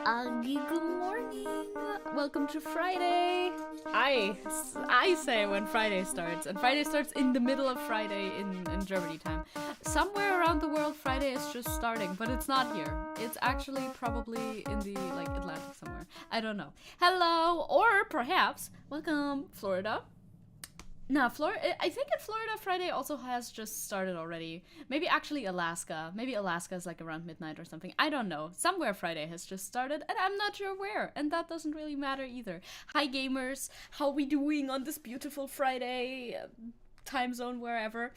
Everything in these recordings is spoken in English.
Good morning. Welcome to Friday. I say when Friday starts, and Friday starts in the middle of Friday in Germany time. Somewhere around the world, Friday is just starting, but it's not here. It's actually probably in the Atlantic somewhere. I don't know. Hello, or perhaps welcome, Florida. No, I think in Florida, Friday also has just started already. Maybe actually Alaska. Maybe Alaska is like around midnight or something. I don't know. Somewhere Friday has just started, and I'm not sure where. And that doesn't really matter either. Hi, gamers. How we doing on this beautiful Friday? Time zone, wherever.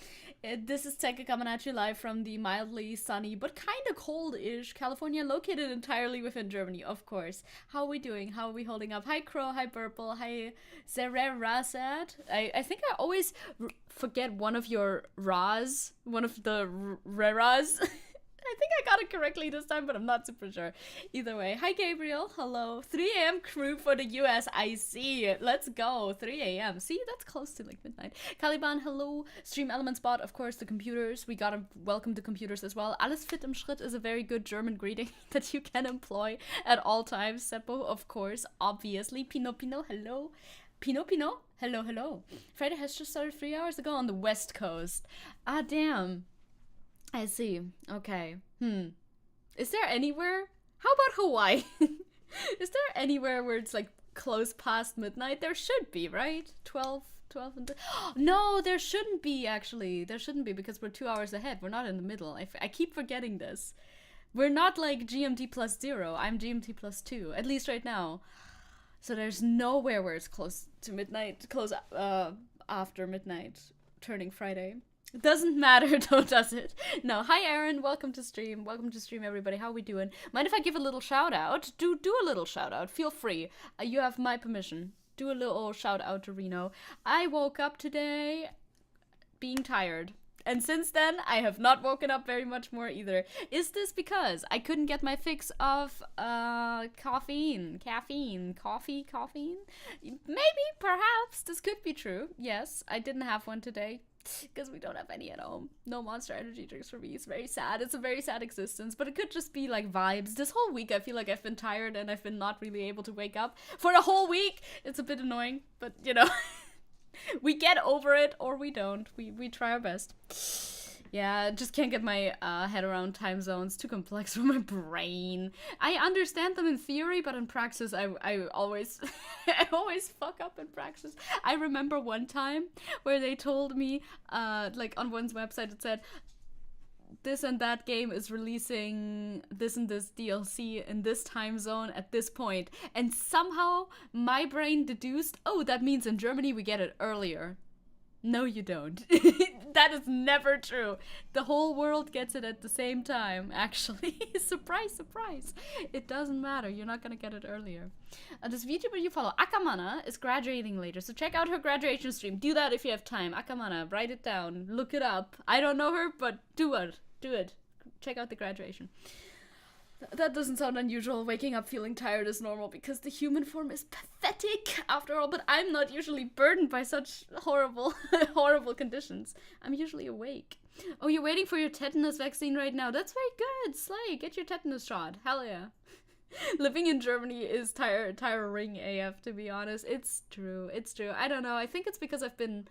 This is Zecke coming at you live from the mildly sunny but kind of cold-ish California, located entirely within Germany, of course. How are we doing? How are we holding up? Hi Crow, hi Burple, hi Zererasad. I think I always forget one of your Ras, one of the Reras. I think I got it correctly this time, but I'm not super sure. Either way, hi Gabriel, hello. 3 a.m. crew for the US, I see it. Let's go, 3 a.m. See, that's close to like midnight. Caliban, hello. StreamElements bot, of course, the computers. We gotta welcome the computers as well. Alles fit im Schritt is a very good German greeting that you can employ at all times. Seppo, of course, obviously. Pino, hello. Pino, hello, hello. Friday has just started 3 hours ago on the West Coast. Ah, damn. I see. Okay. Is there anywhere? How about Hawaii? Is there anywhere where it's like close past midnight? There should be, right? 12 and... No, there shouldn't be, actually. There shouldn't be, because we're 2 hours ahead. We're not in the middle. I keep forgetting this. We're not like GMT plus 0. I'm GMT plus 2, at least right now. So there's nowhere where it's close to midnight, close after midnight, turning Friday. It doesn't matter though, does it? No. Hi Aaron, welcome to stream. Welcome to stream, everybody. How are we doing? Mind if I give a little shout out? Do a little shout out. Feel free. You have my permission. Do a little shout out to Reno. I woke up today being tired. And since then, I have not woken up very much more either. Is this because I couldn't get my fix of caffeine? Caffeine? Maybe, perhaps. This could be true. Yes, I didn't have one today. Because we don't have any at home. No Monster Energy drinks for me. It's very sad. It's a very sad existence. But it could just be like vibes. This whole week I feel like I've been tired and I've been not really able to wake up for a whole week. It's a bit annoying. But, you know, we get over it or we don't. We try our best. Yeah, just can't get my head around time zones. Too complex for my brain. I understand them in theory, but in practice, I always I always fuck up in practice. I remember one time where they told me, like on one's website, it said, this and that game is releasing this and this DLC in this time zone at this point. And somehow my brain deduced, oh, that means in Germany we get it earlier. No, you don't. That is never true. The whole world gets it at the same time, actually. Surprise, surprise. It doesn't matter. You're not gonna get it earlier. This VTuber you follow, Akamana, is graduating later, so check out her graduation stream. Do that if you have time. Akamana, write it down. Look it up. I don't know her, but do it. Do it. Check out the graduation. That doesn't sound unusual. Waking up feeling tired is normal because the human form is pathetic after all, but I'm not usually burdened by such horrible, horrible conditions. I'm usually awake. Oh, you're waiting for your tetanus vaccine right now. That's very good. Slay, get your tetanus shot. Hell yeah. Living in Germany is tiring AF, to be honest. It's true. I don't know. I think it's because I've been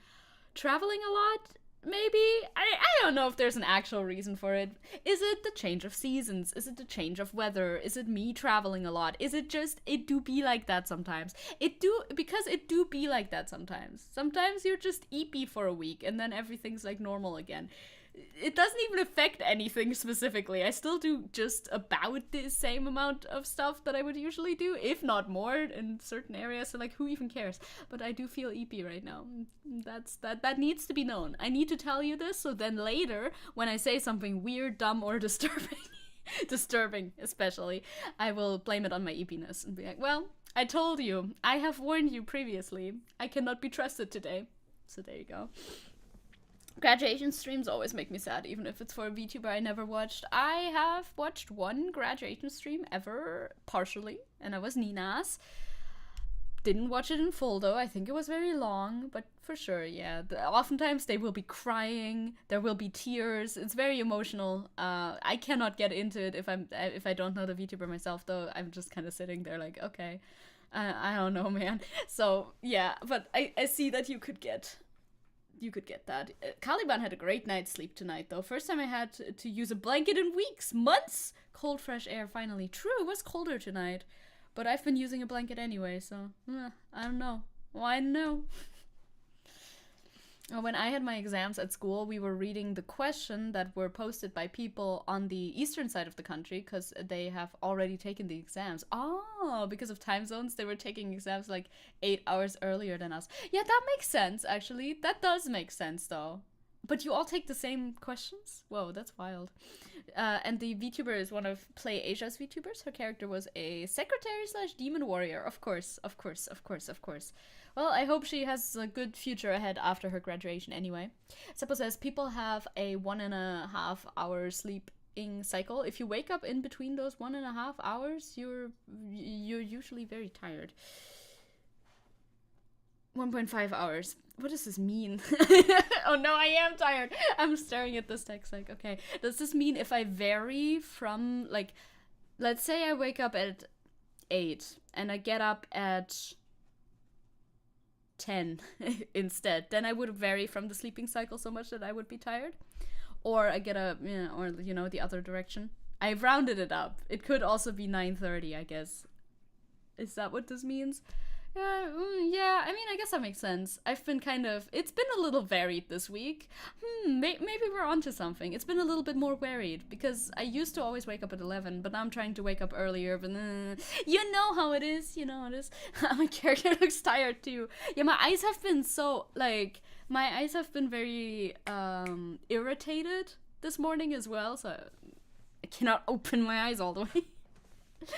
traveling a lot. Maybe. I don't know if there's an actual reason for it. Is it the change of seasons? Is it the change of weather? Is it me traveling a lot? Is it just, it do be like that sometimes? Because it do be like that sometimes. Sometimes you're just eepy for a week and then everything's like normal again. It doesn't even affect anything specifically. I still do just about the same amount of stuff that I would usually do, if not more, in certain areas. So like, who even cares? But I do feel eepy right now. That needs to be known. I need to tell you this, so then later, when I say something weird, dumb, or disturbing especially, I will blame it on my eepiness and be like, well, I told you. I have warned you previously. I cannot be trusted today. So there you go. Graduation streams always make me sad, even if it's for a VTuber I never watched. I have watched one graduation stream ever, partially, and that was Nina's. Didn't watch it in full though. I think it was very long, but for sure, yeah. Oftentimes they will be crying. There will be tears. It's very emotional. I cannot get into it if I don't know the VTuber myself though. I'm just kind of sitting there like, okay, I don't know, man. So yeah, but I see that you could get that. Caliban had a great night's sleep tonight though. First time I had to use a blanket in weeks, months. Cold fresh air finally. True, it was colder tonight. But I've been using a blanket anyway, so I don't know. Why no? When I had my exams at school, we were reading the question that were posted by people on the eastern side of the country because they have already taken the exams. Oh, because of time zones, they were taking exams like 8 hours earlier than us. Yeah, that makes sense, actually. That does make sense, though. But you all take the same questions? Whoa, that's wild. And the VTuber is one of Play Asia's VTubers. Her character was a secretary/demon warrior. Of course. Well, I hope she has a good future ahead after her graduation anyway. Seppo says, people have a 1.5 hour sleeping cycle. If you wake up in between those 1.5 hours, you're usually very tired. 1.5 hours. What does this mean? Oh no, I am tired. I'm staring at this text like, okay. Does this mean if I vary from, like, let's say I wake up at 8 and I get up at 10 instead, then I would vary from the sleeping cycle so much that I would be tired? Or I get up, or, you know, the other direction. I've rounded it up. It could also be 9:30, I guess. Is that what this means? Yeah, I mean, I guess that makes sense. I've been it's been a little varied this week. Maybe we're onto something. It's been a little bit more varied, because I used to always wake up at 11, but now I'm trying to wake up earlier, but you know how it is, My character looks tired too. Yeah, my eyes have been very, irritated this morning as well, so I cannot open my eyes all the way.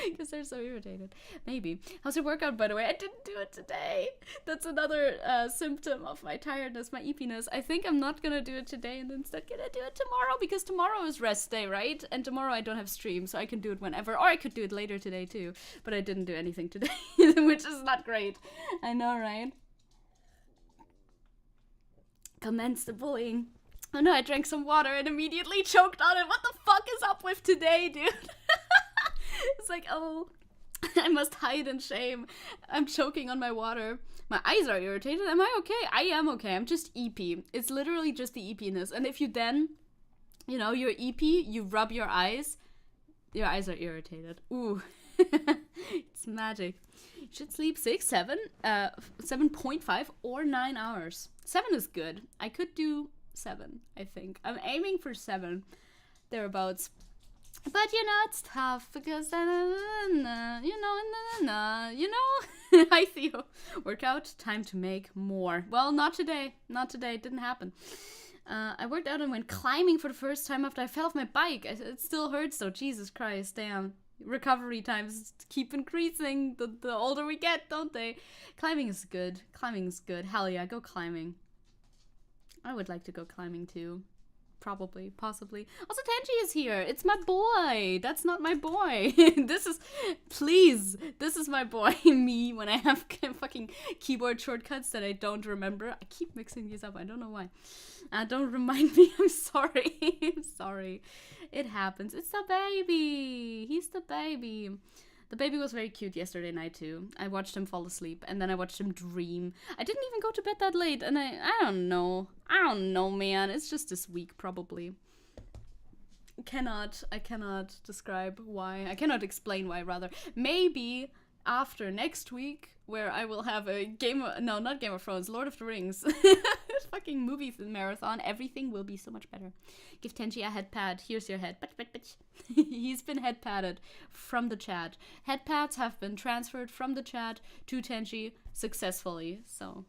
Because they're so irritated. Maybe. How's your workout, by the way? I didn't do it today. That's another symptom of my tiredness, my eepiness. I think I'm not gonna do it today and instead gonna do it tomorrow, because tomorrow is rest day, right? And tomorrow I don't have stream, so I can do it whenever. Or I could do it later today too. But I didn't do anything today, which is not great. I know, right? Commence the bullying. Oh no, I drank some water and immediately choked on it. What the fuck is up with today, dude? It's like, oh, I must hide in shame. I'm choking on my water. My eyes are irritated. Am I okay? I am okay. I'm just eepy. It's literally just the eepiness. And if you then, you're eepy, you rub your eyes are irritated. Ooh. It's magic. You should sleep 7.5 or 9 hours. 7 is good. I could do 7, I think. I'm aiming for 7. Thereabouts. But it's tough because I Theo. Workout, time to make more. Well, not today. It didn't happen. I worked out and went climbing for the first time after I fell off my bike. It still hurts though. Jesus Christ, damn. Recovery times keep increasing the older we get, don't they? Climbing is good. Hell yeah, go climbing. I would like to go climbing too. Probably, possibly. Also, Tenji is here. It's my boy. That's not my boy. This is my boy. Me, when I have fucking keyboard shortcuts that I don't remember. I keep mixing these up. I don't know why. Don't remind me. I'm sorry. I'm sorry. It happens. It's the baby. He's the baby. The baby was very cute yesterday night too. I watched him fall asleep and then I watched him dream. I didn't even go to bed that late, and I don't know. I don't know, man. It's just this week probably. I cannot describe why. I cannot explain why, rather. Maybe after next week, where I will have a not Game of Thrones, Lord of the Rings. Fucking movie marathon. Everything will be so much better. Give Tenji a head pad. Here's your head. Bitch. He's been head padded from the chat. Head pads have been transferred from the chat to Tenji successfully. So,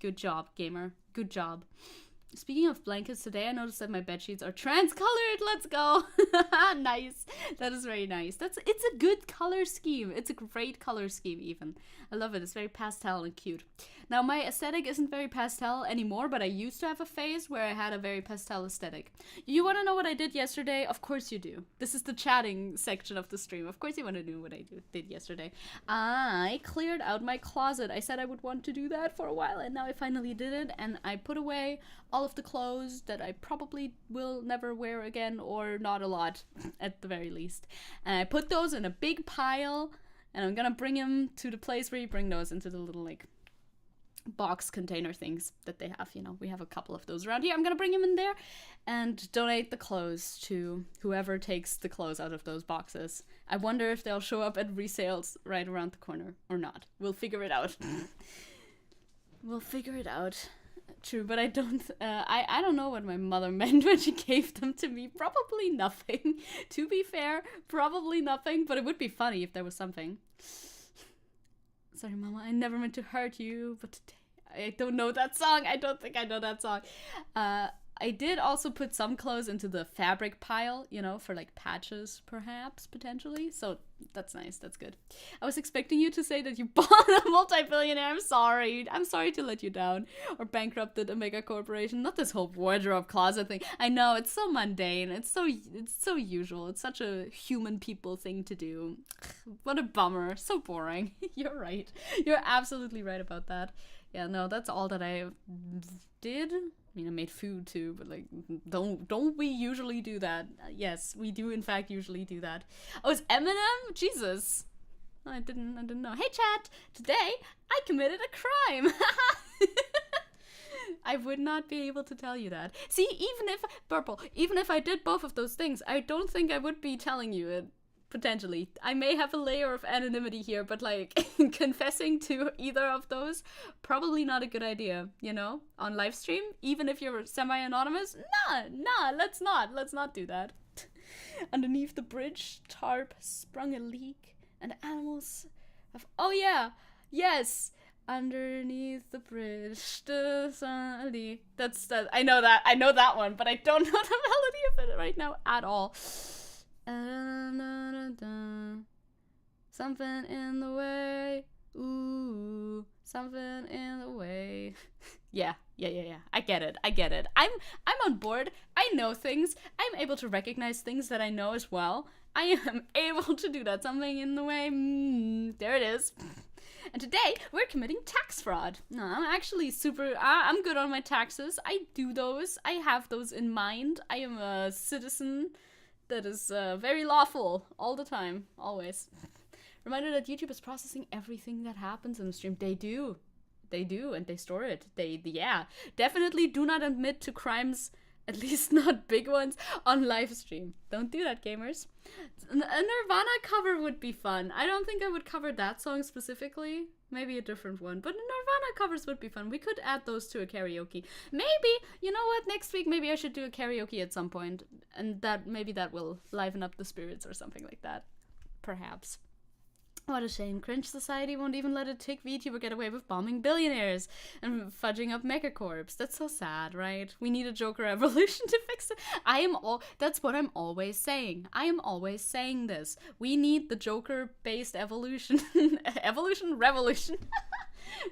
good job, gamer. Good job. Speaking of blankets, today I noticed that my bed sheets are trans-colored. Let's go. Nice. That is very nice. It's a good color scheme. It's a great color scheme even. I love it. It's very pastel and cute. Now my aesthetic isn't very pastel anymore, but I used to have a phase where I had a very pastel aesthetic. You want to know what I did yesterday? Of course you do. This is the chatting section of the stream. Of course you want to know what I did yesterday. I cleared out my closet. I said I would want to do that for a while, and now I finally did it, and I put away all of the clothes that I probably will never wear again, or not a lot at the very least. And I put those in a big pile, and I'm gonna bring them to the place where you bring those, into the little like box container things that they have. You know, we have a couple of those around here. I'm gonna bring them in there and donate the clothes to whoever takes the clothes out of those boxes. I wonder if they'll show up at resales right around the corner or not. We'll figure it out. We'll figure it out. True, but I don't know what my mother meant when she gave them to me. Probably nothing. To be fair, probably nothing, but it would be funny if there was something. Sorry, Mama, I never meant to hurt you, but today I don't know that song. I don't think I know that song. I did also put some clothes into the fabric pile, you know, for like patches, perhaps, potentially. So that's nice. That's good. I was expecting you to say that you bought a multi-billionaire. I'm sorry. I'm sorry to let you down, or bankrupted a mega corporation. Not this whole wardrobe closet thing. I know, it's so mundane. It's so usual. It's such a human people thing to do. What a bummer. So boring. You're right. You're absolutely right about that. Yeah, no, that's all that I did. I mean, I made food too, but like, don't we usually do that? Yes, we do in fact usually do that. Oh, it's Eminem? Jesus. I didn't know. Hey chat, today I committed a crime. I would not be able to tell you that. See, even if I did both of those things, I don't think I would be telling you it. Potentially. I may have a layer of anonymity here, but like confessing to either of those, probably not a good idea, you know, on live stream, even if you're semi-anonymous. Nah, let's not do that. Underneath the bridge, tarp sprung a leak, and animals have, oh yeah, yes, underneath the bridge, that's that. I know that one, but I don't know the melody of it right now at all. Something in the way. Ooh, something in the way. Yeah. I get it. I'm on board. I know things. I'm able to recognize things that I know as well. I am able to do that. Something in the way. There it is. And today we're committing tax fraud. No, I'm actually I'm good on my taxes. I do those. I have those in mind. I am a citizen that is very lawful all the time, always. Reminder that YouTube is processing everything that happens in the stream. They do, and they store it. Definitely do not admit to crimes, at least not big ones, on live stream. Don't do that, gamers. A Nirvana cover would be fun. I don't think I would cover that song specifically. Maybe a different one. But Nirvana covers would be fun. We could add those to a karaoke. Maybe, you know what, next week maybe I should do a karaoke at some point. And maybe that will liven up the spirits or something like that. Perhaps. What a shame. Cringe society won't even let a tick VTuber get away with bombing billionaires and fudging up megacorps. That's so sad, right? We need a Joker evolution to fix it. That's what I'm always saying. I am always saying this. We need the Joker-based evolution. Revolution.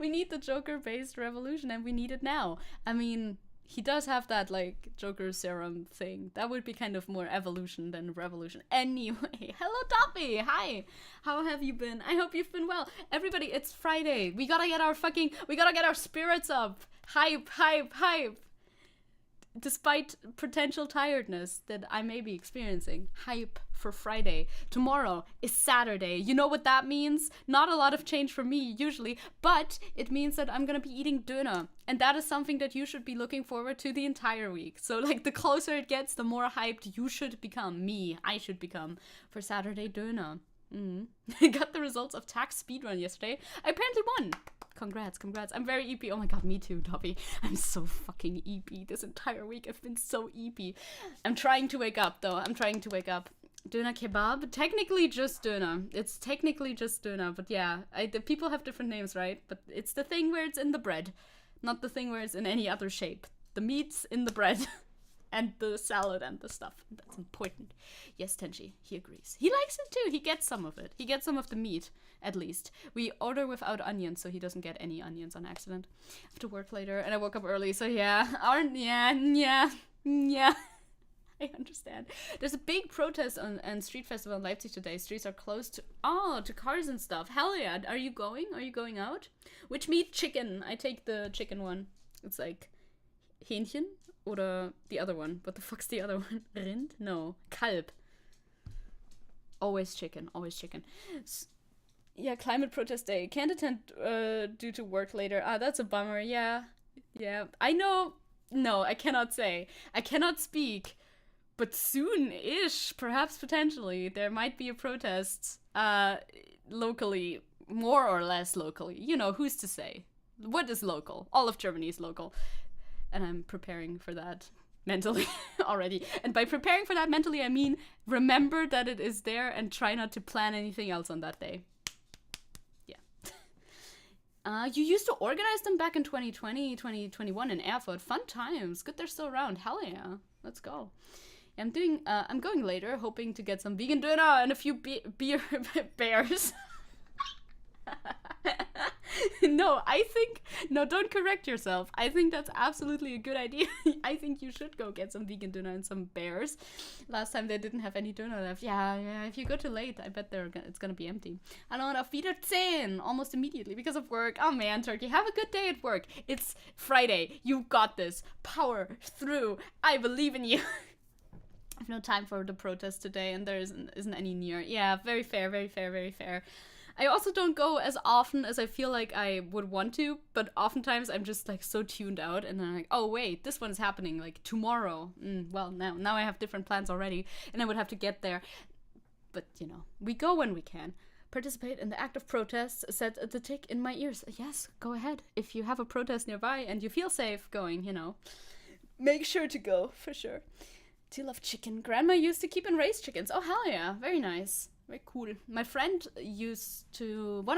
We need the Joker-based revolution, and we need it now. I mean, he does have that, like, Joker serum thing. That would be kind of more evolution than revolution. Anyway, hello, Toppy! Hi! How have you been? I hope you've been well. Everybody, it's Friday. We gotta get our spirits up. Hype. Despite potential tiredness that I may be experiencing. Hype for Friday. Tomorrow is Saturday. You know what that means? Not a lot of change for me, usually, but it means that I'm gonna be eating döner. And that is something that you should be looking forward to the entire week. So, like, the closer it gets, the more hyped you should become. I should become for Saturday döner. I got the results of tax speedrun yesterday. I apparently won. Congrats. I'm very EP. Oh my god, me too, Dobby. I'm so fucking EP. This entire week I've been so EP. I'm trying to wake up, though. Döner kebab? Technically just döner. It's technically just döner, but yeah. The people have different names, right? But it's the thing where it's in the bread, not the thing where it's in any other shape. The meat's in the bread. And the salad and the stuff. That's important. Yes, Tenchi, he agrees. He likes it too. He gets some of it. He gets some of the meat, at least. We order without onions, so he doesn't get any onions on accident. I have to work later, and I woke up early, so yeah. Yeah. I understand. There's a big protest on Street Festival in Leipzig today. Streets are closed to cars and stuff. Hell yeah. Are you going? Are you going out? Which meat? Chicken. I take the chicken one. It's like Hähnchen. Oder the other one. What the fuck's the other one? Rind? No. Kalb. Always chicken. Always chicken. Yeah, climate protest day. Can't attend due to work later. Ah, that's a bummer. Yeah. Yeah. I know. No, I cannot say. I cannot speak. But soon-ish, perhaps potentially, there might be a protest locally. More or less locally. You know, who's to say? What is local? All of Germany is local. And I'm preparing for that mentally already. And by preparing for that mentally, I mean remember that it is there and try not to plan anything else on that day. Yeah. You used to organize them back in 2020, 2021 in Erfurt. Fun times. Good they're still around. Hell yeah. Let's go. I'm going later, hoping to get some vegan döner and a few beer bears. No, don't correct yourself. I think that's absolutely a good idea. I think you should go get some vegan dinner and some bears. Last time they didn't have any dinner left. Yeah, if you go too late, I bet it's gonna be empty. Hallo und auf Wiedersehen, almost immediately because of work. Oh man, Turkey, have a good day at work. It's Friday. You got this. Power through. I believe in you. I have no time for the protest today, and there isn't any near. Yeah, very fair, very fair, very fair. I also don't go as often as I feel like I would want to, but oftentimes I'm just like so tuned out and then I'm like, oh wait, this one's happening like tomorrow. Well, now I have different plans already and I would have to get there. But, you know, we go when we can. Participate in the act of protest, said the tick in my ears. Yes, go ahead. If you have a protest nearby and you feel safe going, you know, make sure to go, for sure. Do you love chicken? Grandma used to keep and raise chickens. Oh, hell yeah. Very nice. Very cool. One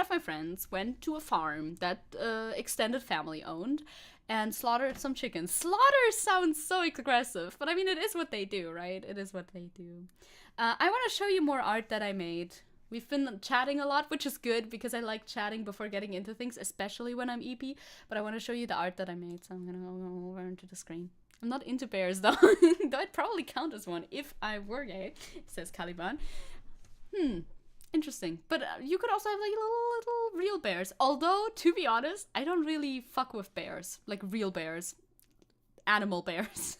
of my friends went to a farm that extended family owned and slaughtered some chickens. Slaughter sounds so aggressive, but I mean, it is what they do, right? It is what they do. I want to show you more art that I made. We've been chatting a lot, which is good because I like chatting before getting into things, especially when I'm EP, but I want to show you the art that I made, so I'm going to go over into the screen. I'm not into bears, though. Though I'd probably count as one if I were gay, says Caliban. Interesting. But you could also have like little real bears. Although, to be honest, I don't really fuck with bears. Like real bears. Animal bears.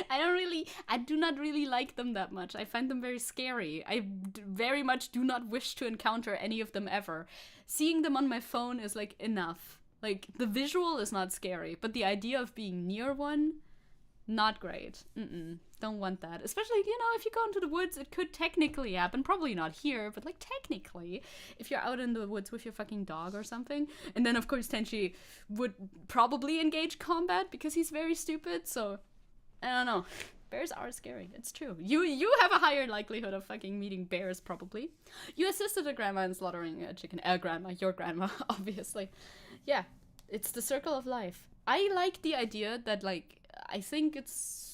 I do not really like them that much. I find them very scary. I very much do not wish to encounter any of them ever. Seeing them on my phone is like enough. Like the visual is not scary, but the idea of being near one, not great. Don't want that. Especially, you know, if you go into the woods, it could technically happen. Probably not here, but like technically, if you're out in the woods with your fucking dog or something. And then, of course, Tenchi would probably engage combat because he's very stupid. So, I don't know. Bears are scary. It's true. You have a higher likelihood of fucking meeting bears, probably. You assisted a grandma in slaughtering a chicken. Grandma. Your grandma, obviously. Yeah. It's the circle of life. I like the idea that, like, I think it's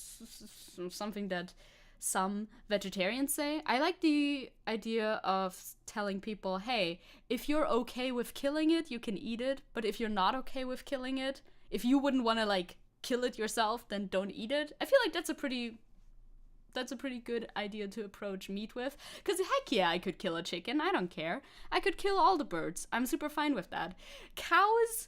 something that some vegetarians say. I like the idea of telling people, hey, if you're okay with killing it, you can eat it. But if you're not okay with killing it, if you wouldn't want to, like, kill it yourself, then don't eat it. I feel like that's a pretty good idea to approach meat with. Because heck yeah, I could kill a chicken. I don't care. I could kill all the birds. I'm super fine with that. Cows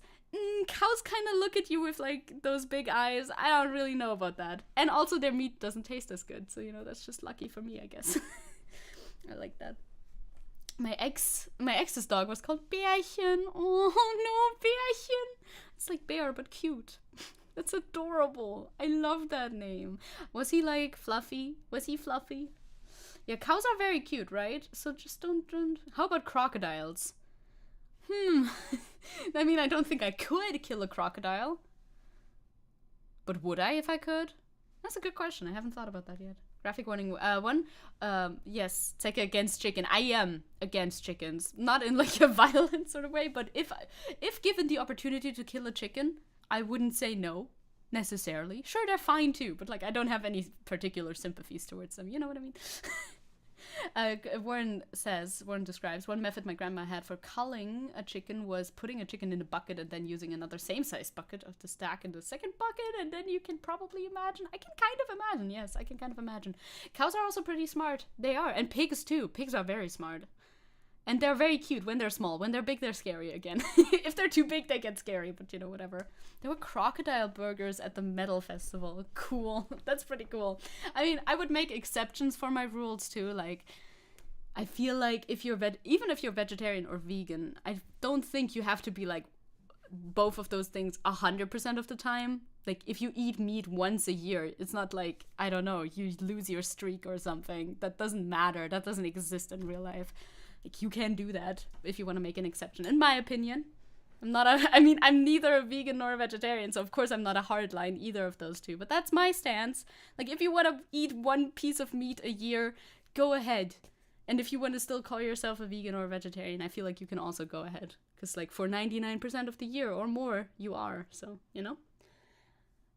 kind of look at you with, like, those big eyes. I don't really know about that. And also their meat doesn't taste as good. So, you know, that's just lucky for me, I guess. I like that. My ex's dog was called Bärchen. Oh, no, Bärchen. It's like bear, but cute. That's adorable. I love that name. Was he, like, fluffy? Was he fluffy? Yeah, cows are very cute, right? So just don't. How about crocodiles? I mean, I don't think I could kill a crocodile. But would I if I could? That's a good question. I haven't thought about that yet. Graphic warning 1. Yes, Zecke against chicken. I am against chickens. Not in like a violent sort of way, but if given the opportunity to kill a chicken, I wouldn't say no. necessarily. Sure, they're fine too, but like I don't have any particular sympathies towards them. You know what I mean? Warren describes, one method my grandma had for culling a chicken was putting a chicken in a bucket and then using another same-size bucket to stack in the second bucket, and then you can probably imagine. I can kind of imagine, yes, I can kind of imagine. Cows are also pretty smart. They are. And pigs too. Pigs are very smart. And they're very cute when they're small. When they're big, they're scary again. If they're too big, they get scary, but you know, whatever. There were crocodile burgers at the metal festival. Cool. That's pretty cool. I mean, I would make exceptions for my rules too. Like, I feel like if you're even if you're vegetarian or vegan, I don't think you have to be like both of those things 100% of the time. Like, if you eat meat once a year, it's not like, I don't know, you lose your streak or something. That doesn't matter. That doesn't exist in real life. Like, you can do that if you want to make an exception, in my opinion. I'm neither a vegan nor a vegetarian, so of course I'm not a hardline either of those two, but that's my stance. Like, if you want to eat one piece of meat a year, go ahead. And if you want to still call yourself a vegan or a vegetarian, I feel like you can also go ahead. Because, like, for 99% of the year or more, you are, so, you know?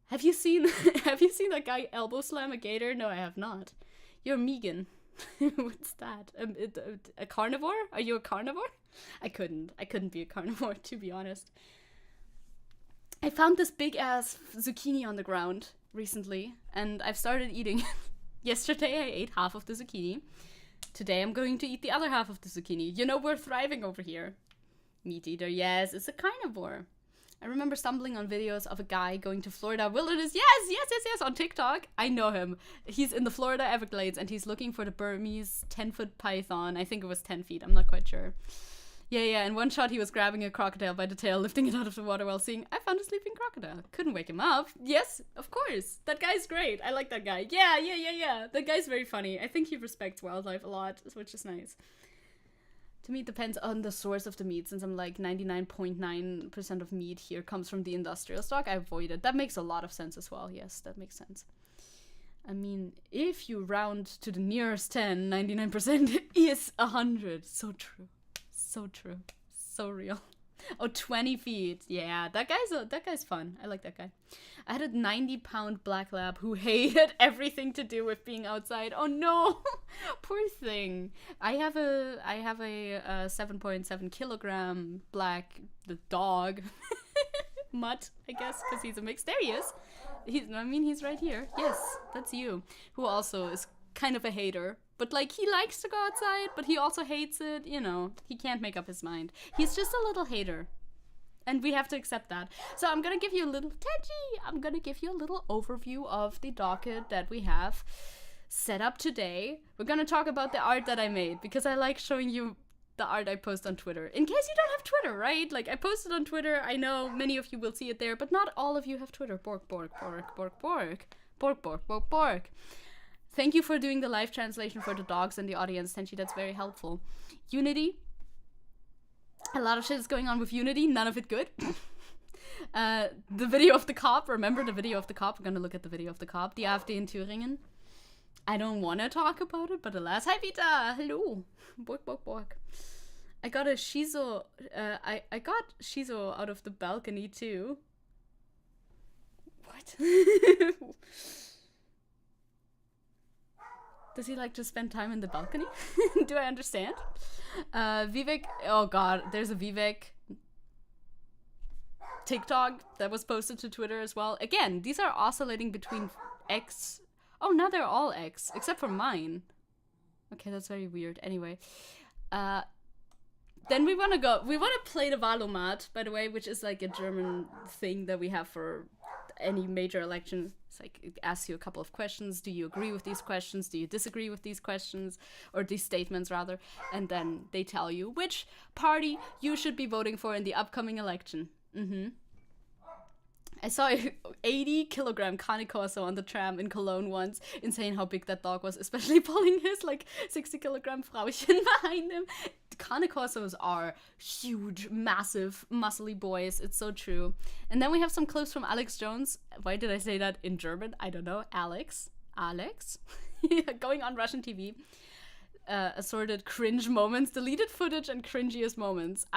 Have you seen that guy elbow slam a gator? No, I have not. You're Megan. What's that? A carnivore? Are you a carnivore? I couldn't be a carnivore, to be honest. I found this big ass zucchini on the ground recently, and I've started eating it. Yesterday I ate half of the zucchini. Today I'm going to eat the other half of the zucchini. You know, we're thriving over here. Meat eater, yes, it's a carnivore. I remember stumbling on videos of a guy going to Florida wilderness. Yes, on TikTok. I know him. He's in the Florida Everglades and he's looking for the Burmese 10-foot python. I think it was 10 feet. I'm not quite sure. Yeah. In one shot, he was grabbing a crocodile by the tail, lifting it out of the water while saying, I found a sleeping crocodile. Couldn't wake him up. Yes, of course. That guy's great. I like that guy. Yeah. That guy's very funny. I think he respects wildlife a lot, which is nice. To me, it depends on the source of the meat. Since I'm like 99.9% of meat here comes from the industrial stock, I avoid it. That makes a lot of sense as well. Yes, that makes sense. I mean, if you round to the nearest 10, 99% is 100. So true. So real. Oh, 20 feet. Yeah, that guy's fun. I like that guy. I had a 90-pound black lab who hated everything to do with being outside. Oh no, poor thing. I have a 7.7 kilogram black dog mutt, I guess, because he's a mix. There he is. He's right here. Yes, that's you. Who also is kind of a hater. But, like, he likes to go outside, but he also hates it. You know, he can't make up his mind. He's just a little hater. And we have to accept that. So I'm going to give you a little overview of the docket that we have set up today. We're going to talk about the art that I made, because I like showing you the art I post on Twitter. In case you don't have Twitter, right? Like, I posted on Twitter. I know many of you will see it there, but not all of you have Twitter. Bork. Thank you for doing the live translation for the dogs and the audience, Tenchi. That's very helpful. Unity. A lot of shit is going on with Unity. None of it good. The video of the cop. Remember the video of the cop? We're going to look at the video of the cop. The AfD in Thüringen. I don't want to talk about it, but alas. Hi, Vita. Hello. Bork. I got a Shizo. I got Shizo out of the balcony, too. What? Does he like to spend time in the balcony? Do I understand? Vivek, oh god, there's a Vivek TikTok that was posted to Twitter as well. Again, these are oscillating between X. Oh, now they're all X, except for mine. Okay, that's very weird. Anyway, then we want to play the Wahlomat, by the way, which is like a German thing that we have for any major election. It's like, it asks you a couple of questions. Do you agree with these questions? Do you disagree with these questions? Or these statements, rather. And then they tell you which party you should be voting for in the upcoming election. I saw a 80-kilogram Cane Corso on the tram in Cologne once. Insane how big that dog was, especially pulling his, like, 60-kilogram Frauchen behind him. Cane Corsos are huge, massive, muscly boys. It's so true. And then we have some clips from Alex Jones. Why did I say that in German? I don't know. Alex? Going on Russian TV. Assorted cringe moments, deleted footage, and cringiest moments.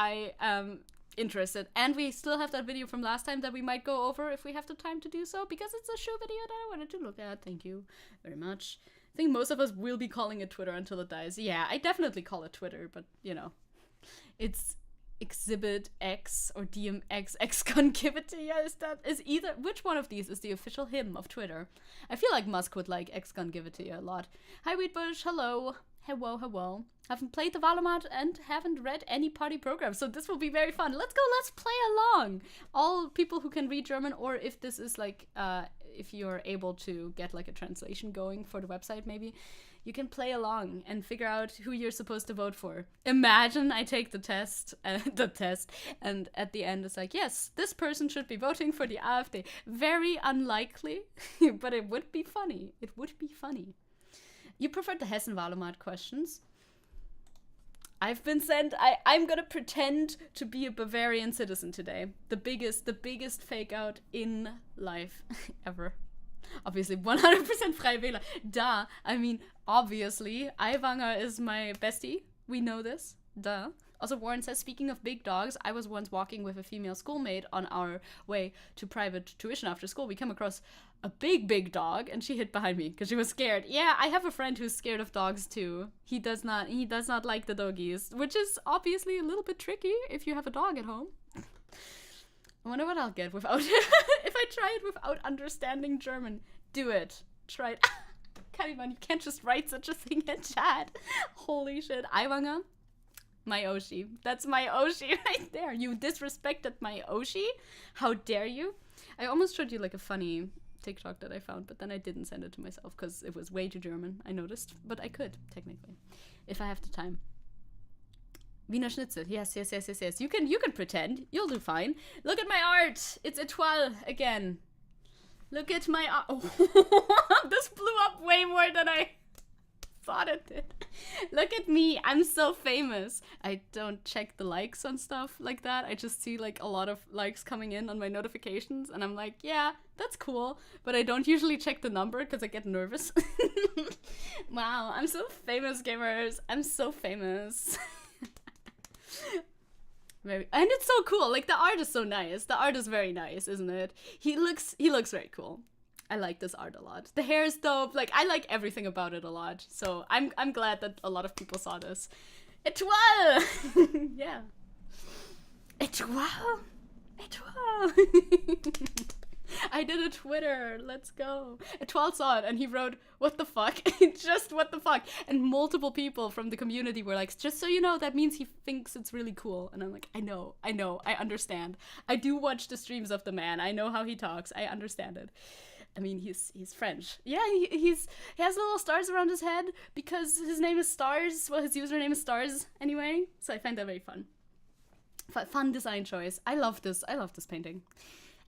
interested. And we still have that video from last time that we might go over if we have the time to do so, because it's a show video that I wanted to look at. Thank you very much. I think most of us will be calling it Twitter until it dies. Yeah, I definitely call it Twitter, but you know, it's Exhibit X or DMX Excongivity. Is either, which one of these is the official hymn of Twitter? I feel like Musk would like Excongivity a lot. Hi Wheatbush, hello. Hello. Haven't played the Wahlomat and haven't read any party programs, so this will be very fun. Let's play along. All people who can read German, or if this is like, if you're able to get like a translation going for the website maybe, you can play along and figure out who you're supposed to vote for. Imagine I take the test, and at the end it's like, yes, this person should be voting for the AfD. Very unlikely, but it would be funny. It would be funny. You preferred the Hessen Wahlomat questions. I've been sent. I'm gonna pretend to be a Bavarian citizen today. The biggest fake out in life ever. Obviously, 100% Freie Wähler. Duh. I mean, obviously, Aiwanger is my bestie. We know this. Duh. Also, Warren says, speaking of big dogs, I was once walking with a female schoolmate on our way to private tuition after school. We came across a big dog, and she hid behind me because she was scared. Yeah, I have a friend who's scared of dogs too. He does not like the doggies, which is obviously a little bit tricky if you have a dog at home. I wonder what I'll get without if I try it without understanding German. Do it. Try it. Kaliman, you can't just write such a thing in chat. Holy shit. Aiwanger. My Oshi. That's my Oshi right there. You disrespected my Oshi? How dare you? I almost showed you like a funny TikTok that I found, but then I didn't send it to myself because it was way too German, I noticed. But I could, technically, if I have the time. Wiener Schnitzel. Yes. You can pretend. You'll do fine. Look at my art. It's étoile again. Look at my art. Oh. This blew up way more than I thought it did. Look at me. I'm so famous. I don't check the likes on stuff like that. I just see like a lot of likes coming in on my notifications, and I'm like, yeah, that's cool. But I don't usually check the number because I get nervous. Wow, I'm so famous, gamers. I'm so famous. And it's so cool. Like, the art is so nice. The art is very nice, isn't it? He looks very cool. I like this art a lot. The hair is dope. Like, I like everything about it a lot. So I'm glad that a lot of people saw this. Étoile! Yeah. Étoile! I did a Twitter. Let's go. Étoile saw it and he wrote, what the fuck? Just what the fuck? And multiple people from the community were like, just so you know, that means he thinks it's really cool. And I'm like, I know, I understand. I do watch the streams of the man. I know how he talks. I understand it. I mean, he's French. Yeah, he has little stars around his head because his name is Stars. Well, his username is Stars anyway. So I find that very fun. Fun design choice. I love this painting.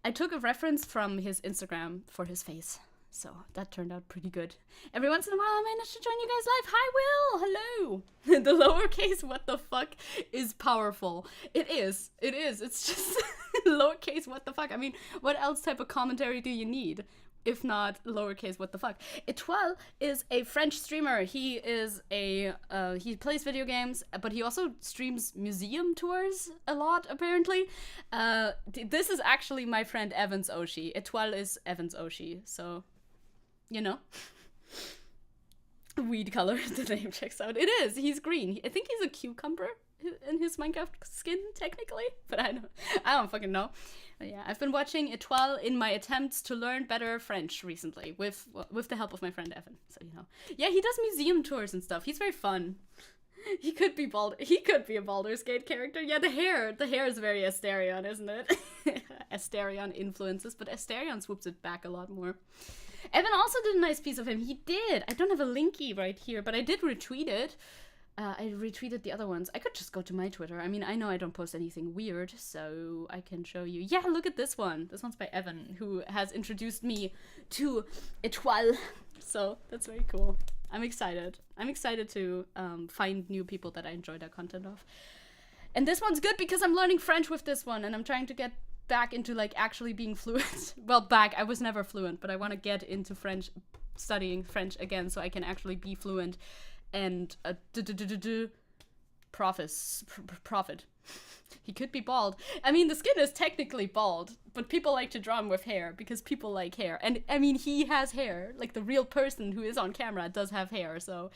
I took a reference from his Instagram for his face. So that turned out pretty good. Every once in a while I manage to join you guys live. Hi, Will! Hello! The lowercase what the fuck is powerful. It is. It's just lowercase what the fuck. I mean, what else type of commentary do you need? If not lowercase what the fuck. Étoile is a French streamer. He is he plays video games, but he also streams museum tours a lot, apparently. This is actually my friend Evan's Oshi. Étoile is Evan's Oshi, so, you know. Weed color, the name checks out. It is, he's green. I think he's a cucumber in his Minecraft skin, technically, but I don't fucking know. But yeah, I've been watching Étoile in my attempts to learn better French recently, with the help of my friend Evan. So, you know, yeah, he does museum tours and stuff. He's very fun. He could be a Baldur's Gate character. Yeah, the hair is very Asterion, isn't it? Asterion influences, but Asterion swoops it back a lot more. Evan also did a nice piece of him. He did. I don't have a linky right here, but I did retweet it. I retweeted the other ones. I could just go to my Twitter. I mean, I know I don't post anything weird, so I can show you. Yeah, look at this one. This one's by Evan, who has introduced me to Étoile. So that's very cool. I'm excited. I'm excited to find new people that I enjoy their content of. And this one's good because I'm learning French with this one, and I'm trying to get back into, like, actually being fluent. Well, I was never fluent, but I want to get into French, studying French again, so I can actually be fluent and profit. He could be bald. I mean, the skin is technically bald, but people like to draw him with hair because people like hair. And I mean, he has hair. Like, the real person who is on camera does have hair, so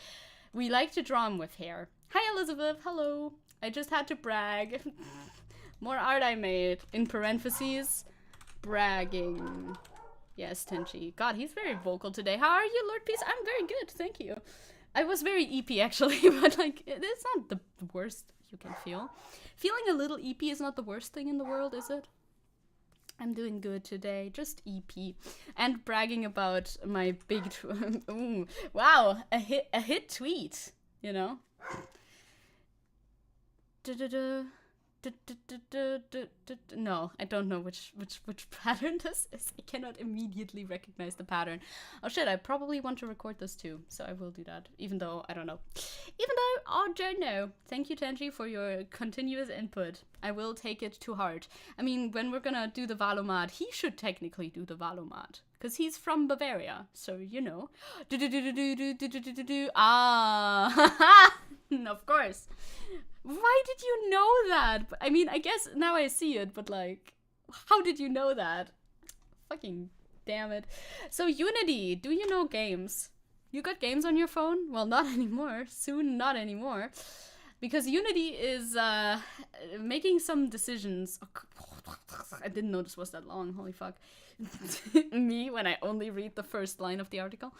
we like to draw him with hair. Hi, Elizabeth. Hello. I just had to brag. More art I made. In parentheses, bragging. Yes, Tenchi. God, he's very vocal today. How are you, Lord Peace? I'm very good, thank you. I was very EP actually, but like, it's not the worst you can feel. Feeling a little EP is not the worst thing in the world, is it? I'm doing good today, just EP. And bragging about my big, ooh, wow, a hit tweet, you know? No, I don't know which pattern this is. I cannot immediately recognize the pattern. Oh shit, I probably want to record this too, so I will do that, even though I don't know. I don't know. Thank you, Tenji, for your continuous input. I will take it to heart. I mean, when we're gonna do the Wahlomat, he should technically do the Wahlomat, because he's from Bavaria, so you know. Ah, of course. Why did you know that? I mean, I guess now I see it, but like, how did you know that? Fucking damn it. So Unity, do you know games? You got games on your phone? Well, not anymore. Soon, not anymore. Because Unity is making some decisions. I didn't know this was that long, holy fuck. Me, when I only read the first line of the article.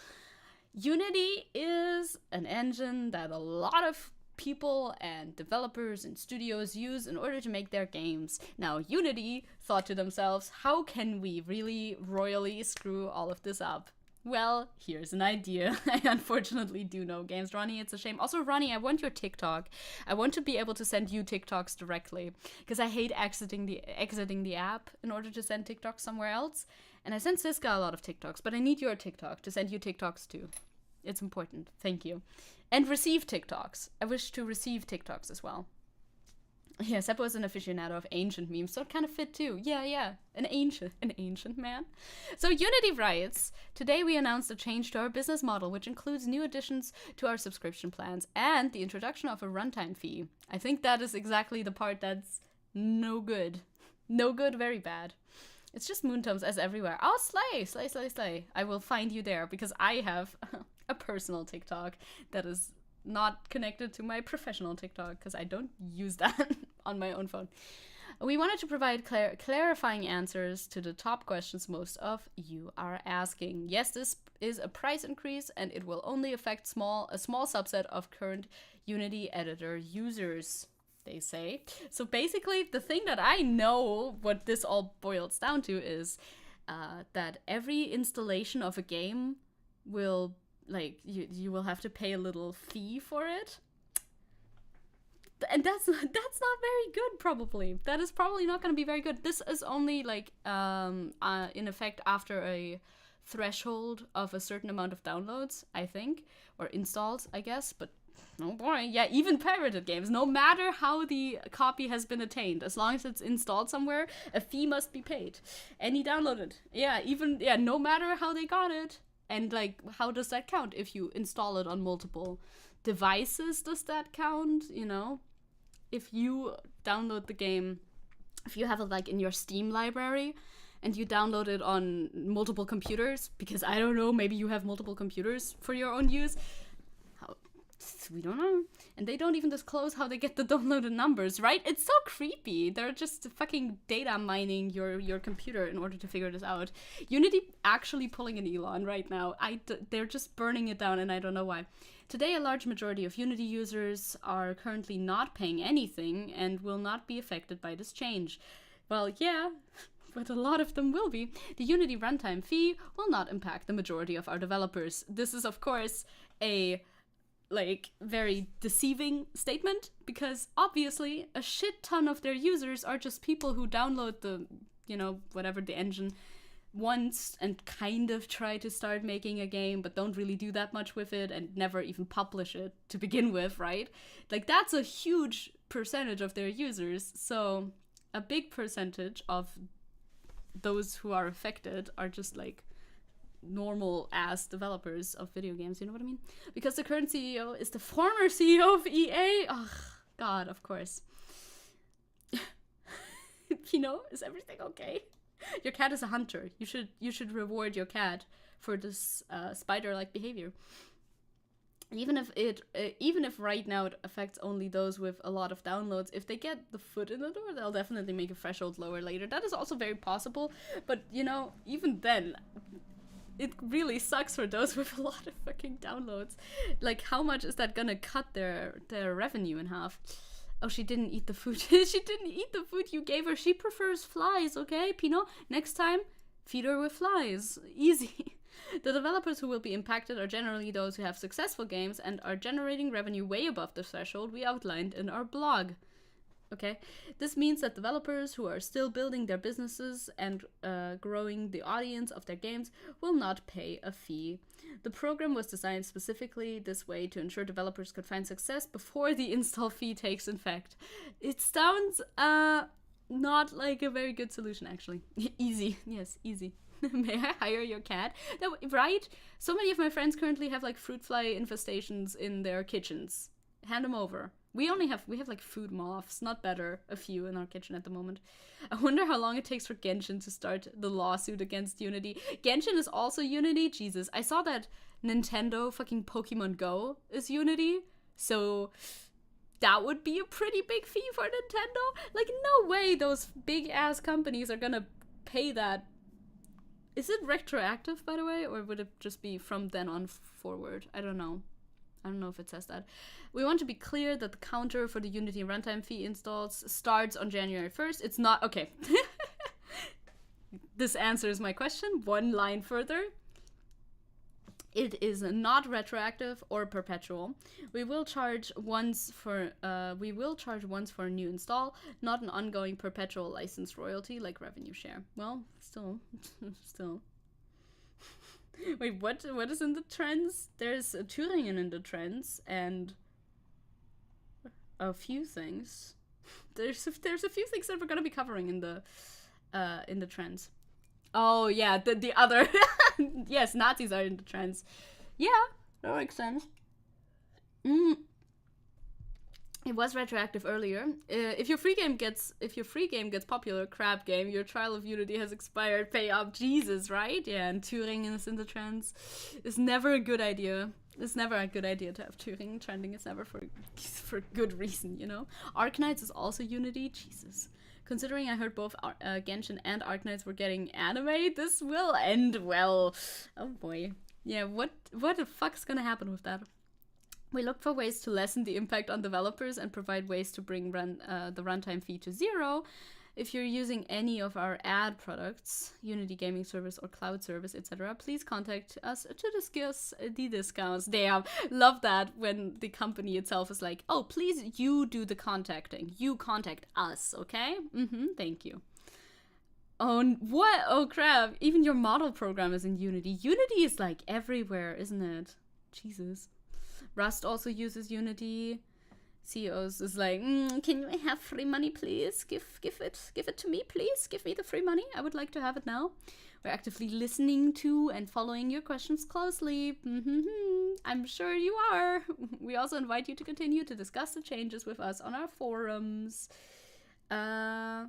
Unity is an engine that a lot of people and developers and studios use in order to make their games. Now, Unity thought to themselves, how can we really royally screw all of this up? Well, here's an idea. I unfortunately do know games. Ronnie, it's a shame. Also, Ronnie, I want your TikTok. I want to be able to send you TikToks directly, because I hate exiting the app in order to send TikToks somewhere else. And I send Siska a lot of TikToks, but I need your TikTok to send you TikToks too. It's important. Thank you. And receive TikToks. I wish to receive TikToks as well. Yeah, Seppo is an aficionado of ancient memes, so it kind of fit too. Yeah, an ancient man. So Unity writes, today we announced a change to our business model, which includes new additions to our subscription plans and the introduction of a runtime fee. I think that is exactly the part that's no good. No good, very bad. It's just Moontomes as everywhere. Oh, slay. I will find you there, because I have a personal TikTok that is not connected to my professional TikTok, because I don't use that on my own phone. We wanted to provide clarifying answers to the top questions most of you are asking. Yes, this is a price increase, and it will only affect a small subset of current Unity editor users, they say. So basically, the thing that I know what this all boils down to is that every installation of a game will, like, you will have to pay a little fee for it. And that's not very good, probably. That is probably not going to be very good. This is only, like, in effect after a threshold of a certain amount of downloads, I think. Or installs, I guess. But, oh boy, yeah, even pirated games, no matter how the copy has been attained, as long as it's installed somewhere, a fee must be paid. And he downloaded. Yeah, no matter how they got it. And, like, how does that count? If you install it on multiple devices, does that count? You know? If you download the game, if you have it, like, in your Steam library, and you download it on multiple computers, because, I don't know, maybe you have multiple computers for your own use, we don't know. And they don't even disclose how they get the downloaded numbers, right? It's so creepy. They're just fucking data mining your computer in order to figure this out. Unity actually pulling an Elon right now. They're just burning it down, and I don't know why. Today, a large majority of Unity users are currently not paying anything and will not be affected by this change. Well, yeah, but a lot of them will be. The Unity runtime fee will not impact the majority of our developers. This is, of course, a very deceiving statement, because obviously a shit ton of their users are just people who download the, whatever the engine once and kind of try to start making a game, but don't really do that much with it and never even publish it to begin with, right? Like, that's a huge percentage of their users. So a big percentage of those who are affected are just like normal ass developers of video games, you know what I mean? Because the current CEO is the former CEO of EA. Ugh, God, of course. You know, is everything okay? Your cat is a hunter. You should reward your cat for this spider-like behavior. Even if right now it affects only those with a lot of downloads, if they get the foot in the door, they'll definitely make a threshold lower later. That is also very possible. But you know, even then, it really sucks for those with a lot of fucking downloads. Like, how much is that gonna cut their revenue in half? Oh, she didn't eat the food. She didn't eat the food you gave her. She prefers flies, okay, Pino? Next time, feed her with flies. Easy. The developers who will be impacted are generally those who have successful games and are generating revenue way above the threshold we outlined in our blog. Okay, this means that developers who are still building their businesses and growing the audience of their games will not pay a fee. The program was designed specifically this way to ensure developers could find success before the install fee takes effect. It sounds not like a very good solution, actually. Easy, yes, easy. May I hire your cat? No, right? So many of my friends currently have like fruit fly infestations in their kitchens. Hand them over. We have like food moths, not better, a few in our kitchen at the moment. I wonder how long it takes for Genshin to start the lawsuit against Unity. Genshin is also Unity? Jesus. I saw that Nintendo fucking Pokemon Go is Unity, so that would be a pretty big fee for Nintendo. Like, no way those big-ass companies are gonna pay that. Is it retroactive, by the way, or would it just be from then on forward? I don't know. I don't know if it says that. We want to be clear that the counter for the Unity runtime fee installs starts on January 1st. It's not... Okay. This answers my question. One line further. It is not retroactive or perpetual. We will charge once for a new install, not an ongoing perpetual license royalty like revenue share. Well, still. Wait, what is in the trends? There's Thüringen in the trends and a few things. There's a few things that we're gonna be covering in the trends. Oh yeah, the other yes, Nazis are in the trends. Yeah, that makes sense. It was retroactive earlier. If your free game gets popular, crap game, your trial of Unity has expired. Pay up, Jesus, right? Yeah, and Thüringen is in the trends. It's never a good idea. It's never a good idea to have Thüringen trending. It's never for good reason, you know. Arknights is also Unity. Jesus. Considering I heard both Genshin and Arknights were getting anime, this will end well. Oh boy. Yeah, what the fuck's gonna happen with that? We look for ways to lessen the impact on developers and provide ways to bring the runtime fee to 0. If you're using any of our ad products, Unity Gaming Service or Cloud Service, etc., please contact us to discuss the discounts. Damn, love that when the company itself is like, oh, please, you do the contacting. You contact us, okay? Thank you. Oh, what? Oh, crap. Even your model program is in Unity. Unity is, like, everywhere, isn't it? Jesus. Rust also uses Unity. CEOs is like, can you have free money, please? Give it to me, please. Give me the free money. I would like to have it now. We're actively listening to and following your questions closely. I'm sure you are. We also invite you to continue to discuss the changes with us on our forums. I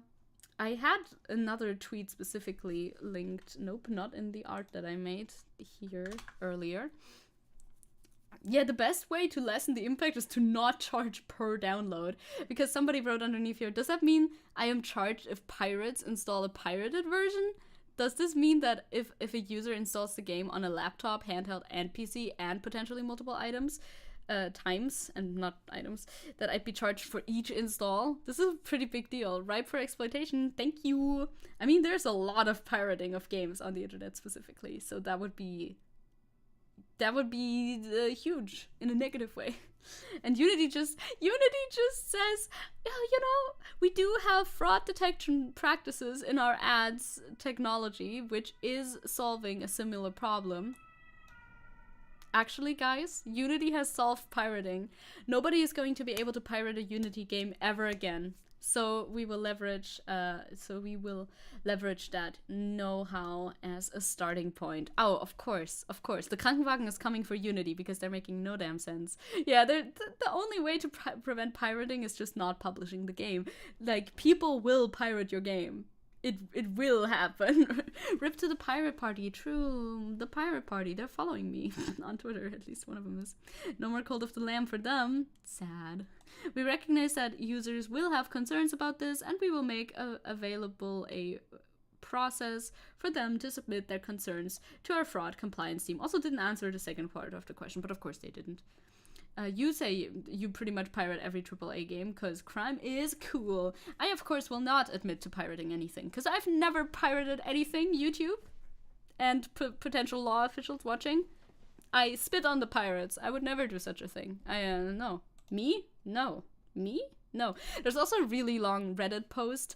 had another tweet specifically linked. Nope, not in the art that I made here earlier. Yeah, the best way to lessen the impact is to not charge per download. Because somebody wrote underneath here, does that mean I am charged if pirates install a pirated version? Does this mean that if a user installs the game on a laptop, handheld, and PC, and potentially multiple items, times, and not items, that I'd be charged for each install? This is a pretty big deal. Ripe for exploitation. Thank you. I mean, there's a lot of pirating of games on the internet specifically, so that would be huge in a negative way. And Unity just says, oh, you know, we do have fraud detection practices in our ads technology, which is solving a similar problem. Actually, guys, Unity has solved pirating. Nobody is going to be able to pirate a Unity game ever again. So we will leverage that know-how as a starting point. Oh, of course. The Krankenwagen is coming for Unity because they're making no damn sense. Yeah, the only way to prevent pirating is just not publishing the game. Like, people will pirate your game. It will happen. Rip to the pirate party. True, the pirate party. They're following me on Twitter. At least one of them is. No more Cult of the Lamb for them. Sad. We recognize that users will have concerns about this, and we will make available a process for them to submit their concerns to our fraud compliance team. Also didn't answer the second part of the question, but of course they didn't. You say you pretty much pirate every AAA game because crime is cool. I, of course, will not admit to pirating anything because I've never pirated anything, YouTube, and potential law officials watching. I spit on the pirates. I would never do such a thing. No. Me? No. Me? No. There's also a really long Reddit post,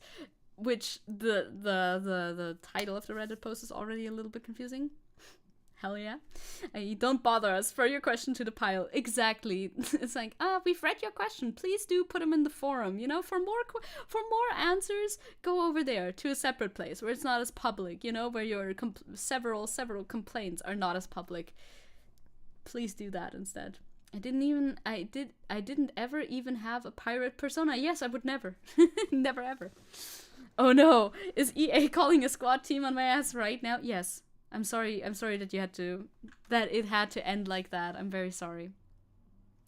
which the title of the Reddit post is already a little bit confusing. Hell yeah. Don't bother us. Throw your question to the pile. Exactly. It's like, we've read your question. Please do put them in the forum. You know, for more answers, go over there to a separate place where it's not as public. You know, where your several complaints are not as public. Please do that instead. I didn't ever even have a pirate persona. Yes, I would never. Never ever. Oh no. Is EA calling a squad team on my ass right now? Yes. I'm sorry that it had to end like that. I'm very sorry.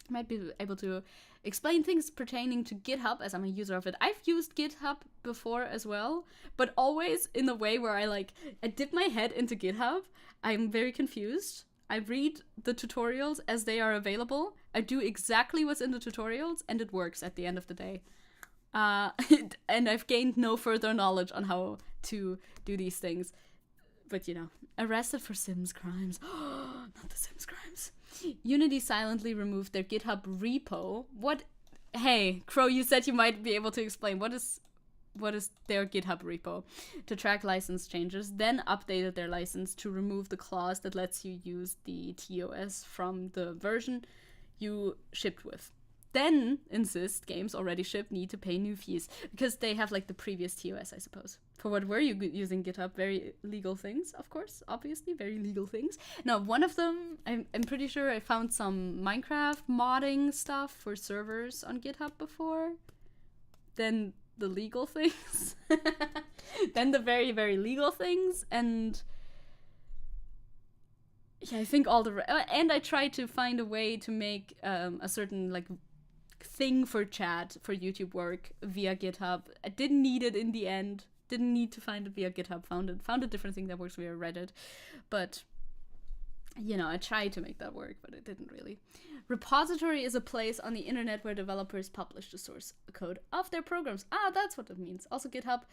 I might be able to explain things pertaining to GitHub as I'm a user of it. I've used GitHub before as well, but always in a way where I dip my head into GitHub. I'm very confused. I read the tutorials as they are available. I do exactly what's in the tutorials, and it works at the end of the day. And I've gained no further knowledge on how to do these things. But, you know, arrested for Sims crimes. Not the Sims crimes. Unity silently removed their GitHub repo. What? Hey, Crow, you said you might be able to explain. What is their GitHub repo? To track license changes, then updated their license to remove the clause that lets you use the TOS from the version you shipped with. Then insist games already shipped need to pay new fees because they have the previous TOS, I suppose. For what were you using GitHub? Very legal things, of course, obviously, very legal things. Now, one of them, I'm pretty sure I found some Minecraft modding stuff for servers on GitHub before. Then the legal things. Then the very, very legal things. And yeah, I think all the... and I tried to find a way to make a certain, thing for chat for YouTube work via GitHub. I didn't need it in the end. Didn't need to find it via GitHub. Found a different thing that works via Reddit. But, you know, I tried to make that work, but it didn't really. Repository is a place on the internet where developers publish the source code of their programs. That's what it means. Also, GitHub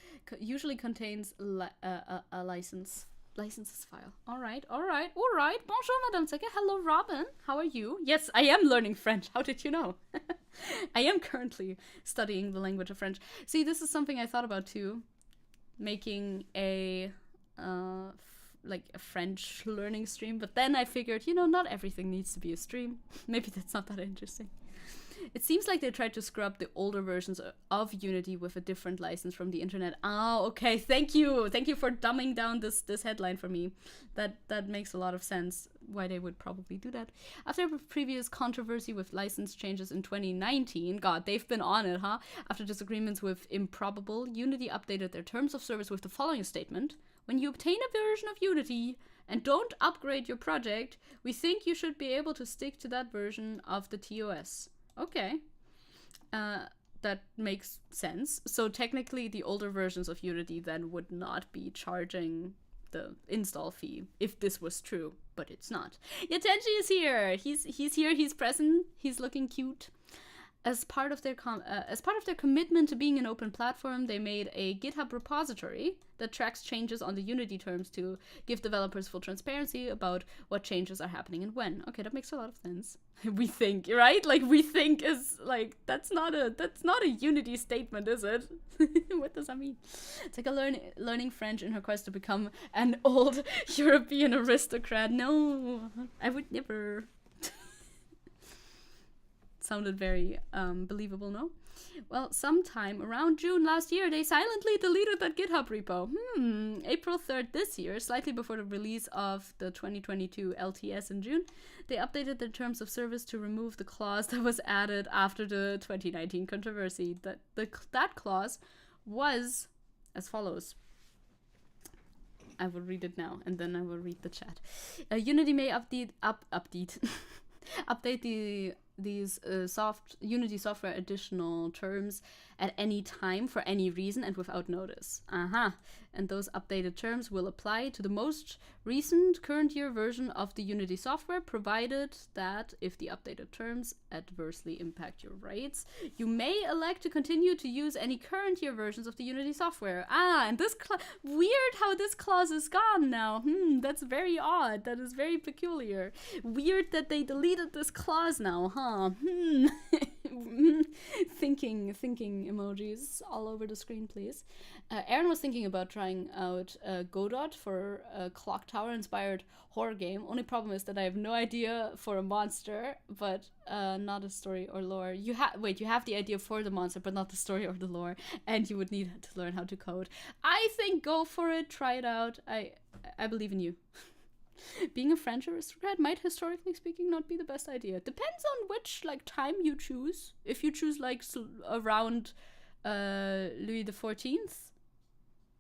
usually contains a licenses file. All right. Bonjour, Madame Zecke. Hello, Robin. How are you? Yes, I am learning French. How did you know? I am currently studying the language of French. See, this is something I thought about too. Making a French learning stream, but then I figured, not everything needs to be a stream. Maybe that's not that interesting. It seems like they tried to scrub the older versions of Unity with a different license from the internet. Oh, okay. Thank you for dumbing down this headline for me. That makes a lot of sense why they would probably do that. After a previous controversy with license changes in 2019, God, they've been on it, huh? After disagreements with Improbable, Unity updated their terms of service with the following statement. When you obtain a version of Unity and don't upgrade your project, we think you should be able to stick to that version of the TOS. Okay. That makes sense. So technically the older versions of Unity then would not be charging the install fee if this was true, but it's not. Yatenji is here. He's here, he's present, he's looking cute. As part of their commitment to being an open platform, they made a GitHub repository that tracks changes on the Unity terms to give developers full transparency about what changes are happening and when. Okay, that makes a lot of sense. We think, right? We think is that's not a Unity statement, is it? What does that mean? It's like a learning French in her quest to become an old European aristocrat. No, I would never. Sounded very believable, no? Well, sometime around June last year, they silently deleted that GitHub repo. April 3rd this year, slightly before the release of the 2022 LTS in June, they updated their terms of service to remove the clause that was added after the 2019 controversy. That clause was as follows. I will read it now, and then I will read the chat. Unity may update these Unity software additional terms at any time for any reason and without notice. And those updated terms will apply to the most recent current year version of the Unity software, provided that if the updated terms adversely impact your rights, you may elect to continue to use any current year versions of the Unity software. And this weird how this clause is gone now. That's very odd. That is very peculiar. Weird that they deleted this clause now, huh? Thinking emojis all over the screen, please. Aaron was thinking about trying out Godot for a clock tower inspired horror game. Only problem is that I have no idea for a monster, but not a story or lore. You have the idea for the monster, but not the story or the lore, and you would need to learn how to code. I think go for it, try it out. I believe in you. Being a French aristocrat might, historically speaking, not be the best idea. Depends on which time you choose. If you choose around Louis XIV,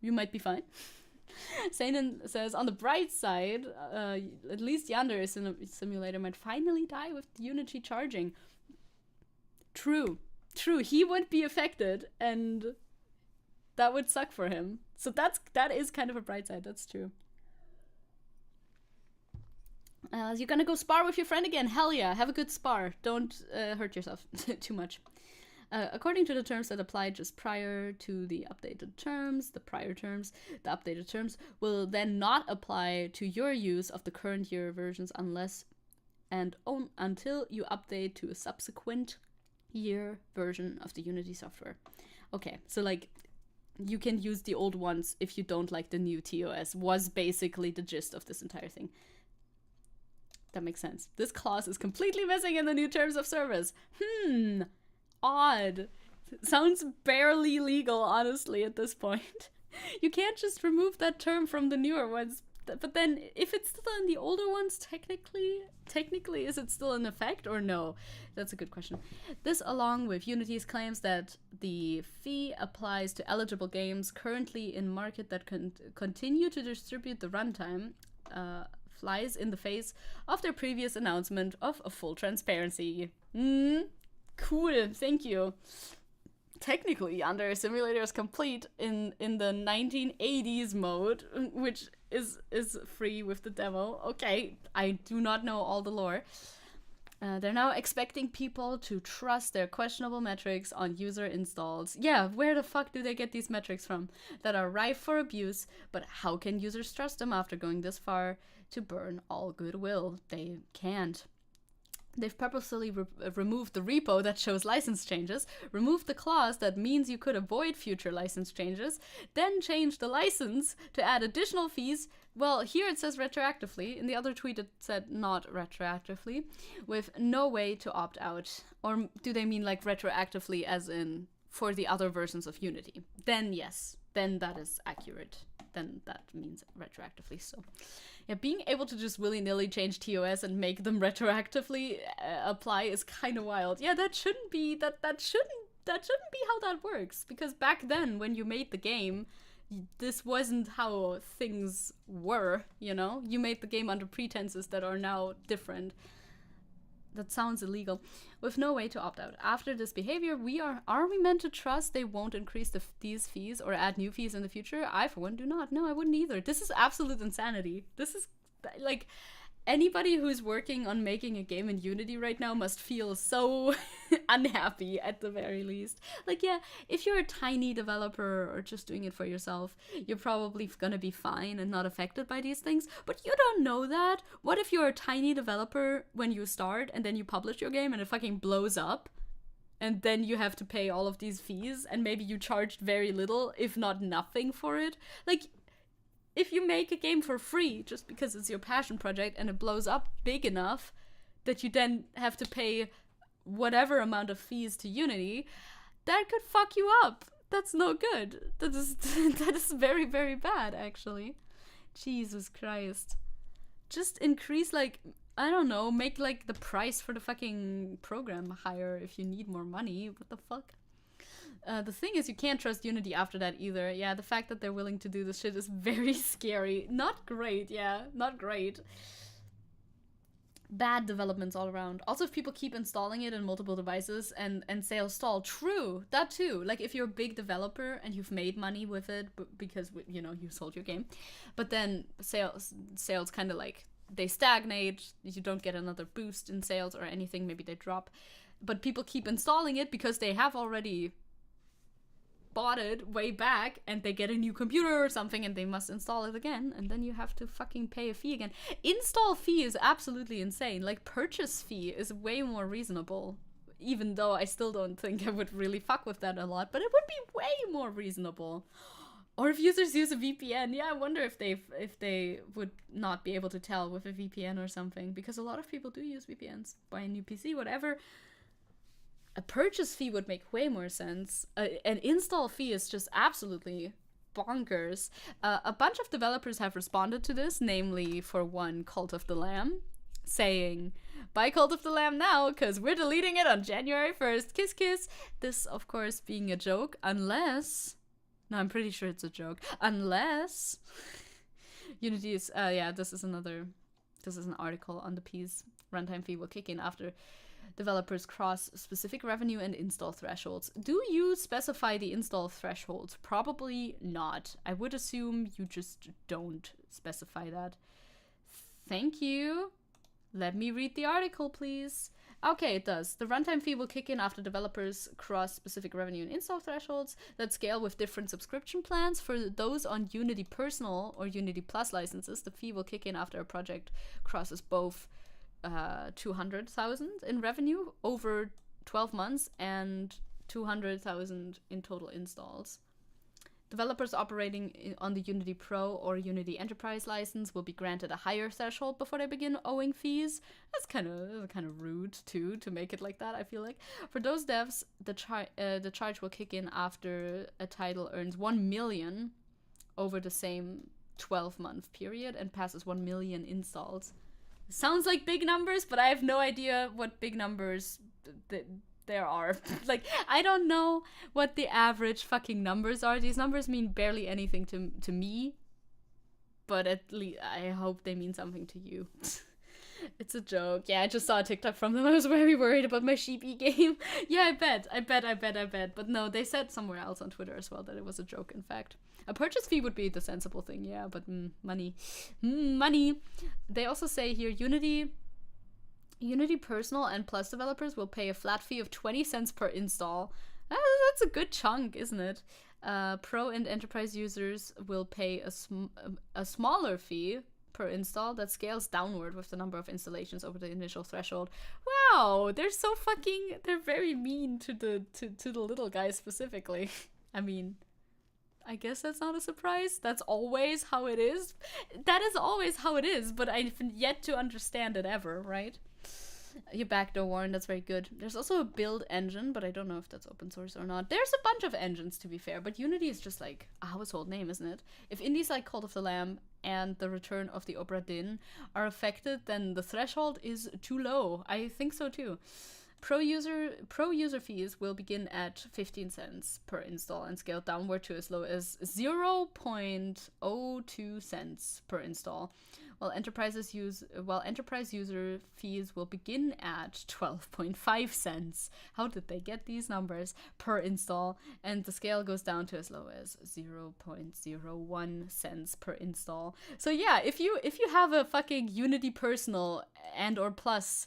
you might be fine. Seinen says, on the bright side, at least Yandere Simulator might finally die with Unity charging. True. He would be affected, and that would suck for him. So that is kind of a bright side. That's true. You're gonna go spar with your friend again? Hell yeah, have a good spar. Don't hurt yourself too much. According to the terms that applied just prior to the updated terms, the updated terms will then not apply to your use of the current year versions unless and until you update to a subsequent year version of the Unity software. Okay, so you can use the old ones if you don't like the new TOS, was basically the gist of this entire thing. That makes sense. This clause is completely missing in the new terms of service. Odd. Sounds barely legal, honestly, at this point. You can't just remove that term from the newer ones. But then, if it's still in the older ones, technically, is it still in effect or no? That's a good question. This, along with Unity's claims that the fee applies to eligible games currently in market that continue to distribute the runtime, flies in the face of their previous announcement of a full transparency. Cool, thank you. Technically, Yandere Simulator is complete in the 1980s mode, which is free with the demo. Okay, I do not know all the lore. They're now expecting people to trust their questionable metrics on user installs. Yeah, where the fuck do they get these metrics from? That are rife for abuse, but how can users trust them after going this far to burn all goodwill? They can't. They've purposely removed the repo that shows license changes, removed the clause that means you could avoid future license changes, then changed the license to add additional fees. Well, here it says retroactively. In the other tweet it said not retroactively, with no way to opt out. Or do they mean retroactively as in for the other versions of Unity? Then yes, then that is accurate. Then that means retroactively. So yeah, being able to just willy-nilly change TOS and make them retroactively apply is kind of wild. Yeah, that shouldn't be that shouldn't be how that works, because back then when you made the game, this wasn't how things were, you know? You made the game under pretenses that are now different. That sounds illegal. With no way to opt out. After this behavior, are we meant to trust they won't increase these fees or add new fees in the future? I, for one, do not. No, I wouldn't either. This is absolute insanity. This is, anybody who's working on making a game in Unity right now must feel so unhappy at the very least. Yeah, if you're a tiny developer or just doing it for yourself, you're probably gonna be fine and not affected by these things, but you don't know that. What if you're a tiny developer when you start and then you publish your game and it fucking blows up? And then you have to pay all of these fees and maybe you charged very little, if not nothing for it. If you make a game for free just because it's your passion project and it blows up big enough that you then have to pay whatever amount of fees to Unity, that could fuck you up. That's no good. That is that is very, very bad, actually. Jesus Christ. Just increase, like, I don't know, make, like, the price for the fucking program higher if you need more money. What the fuck? The thing is, you can't trust Unity after that either. Yeah, the fact that they're willing to do this shit is very scary. Not great, yeah, not great. Bad developments all around. Also, if people keep installing it in multiple devices and sales stall, true, that too. Like, if you're a big developer and you've made money with it because, you know, you sold your game, but then sales kind of like, they stagnate, you don't get another boost in sales or anything, maybe they drop, but people keep installing it because they have already bought it way back and they get a new computer or something and they must install it again, and then you have to fucking pay a fee again. Install fee is absolutely insane. Like, purchase fee is way more reasonable, even though I still don't think I would really fuck with that a lot, but it would be way more reasonable. Or if users use a VPN, yeah, I wonder if they would not be able to tell with a VPN or something, because a lot of people do use VPNs, buy a new PC, whatever. A purchase fee would make way more sense. An install fee is just absolutely bonkers. A bunch of developers have responded to this, namely, for one, Cult of the Lamb, saying, buy Cult of the Lamb now, because we're deleting it on January 1st. Kiss, kiss. This, of course, being a joke, unless... No, I'm pretty sure it's a joke. Unless... Unity is... yeah, this is an article on the piece. Runtime fee will kick in after developers cross specific revenue and install thresholds. Do you specify the install thresholds? Probably not. I would assume you just don't specify that. Thank you. Let me read the article, please. Okay, it does. The runtime fee will kick in after developers cross specific revenue and install thresholds that scale with different subscription plans. For those on Unity Personal or Unity Plus licenses, the fee will kick in after a project crosses both 200,000 in revenue over 12 months and 200,000 in total installs. Developers operating on the Unity Pro or Unity Enterprise license will be granted a higher threshold before they begin owing fees. That's kind of rude too, to make it like that, I feel like. For those devs, the charge will kick in after a title earns 1 million over the same 12-month period and passes 1 million installs. Sounds like big numbers, but I have no idea what big numbers there are. Like, I don't know what the average fucking numbers are. These numbers mean barely anything to me, but at least I hope they mean something to you. It's a joke. Yeah, I just saw a TikTok from them. I was very worried about my sheepy game. Yeah, I bet. But no, they said somewhere else on Twitter as well that it was a joke, in fact. A purchase fee would be the sensible thing, yeah, but money. Money. They also say here, Unity Personal and Plus developers will pay a flat fee of 20 cents per install. That's a good chunk, isn't it? Pro and Enterprise users will pay a smaller fee per install that scales downward with the number of installations over the initial threshold. Wow, they're very mean to the little guys specifically. I mean, I guess that's not a surprise. That's always how it is. That is always how it is, but I've yet to understand it ever, right? Your backdoor warrant, that's very good. There's also a build engine, but I don't know if that's open source or not. There's a bunch of engines, to be fair, but Unity is just like a household name, isn't it? If indies like Cult of the Lamb and The Return of the Obra Dinn are affected, then the threshold is too low. I think so too. Pro user fees will begin at 15 cents per install and scale downward to as low as 0.02 cents per install. While enterprise user fees will begin at 12.5 cents. How did they get these numbers? Per install, and the scale goes down to as low as 0.01 cents per install. So yeah, if you have a fucking Unity Personal and or Plus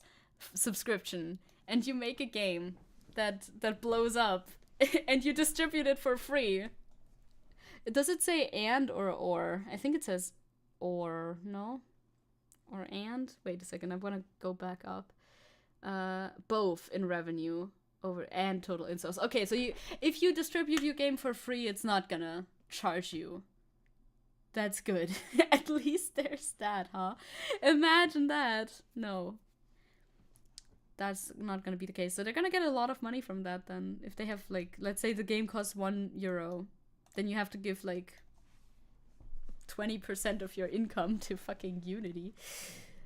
subscription and you make a game that blows up and you distribute it for free, does it say and or? I think it says or, no? Or and? Wait a second, I want to go back up. Both in revenue over and total installs. Okay, so if you distribute your game for free, it's not gonna charge you. That's good. At least there's that, huh? Imagine that. No. that's not gonna be the case. So they're gonna get a lot of money from that then. If they have, like, let's say the game costs €1, then you have to give, like, 20% of your income to fucking Unity.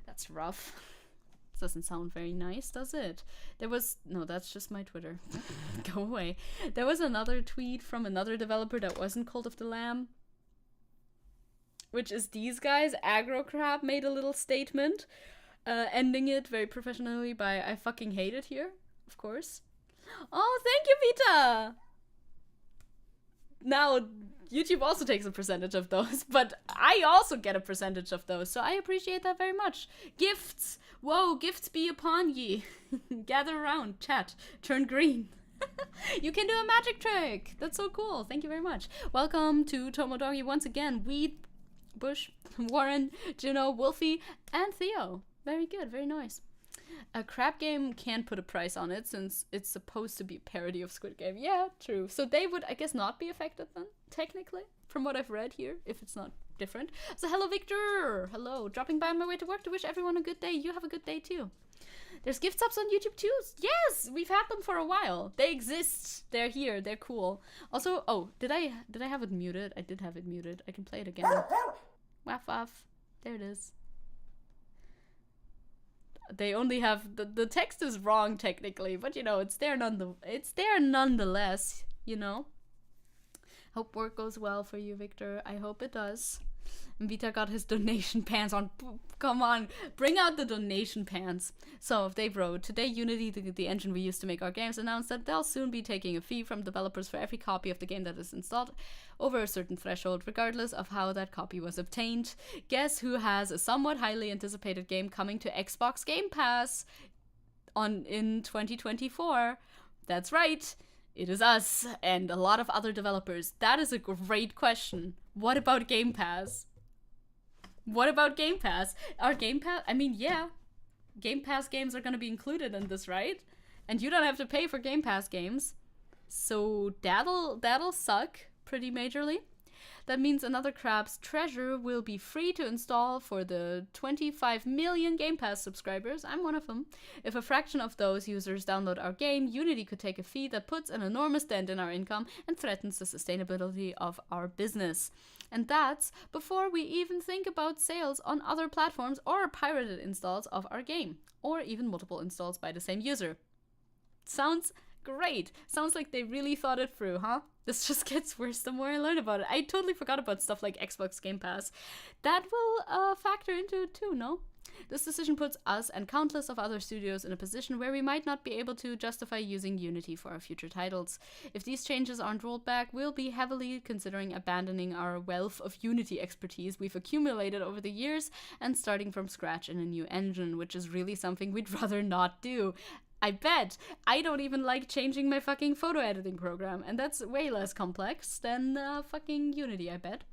That's rough. Doesn't sound very nice, does it? No, that's just my Twitter. Go away. There was another tweet from another developer that wasn't Cult of the Lamb, which is these guys. AgroCrab made a little statement, ending it very professionally by "I fucking hate it here," of course. Oh, thank you, Vita! Now, YouTube also takes a percentage of those, but I also get a percentage of those, so I appreciate that very much. Gifts! Whoa, gifts be upon ye. Gather around, chat, turn green. You can do a magic trick! That's so cool, thank you very much. Welcome to Tomodoggy once again. Weed, Bush, Warren, Juno, Wolfie, and Theo. Very good, very nice. A crab game can't put a price on it since it's supposed to be a parody of Squid Game. Yeah, true. So they would, I guess, not be affected then, technically, from what I've read here, if it's not different. So hello, Victor! Hello. Dropping by on my way to work to wish everyone a good day. You have a good day, too. There's gift subs on YouTube, too. Yes! We've had them for a while. They exist. They're here. They're cool. Also, oh, did I have it muted? I did have it muted. I can play it again. Waff waff. There it is. They only have the text is wrong technically, but you know, it's there nonetheless, you know. Hope work goes well for you, Victor. I hope it does. And Vita got his donation pants on. Come on, bring out the donation pants. So they wrote, today Unity, the engine we use to make our games, announced that they'll soon be taking a fee from developers for every copy of the game that is installed over a certain threshold, regardless of how that copy was obtained. Guess who has a somewhat highly anticipated game coming to Xbox Game Pass in 2024? That's right. It is us and a lot of other developers. That is a great question. What about Game Pass? What about Game Pass? Are Game Pass... I mean, yeah. Game Pass games are going to be included in this, right? And you don't have to pay for Game Pass games. So that'll suck pretty majorly. That means Another Crab's Treasure will be free to install for the 25 million Game Pass subscribers. I'm one of them. If a fraction of those users download our game, Unity could take a fee that puts an enormous dent in our income and threatens the sustainability of our business. And that's before we even think about sales on other platforms or pirated installs of our game, or even multiple installs by the same user. Sounds great. Sounds like they really thought it through, huh? This just gets worse the more I learn about it. I totally forgot about stuff like Xbox Game Pass. That will factor into it too, no? This decision puts us and countless of other studios in a position where we might not be able to justify using Unity for our future titles. If these changes aren't rolled back, we'll be heavily considering abandoning our wealth of Unity expertise we've accumulated over the years and starting from scratch in a new engine, which is really something we'd rather not do. I bet. I don't even like changing my fucking photo editing program, and that's way less complex than fucking Unity, I bet.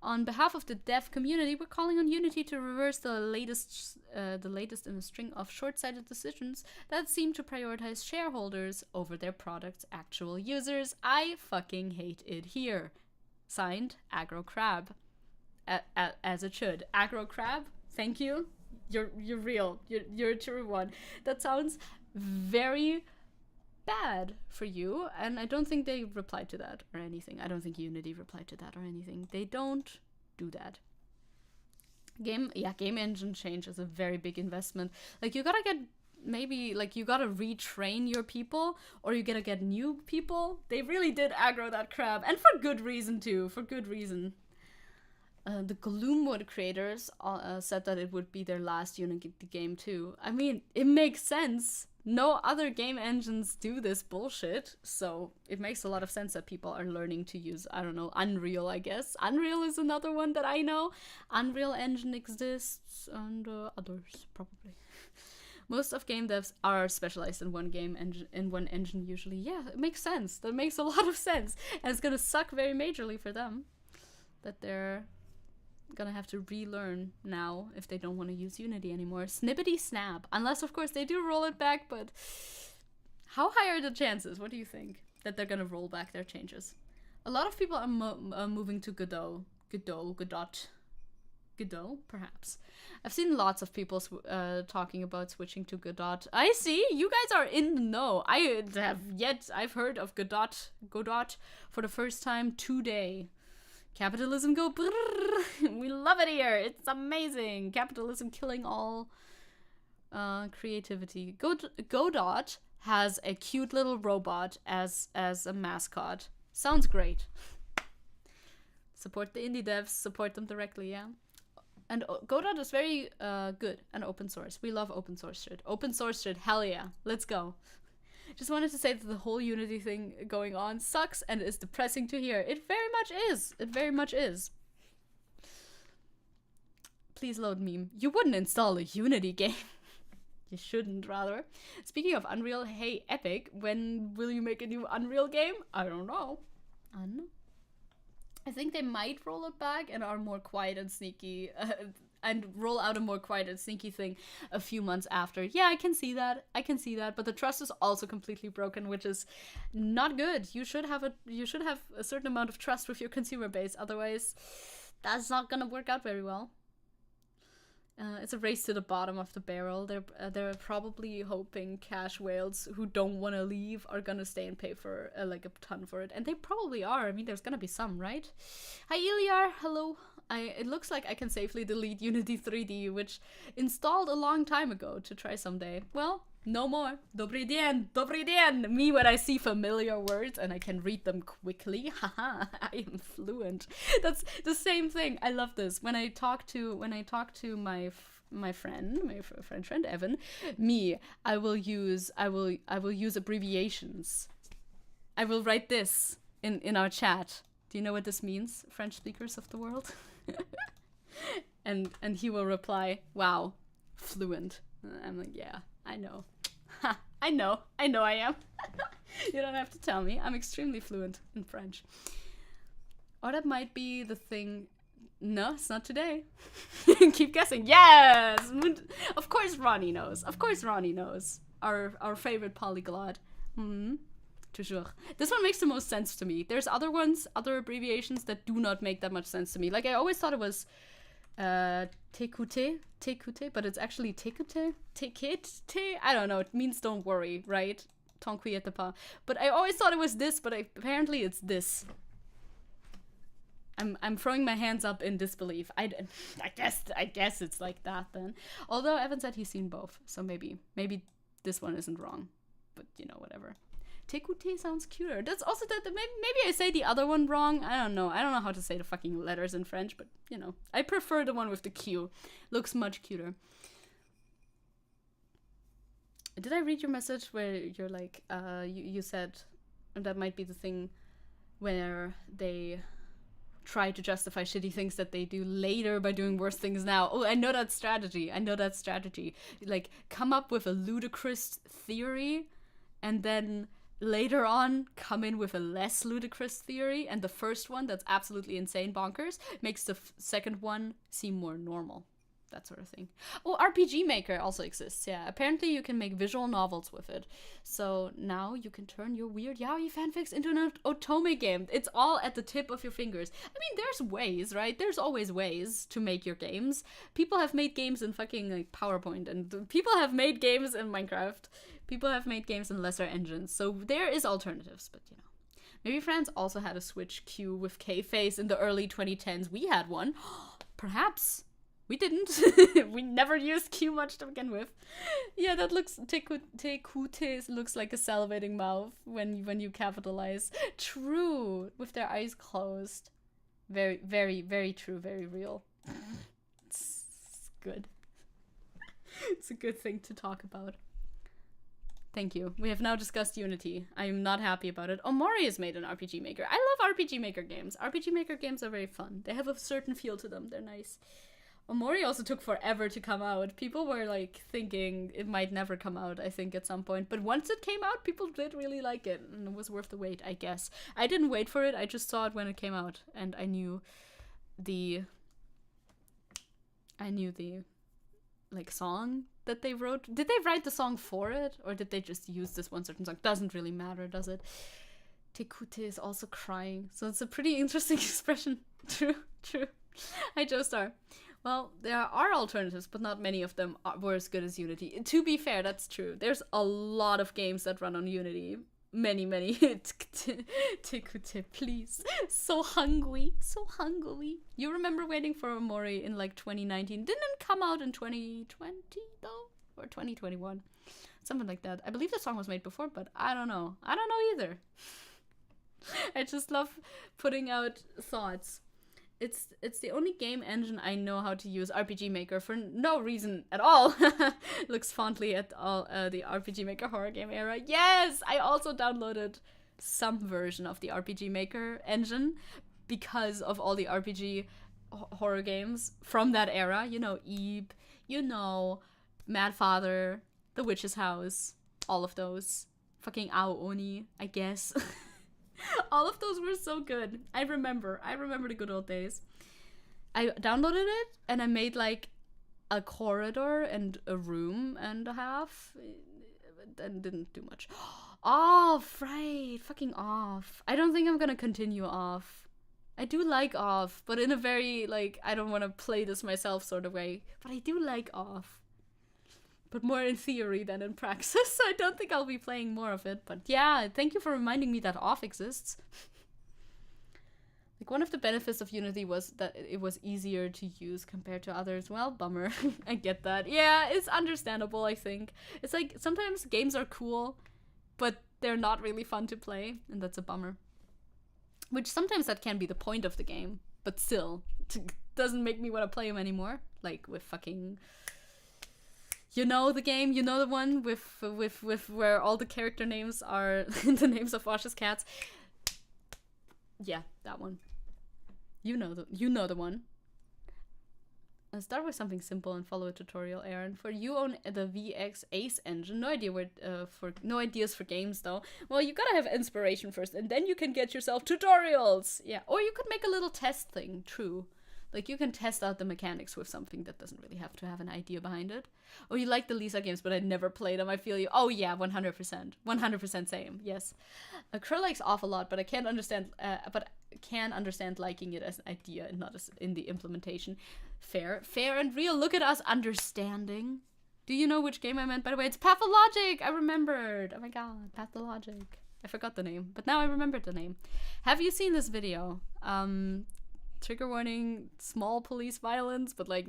On behalf of the dev community, we're calling on Unity to reverse the latest in a string of short-sighted decisions that seem to prioritize shareholders over their product's actual users. I fucking hate it here. Signed, AgroCrab. As it should. AgroCrab, thank you. You're real. You're a true one. That sounds very bad for you, and I don't think they replied to that or anything. I don't think Unity replied to that or anything. They don't do that. Game engine change is a very big investment. Like, you gotta get, maybe, like, you gotta retrain your people, or you gotta get new people. They really did aggro that crab, and for good reason too, for good reason. The Gloomwood creators said that it would be their last Unity game too. I mean, it makes sense. No other game engines do this bullshit, so it makes a lot of sense that people are learning to use, I don't know, Unreal, I guess. Unreal is another one that I know. Unreal Engine exists, and others, probably. Most of game devs are specialized in one engine usually. Yeah, it makes sense. That makes a lot of sense. And it's gonna suck very majorly for them that they're gonna have to relearn now if they don't want to use Unity anymore. Snippety snap. Unless, of course, they do roll it back, but how high are the chances? What do you think? That they're gonna roll back their changes? A lot of people are moving to Godot. Godot, perhaps. I've seen lots of people talking about switching to Godot. I see, you guys are in the know. I've heard of Godot for the first time today. Capitalism go brrr. We love it here. It's amazing. Capitalism killing all creativity. Godot has a cute little robot as a mascot. Sounds great. Support the indie devs. Support them directly, yeah. And Godot is very good and open source. We love open source shit. Open source shit, hell yeah. Let's go. Just wanted to say that the whole Unity thing going on sucks and is depressing to hear. It very much is. It very much is. Please load meme. You wouldn't install a Unity game. You shouldn't, rather. Speaking of Unreal, hey, Epic, when will you make a new Unreal game? I don't know. I think they might roll it back and are more quiet and sneaky, and roll out a more quiet and sneaky thing a few months after. Yeah, I can see that. But the trust is also completely broken, which is not good. You should have a certain amount of trust with your consumer base. Otherwise, that's not gonna work out very well. It's a race to the bottom of the barrel. They're probably hoping cash whales who don't want to leave are gonna stay and pay for like a ton for it, and they probably are. I mean, there's gonna be some, right? Hi Iliar, hello. It looks like I can safely delete Unity 3D, which installed a long time ago to try someday. Well, no more. Dobry den. Me when I see familiar words and I can read them quickly. Haha, I am fluent. That's the same thing. I love this. When I talk to my friend Evan, I will use abbreviations. I will write this in our chat. Do you know what this means, French speakers of the world? and he will reply, wow, fluent. I'm like, yeah, I know. I know I am. You don't have to tell me. I'm extremely fluent in French. Or that might be the thing. No, it's not today. Keep guessing. Yes! Of course Ronnie knows. Our favorite polyglot. Toujours. This one makes the most sense to me. There's other abbreviations that do not make that much sense to me. Like, I always thought it was tekute, but it's actually tekute, I don't know, it means don't worry, right? T'inquiète pas. But I always thought it was this, but apparently it's this. I'm throwing my hands up in disbelief. I guess it's like that then. Although Evan said he's seen both, so maybe this one isn't wrong. But you know, whatever. Tekute sounds cuter. That's also that maybe I say the other one wrong. I don't know how to say the fucking letters in French, but you know, I prefer the one with the Q. Looks much cuter. Did I read your message where you're like, you said that might be the thing where they try to justify shitty things that they do later by doing worse things now? Oh, I know that strategy. Like, come up with a ludicrous theory and then later on come in with a less ludicrous theory, and the first one that's absolutely insane bonkers makes the second one seem more normal. That sort of thing. Oh, RPG Maker also exists, yeah. Apparently you can make visual novels with it. So now you can turn your weird yaoi fanfics into an otome game. It's all at the tip of your fingers. I mean, there's ways, right? There's always ways to make your games. People have made games in fucking like PowerPoint, and people have made games in Minecraft. People have made games in lesser engines. So there is alternatives, but you know. Maybe France also had a Switch queue with K-Face in the early 2010s. We had one. Perhaps. We didn't. We never used Q much to begin with. Yeah, that looks... Tekute looks like a salivating mouth when you capitalize. True. With their eyes closed. Very, very, very true. Very real. It's good. It's a good thing to talk about. Thank you. We have now discussed Unity. I am not happy about it. Omori has made an RPG Maker. I love RPG Maker games. RPG Maker games are very fun. They have a certain feel to them. They're nice. Omori also took forever to come out. People were like thinking it might never come out, I think, at some point. But once it came out, people did really like it. And it was worth the wait, I guess. I didn't wait for it. I just saw it when it came out. And I knew the like song that they wrote. Did they write the song for it? Or did they just use this one certain song? Doesn't really matter, does it? Tekute is also crying. So it's a pretty interesting expression. True. Hi, Joestar. Well, there are alternatives, but not many of them were as good as Unity. To be fair, that's true. There's a lot of games that run on Unity. Many. Please. So hungry. So hungry. You remember waiting for Omori in like 2019? Didn't it come out in 2020 though? Or 2021? Something like that. I believe the song was made before, but I don't know. I don't know either. I just love putting out thoughts. It's the only game engine I know how to use, RPG Maker, for no reason at all. Looks fondly at all the RPG Maker horror game era. Yes! I also downloaded some version of the RPG Maker engine because of all the RPG horror games from that era. You know, Eve, you know, Mad Father, The Witch's House, all of those. Fucking Ao Oni, I guess. All of those were so good. I remember the good old days. I downloaded it and I made like a corridor and a room and a half. And didn't do much. Off, right. Fucking Off. I don't think I'm gonna continue Off. I do like Off, but in a very like, I don't want to play this myself sort of way. But I do like Off. But more in theory than in praxis, so I don't think I'll be playing more of it. But yeah, thank you for reminding me that Off exists. Like, one of the benefits of Unity was that it was easier to use compared to others. Well, bummer. I get that. Yeah, it's understandable, I think. It's like, sometimes games are cool, but they're not really fun to play, and that's a bummer. Which sometimes that can be the point of the game, but still, doesn't make me want to play them anymore. Like, with fucking... You know the game, you know the one with where all the character names are the names of Wash's cats. Yeah, that one. You know the one. Let's start with something simple and follow a tutorial, Aaron. For you own the VX Ace engine, no ideas for games though. Well, you gotta have inspiration first, and then you can get yourself tutorials. Yeah, or you could make a little test thing. True. Like, you can test out the mechanics with something that doesn't really have to have an idea behind it. Or you like the Lisa games, but I never played them. I feel you. Oh yeah, 100%. 100% same. Yes. Crow likes Off a lot, but I can't understand. But can understand liking it as an idea and not as in the implementation. Fair and real. Look at us understanding. Do you know which game I meant? By the way, it's Pathologic. I remembered. Oh my god, Pathologic. I forgot the name, but now I remembered the name. Have you seen this video? Trigger warning, small police violence, but like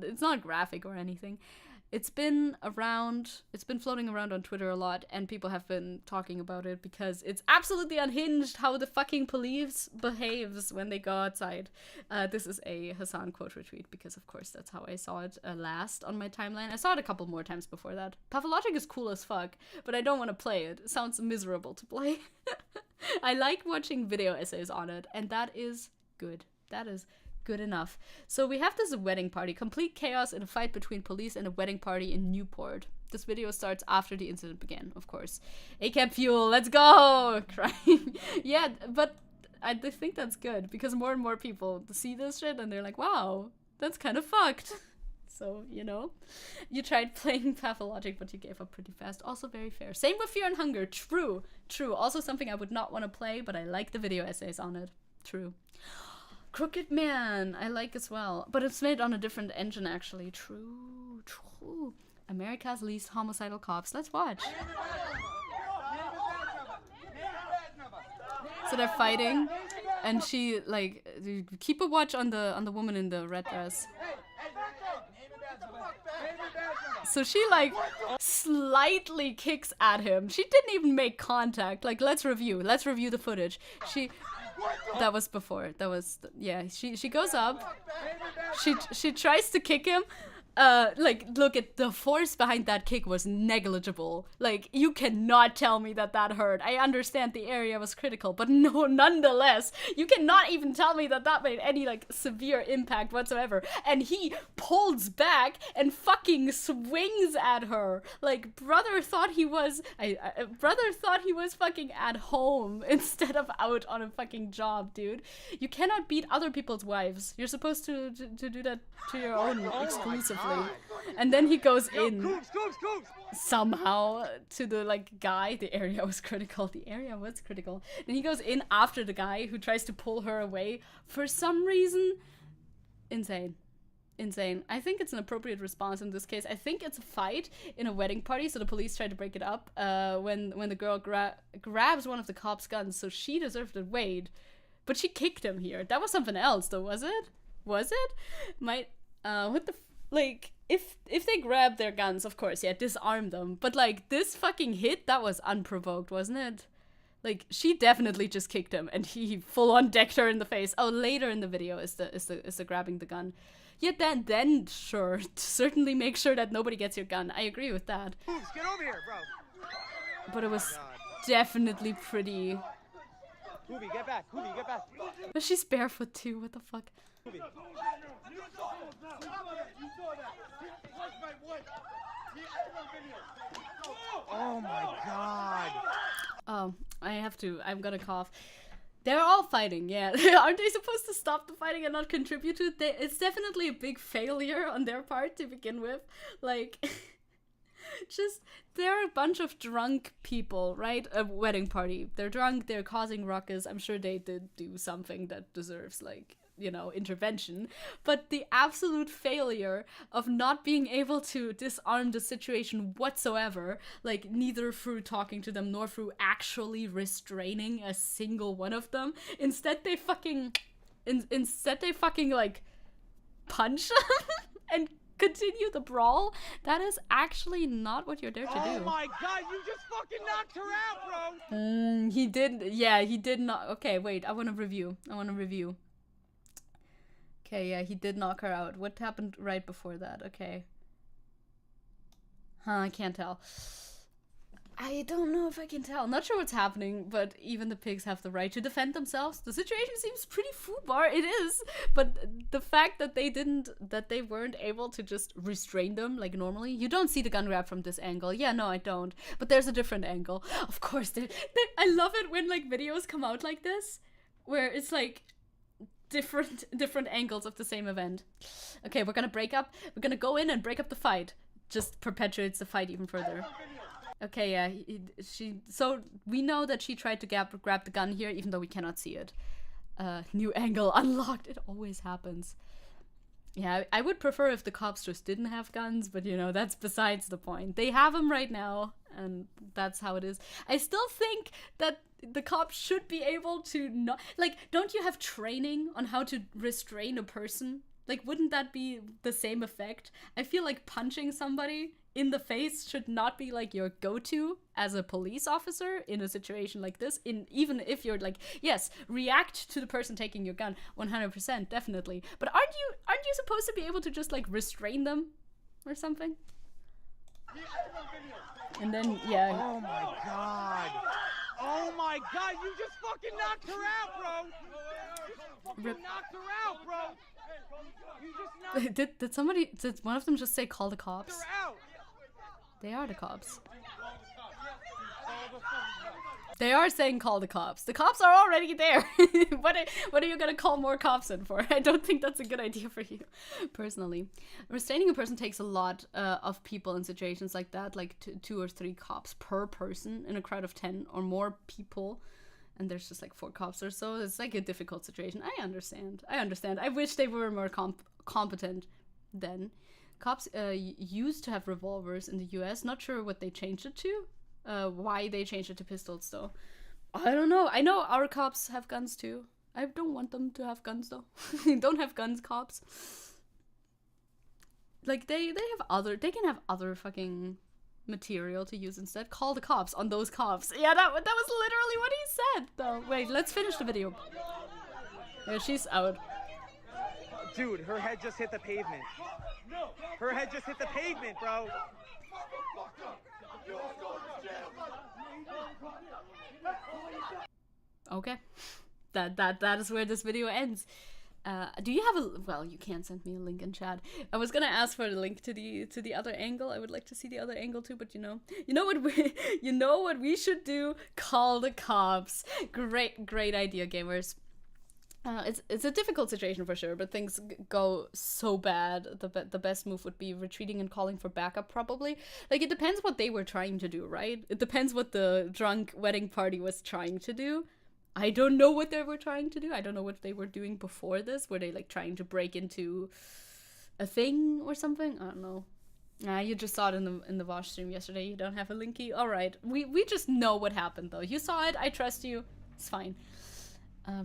it's not graphic or anything. It's been floating around on Twitter a lot, and people have been talking about it because it's absolutely unhinged how the fucking police behaves when they go outside. This is a Hassan quote retweet because of course that's how I saw it last on my timeline. I saw it a couple more times before that. Pathologic is cool as fuck, but I don't want to play it. It sounds miserable to play. I like watching video essays on it, and that is good. That is good enough. So we have this wedding party. Complete chaos in a fight between police and a wedding party in Newport. This video starts after the incident began, of course. ACAB fuel, let's go! Crying. Yeah, but I think that's good, because more and more people see this shit and they're like, wow, that's kind of fucked. So, you know, you tried playing Pathologic, but you gave up pretty fast. Also very fair. Same with Fear and Hunger. True. Also something I would not want to play, but I like the video essays on it. True. Crooked Man, I like as well. But it's made on a different engine, actually. True. America's Least Homicidal Cops. Let's watch. So they're fighting, and she, like, keep a watch on the woman in the red dress. So she, like, slightly kicks at him. She didn't even make contact. Like, let's review the footage. That was before. Yeah, she goes up. She tries to kick him. Like, look at the force behind that kick was negligible. Like, you cannot tell me that hurt. I understand the area was critical, but no, nonetheless, you cannot even tell me that made any, like, severe impact whatsoever. And he pulls back and fucking swings at her. Like, brother thought he was fucking at home instead of out on a fucking job, dude. You cannot beat other people's wives. You're supposed to do that to your own exclusively. And then he goes in somehow to the, like, guy. The area was critical. Then he goes in after the guy who tries to pull her away for some reason. Insane. insane. I think it's an appropriate response in this case. I think it's a fight in a wedding party, so the police try to break it up when the girl grabs one of the cops' guns, so she deserved to wait. But she kicked him here. That was something else, though, was it? Was it? What the... Like, if they grab their guns, of course, yeah, disarm them. But, like, this fucking hit, that was unprovoked, wasn't it? Like, she definitely just kicked him, and he full-on decked her in the face. Oh, later in the video is the grabbing the gun. Yeah, then, sure, certainly make sure that nobody gets your gun. I agree with that. Get over here, bro. But it was definitely pretty... Kubi, get back. Kubi, get back. But she's barefoot too, what the fuck? Kubi. Oh my god. Oh, I'm gonna cough. They're all fighting, yeah. Aren't they supposed to stop the fighting and not contribute to it? It's definitely a big failure on their part to begin with. Like... Just, they're a bunch of drunk people, right? A wedding party. They're drunk, they're causing ruckus. I'm sure they did do something that deserves, like, you know, intervention. But the absolute failure of not being able to disarm the situation whatsoever, like, neither through talking to them nor through actually restraining a single one of them. Instead, they fucking, like, punch them and continue the brawl. That is actually not what you're there to do. Oh my god, you just fucking knocked her out, bro! He did not. Okay, wait, I want to review. Okay, yeah, he did knock her out. What happened right before that? Okay. I can't tell. I don't know if I can tell. Not sure what's happening, but even the pigs have the right to defend themselves. The situation seems pretty foobar. It is, but the fact that they weren't able to just restrain them like normally. You don't see the gun grab from this angle. Yeah, no, I don't. But there's a different angle. Of course, I love it when like videos come out like this, where it's like different angles of the same event. Okay, we're gonna break up. We're gonna go in and break up the fight. Just perpetuates the fight even further. Okay, yeah, so we know that she tried to grab the gun here, even though we cannot see it. New angle unlocked. It always happens. Yeah, I would prefer if the cops just didn't have guns, but you know, that's besides the point. They have them right now, and that's how it is. I still think that the cops should be able to not... Like, don't you have training on how to restrain a person? Like, wouldn't that be the same effect? I feel like punching somebody in the face should not be like your go-to as a police officer in a situation like this. Even if you're like, yes, react to the person taking your gun, 100%, definitely. But aren't you supposed to be able to just like restrain them or something? And then, yeah. Oh my god. Oh my god, you just fucking knocked her out, bro. You just fucking knocked her out, bro. You just knocked Did one of them just say call the cops? her out. They are the cops. They are saying call the cops. The cops are already there. What are you gonna call more cops in for? I don't think that's a good idea for you, personally. Restraining a person takes a lot of people in situations like that, like 2 or 3 cops per person in a crowd of 10 or more people. And there's just like 4 cops or so. It's like a difficult situation. I understand. I wish they were more competent then. Cops used to have revolvers in the US. Not sure what they changed it to. Why they changed it to pistols, though. I don't know. I know our cops have guns, too. I don't want them to have guns, though. Don't have guns, cops. Like, they can have other fucking material to use instead. Call the cops on those cops. Yeah, that was literally what he said, though. Wait, let's finish the video. Yeah, she's out. Dude, her head just hit the pavement. Her head just hit the pavement, bro. Okay. That is where this video ends. Do you have a... Well, you can't send me a link in chat. I was gonna ask for a link to the other angle. I would like to see the other angle too, but you know what we should do? Call the cops. Great idea, gamers. It's a difficult situation for sure, but things go so bad. The best move would be retreating and calling for backup, probably. Like, it depends what they were trying to do, right? It depends what the drunk wedding party was trying to do. I don't know what they were trying to do. I don't know what they were doing before this. Were they, like, trying to break into a thing or something. I don't know. You just saw it in the Vosh stream yesterday. You don't have a linky. All right, we just know what happened though. You saw it. I trust you. It's fine.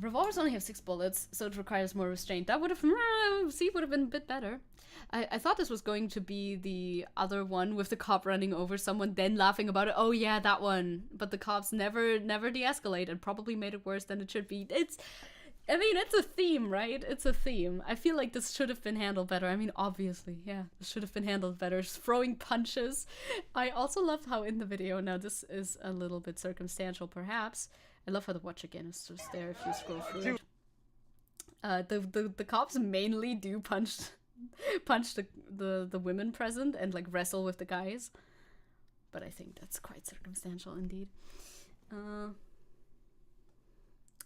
Revolvers only have 6 bullets, so it requires more restraint. That would have would have been a bit better. I thought this was going to be the other one with the cop running over someone, then laughing about it. Oh yeah, that one. But the cops never de-escalate and probably made it worse than it should be. I mean, it's a theme, right? It's a theme. I feel like this should have been handled better. I mean, obviously, yeah, this should have been handled better. Throwing punches. I also love how in the video, now this is a little bit circumstantial perhaps. I love how the watch again is just there if you scroll through it. The cops mainly do punch the women present and like wrestle with the guys. But I think that's quite circumstantial indeed.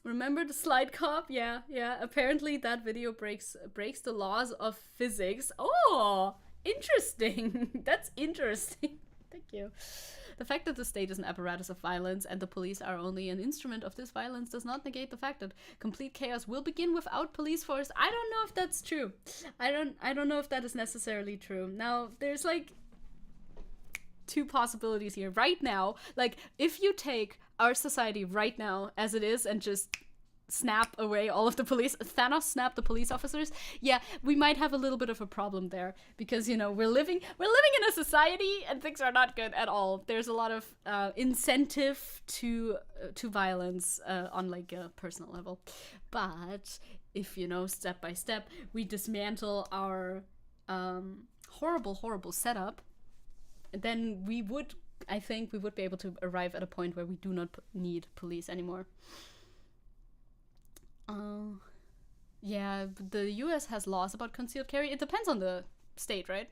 Remember the slide cop? Yeah. Apparently that video breaks the laws of physics. Oh, interesting. That's interesting. Thank you. The fact that the state is an apparatus of violence and the police are only an instrument of this violence does not negate the fact that complete chaos will begin without police force. I don't know if that's true. I don't know if that is necessarily true. Now, there's like 2 possibilities here. Right now, like if you take our society right now as it is and just snap away all of the police, Thanos snap the police officers, yeah, we might have a little bit of a problem there because, you know, we're living in a society and things are not good at all. There's a lot of incentive to violence on like a personal level. But if, you know, step by step we dismantle our horrible setup, then I think we would be able to arrive at a point where we do not need police anymore. Yeah, the US has laws about concealed carry. It depends on the state, right?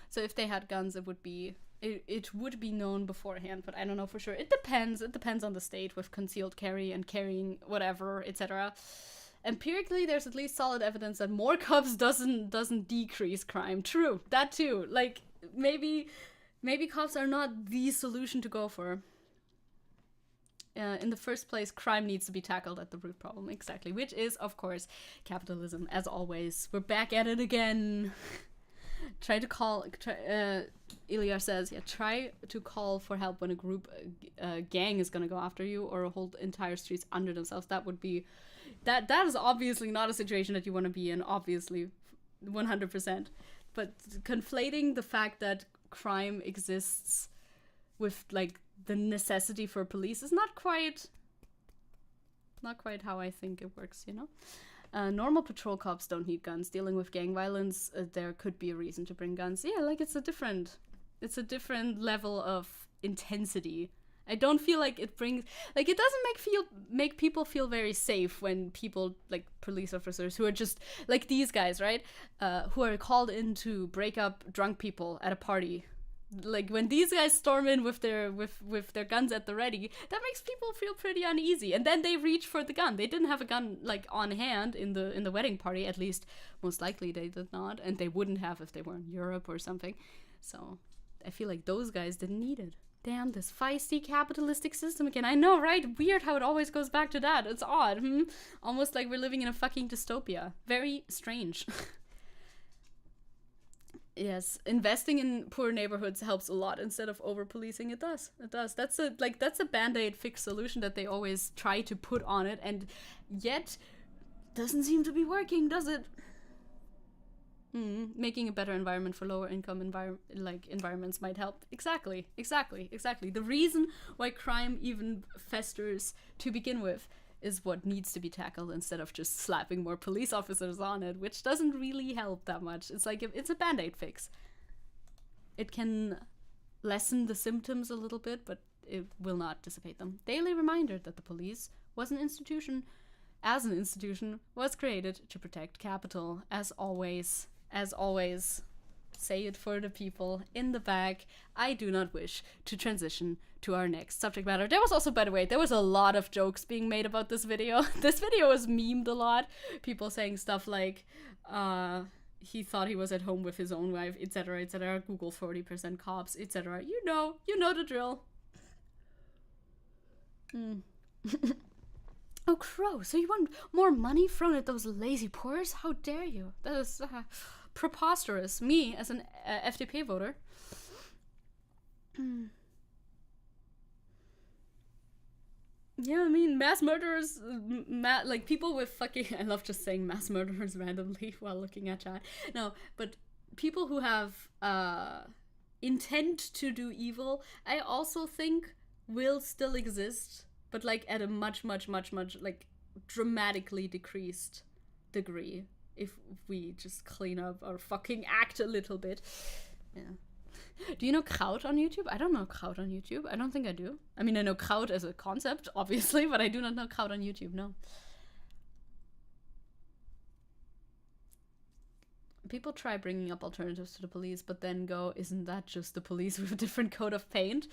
So if they had guns, it would be known beforehand, but I don't know for sure. It depends on the state with concealed carry and carrying whatever, etc. Empirically, there's at least solid evidence that more cops doesn't decrease crime. True, that too. Like maybe cops are not the solution to go for. In the first place, crime needs to be tackled at the root problem. Exactly. Which is, of course, capitalism, as always. We're back at it again. Ilya says, yeah, try to call for help when a group, gang is gonna go after you or hold entire streets under themselves. That would be, that is obviously not a situation that you want to be in, obviously, 100%. But conflating the fact that crime exists with, like, the necessity for police is not quite how I think it works, you know? Normal patrol cops don't need guns. Dealing with gang violence, there could be a reason to bring guns. Yeah, like it's a different level of intensity. I don't feel like it brings, like, it doesn't make people feel very safe when people, like police officers who are just like these guys, right? Who are called in to break up drunk people at a party. Like when these guys storm in with their guns at the ready, that makes people feel pretty uneasy. And then they reach for the gun. They didn't have a gun like on hand in the wedding party, at least most likely they did not, and they wouldn't have if they were in Europe or something. So I feel like those guys didn't need it. Damn, this feisty capitalistic system again. I know, right? Weird how it always goes back to that. It's odd. Almost like we're living in a fucking dystopia. Very strange. Yes, investing in poor neighborhoods helps a lot instead of over-policing. It does. That's a band-aid fix solution that they always try to put on it, and yet doesn't seem to be working, does it? Making a better environment for lower income environments might help. Exactly. The reason why crime even festers to begin with is what needs to be tackled instead of just slapping more police officers on it, which doesn't really help that much. It's like, it's a band-aid fix. It can lessen the symptoms a little bit, but it will not dissipate them. Daily reminder that the police was an institution, was created to protect capital. As always, say it for the people in the back. I do not wish to transition to our next subject matter. There was also, by the way, there was a lot of jokes being made about this video. This video was memed a lot. People saying stuff like, he thought he was at home with his own wife, etc., etc. Google 40% cops, etc. You know the drill. Oh, Crow, so you want more money thrown at those lazy poors? How dare you? That is preposterous. Me, as an FDP voter. Yeah, I mean, mass murderers, like people with fucking, I love just saying mass murderers randomly while looking at chat. No, but people who have intent to do evil, I also think will still exist, but like at a much, like dramatically decreased degree if we just clean up our fucking act a little bit. Yeah. Do you know Kraut on YouTube? I don't know Kraut on YouTube. I don't think I do. I mean, I know Kraut as a concept, obviously, but I do not know Kraut on YouTube, no. People try bringing up alternatives to the police, but then go, isn't that just the police with a different coat of paint?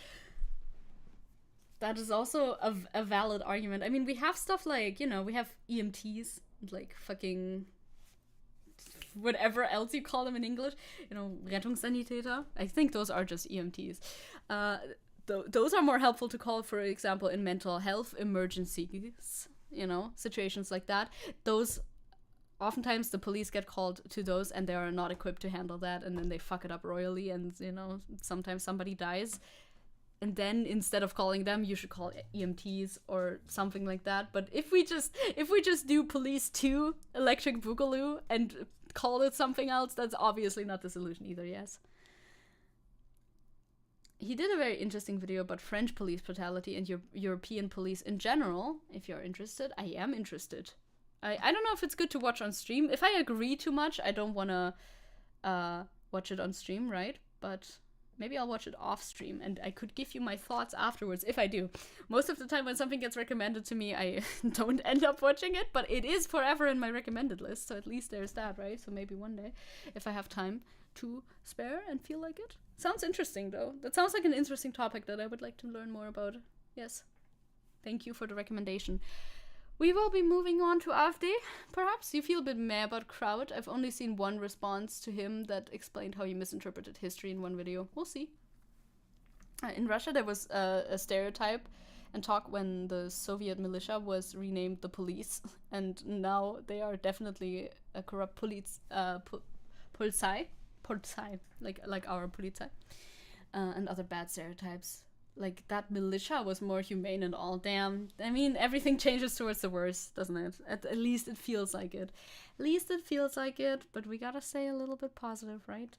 That is also a valid argument. I mean, we have stuff like, you know, we have EMTs, like fucking whatever else you call them in English, you know, Rettungssanitäter. I think those are just EMTs. Those are more helpful to call, for example, in mental health emergencies, you know, situations like that. Those, oftentimes the police get called to those and they are not equipped to handle that, and then they fuck it up royally, and, you know, sometimes somebody dies. And then instead of calling them, you should call EMTs or something like that. But if we just do Police 2 Electric Boogaloo and call it something else, that's obviously not the solution either, yes. He did a very interesting video about French police brutality and European police in general. If you're interested, I am interested. I don't know if it's good to watch on stream. If I agree too much, I don't want to watch it on stream, right? But maybe I'll watch it off stream and I could give you my thoughts afterwards if I do. Most of the time when something gets recommended to me, I don't end up watching it, but it is forever in my recommended list, so at least there's that, right? So maybe one day, if I have time to spare and feel like it. Sounds interesting, though. That sounds like an interesting topic that I would like to learn more about. Yes. Thank you for the recommendation. We will be moving on to AfD. Perhaps you feel a bit meh about Kraut. I've only seen one response to him that explained how he misinterpreted history in one video. We'll see. In Russia, there was a stereotype and talk when the Soviet militia was renamed the police, and now they are definitely a corrupt Polizei, like our Polizei, and other bad stereotypes. Like, that militia was more humane and all. Damn. I mean, everything changes towards the worse, doesn't it? At least it feels like it. At least it feels like it, but we gotta stay a little bit positive, right?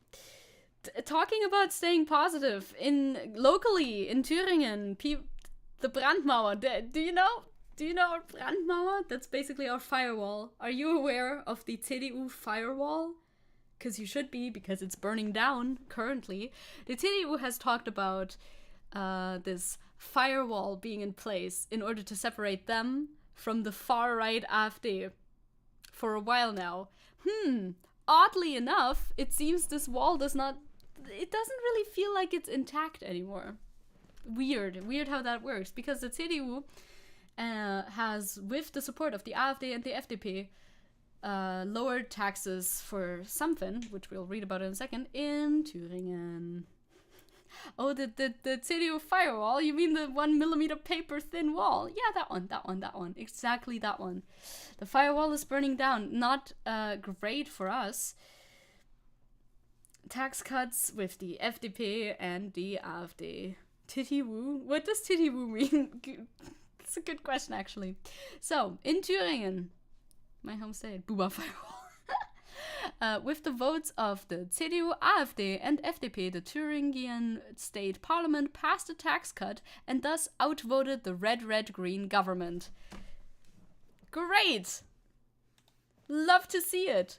Talking about staying positive, locally, in Thüringen, the Brandmauer, do you know our Brandmauer? That's basically our firewall. Are you aware of the CDU firewall? Because you should be, because it's burning down currently. The CDU has talked about this firewall being in place in order to separate them from the far-right AfD for a while now. Oddly enough, it seems this wall it doesn't really feel like it's intact anymore. Weird how that works, because the CDU has, with the support of the AfD and the FDP, lowered taxes for something, which we'll read about in a second, in Thüringen. Oh, the CDU firewall? You mean the 1 millimeter paper thin wall? Yeah, that one. Exactly that one. The firewall is burning down. Not great for us. Tax cuts with the FDP and the AfD. Titty woo? What does titty woo mean? It's a good question, actually. So, in Thüringen, my home state, Buba firewall. With the votes of the CDU, AfD, and FDP, the Thuringian state parliament passed a tax cut and thus outvoted the red-green government. Great! Love to see it.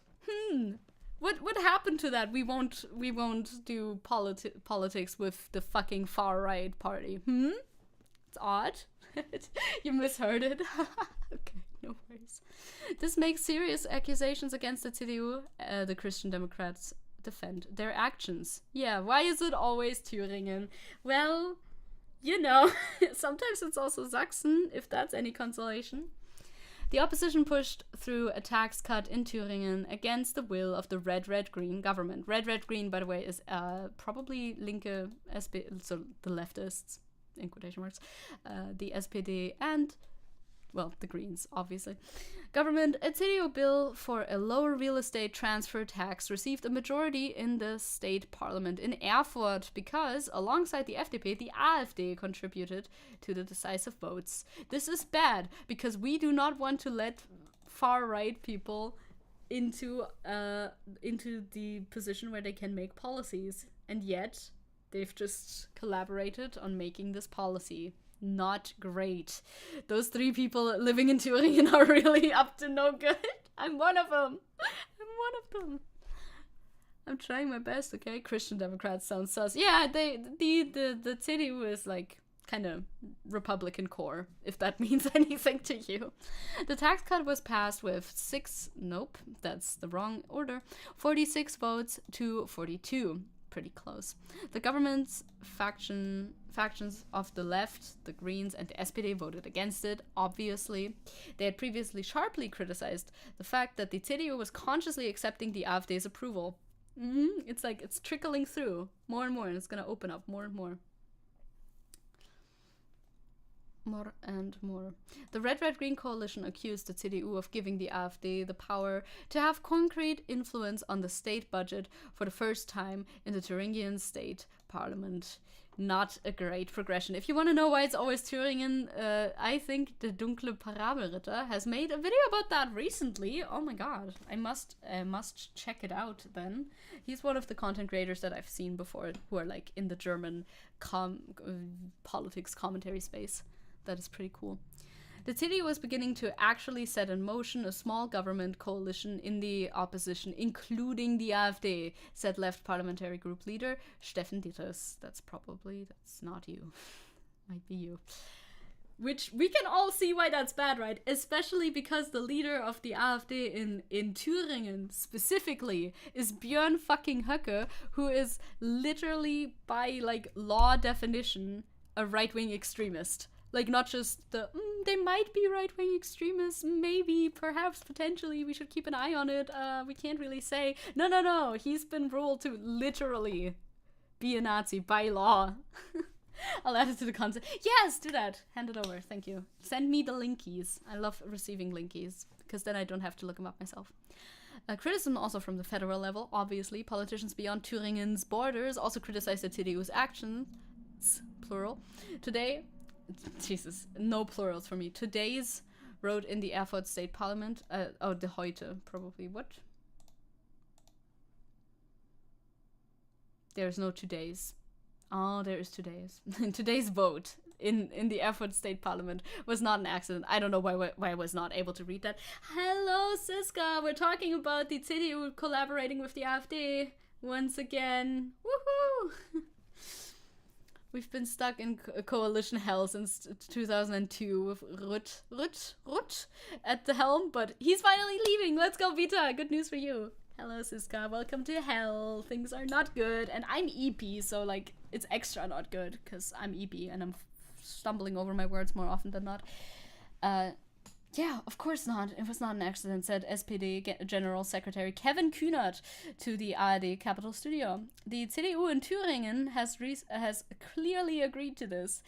What happened to that? We won't do politics with the fucking far-right party. It's odd. You misheard it. Okay. No worries. This makes serious accusations against the CDU. The Christian Democrats defend their actions. Yeah, why is it always Thüringen? Well, you know, sometimes it's also Sachsen, if that's any consolation. The opposition pushed through a tax cut in Thüringen against the will of the red-green government. Red-green, by the way, is probably Linke, so the leftists, in quotation marks, the SPD, and Well, the Greens, obviously. Government, a CDU bill for a lower real estate transfer tax received a majority in the state parliament in Erfurt because, alongside the FDP, the AfD contributed to the decisive votes. This is bad because we do not want to let far-right people into the position where they can make policies. And yet, they've just collaborated on making this policy. Not great. Those 3 people living in Thüringen are really up to no good. I'm one of them. I'm trying my best, okay? Christian Democrats sound sus. Yeah, the CDU is like kind of Republican core, if that means anything to you. The tax cut was passed with 46 votes to 42. Pretty close. The government's factions of the left, the Greens and the SPD voted against it, obviously. They had previously sharply criticized the fact that the CDU was consciously accepting the AfD's approval. It's like it's trickling through more and more, and it's going to open up more and more. More and more. The Red-Red-Green coalition accused the CDU of giving the AfD the power to have concrete influence on the state budget for the first time in the Thuringian state parliament. Not a great progression. If you want to know why it's always Thüringen, I think the Dunkle Parabelritter has made a video about that recently. Oh my god, I must check it out then. He's one of the content creators that I've seen before who are like in the German politics commentary space. That is pretty cool. The CDU was beginning to actually set in motion a small government coalition in the opposition, including the AfD, said Left Parliamentary Group leader Steffen Dieters. That's not you. Might be you. Which we can all see why that's bad, right? Especially because the leader of the AfD in Thüringen specifically is Björn fucking Höcke, who is literally by like law definition a right-wing extremist. Like, not just they might be right-wing extremists, maybe, perhaps, potentially, we should keep an eye on it, we can't really say. No, he's been ruled to literally be a Nazi by law. I'll add it to the content. Yes, do that. Hand it over, thank you. Send me the linkies. I love receiving linkies, because then I don't have to look them up myself. Criticism also from the federal level, obviously. Politicians beyond Thüringen's borders also criticized the CDU's actions, plural. Today, Jesus, no plurals for me. Today's wrote in the Erfurt State Parliament. The heute, probably. What? There's no today's. Oh, there is today's. Today's vote in the Erfurt State Parliament was not an accident. I don't know why I was not able to read that. Hello, Siska. We're talking about the CDU collaborating with the AfD once again. Woohoo! We've been stuck in coalition hell since 2002 with Rutt at the helm, but he's finally leaving. Let's go, Vita. Good news for you. Hello, Siska. Welcome to hell. Things are not good. And I'm EP, so, like, it's extra not good because I'm EP and I'm stumbling over my words more often than not. Yeah, of course not. It was not an accident, said SPD General Secretary Kevin Kühnert to the ARD Capital Studio. The CDU in Thüringen has clearly agreed to this.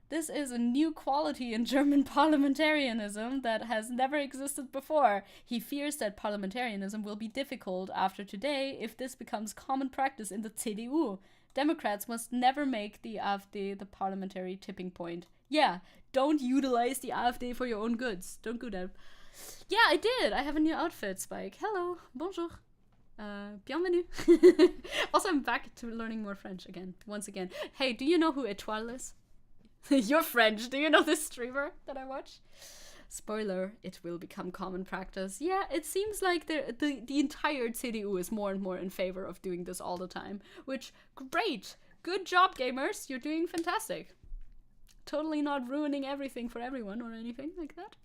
This is a new quality in German parliamentarianism that has never existed before. He fears that parliamentarianism will be difficult after today if this becomes common practice in the CDU. Democrats must never make the AfD the parliamentary tipping point. Yeah, don't utilize the AfD for your own goods. Don't do that. Yeah, I did. I have a new outfit, Spike. Hello. Bonjour. Bienvenue. Also, I'm back to learning more French again. Once again. Hey, do you know who Etoile is? You're French. Do you know this streamer that I watch? Spoiler, it will become common practice. Yeah, it seems like the entire CDU is more and more in favor of doing this all the time. Which, great. Good job, gamers. You're doing fantastic. Totally not ruining everything for everyone or anything like that.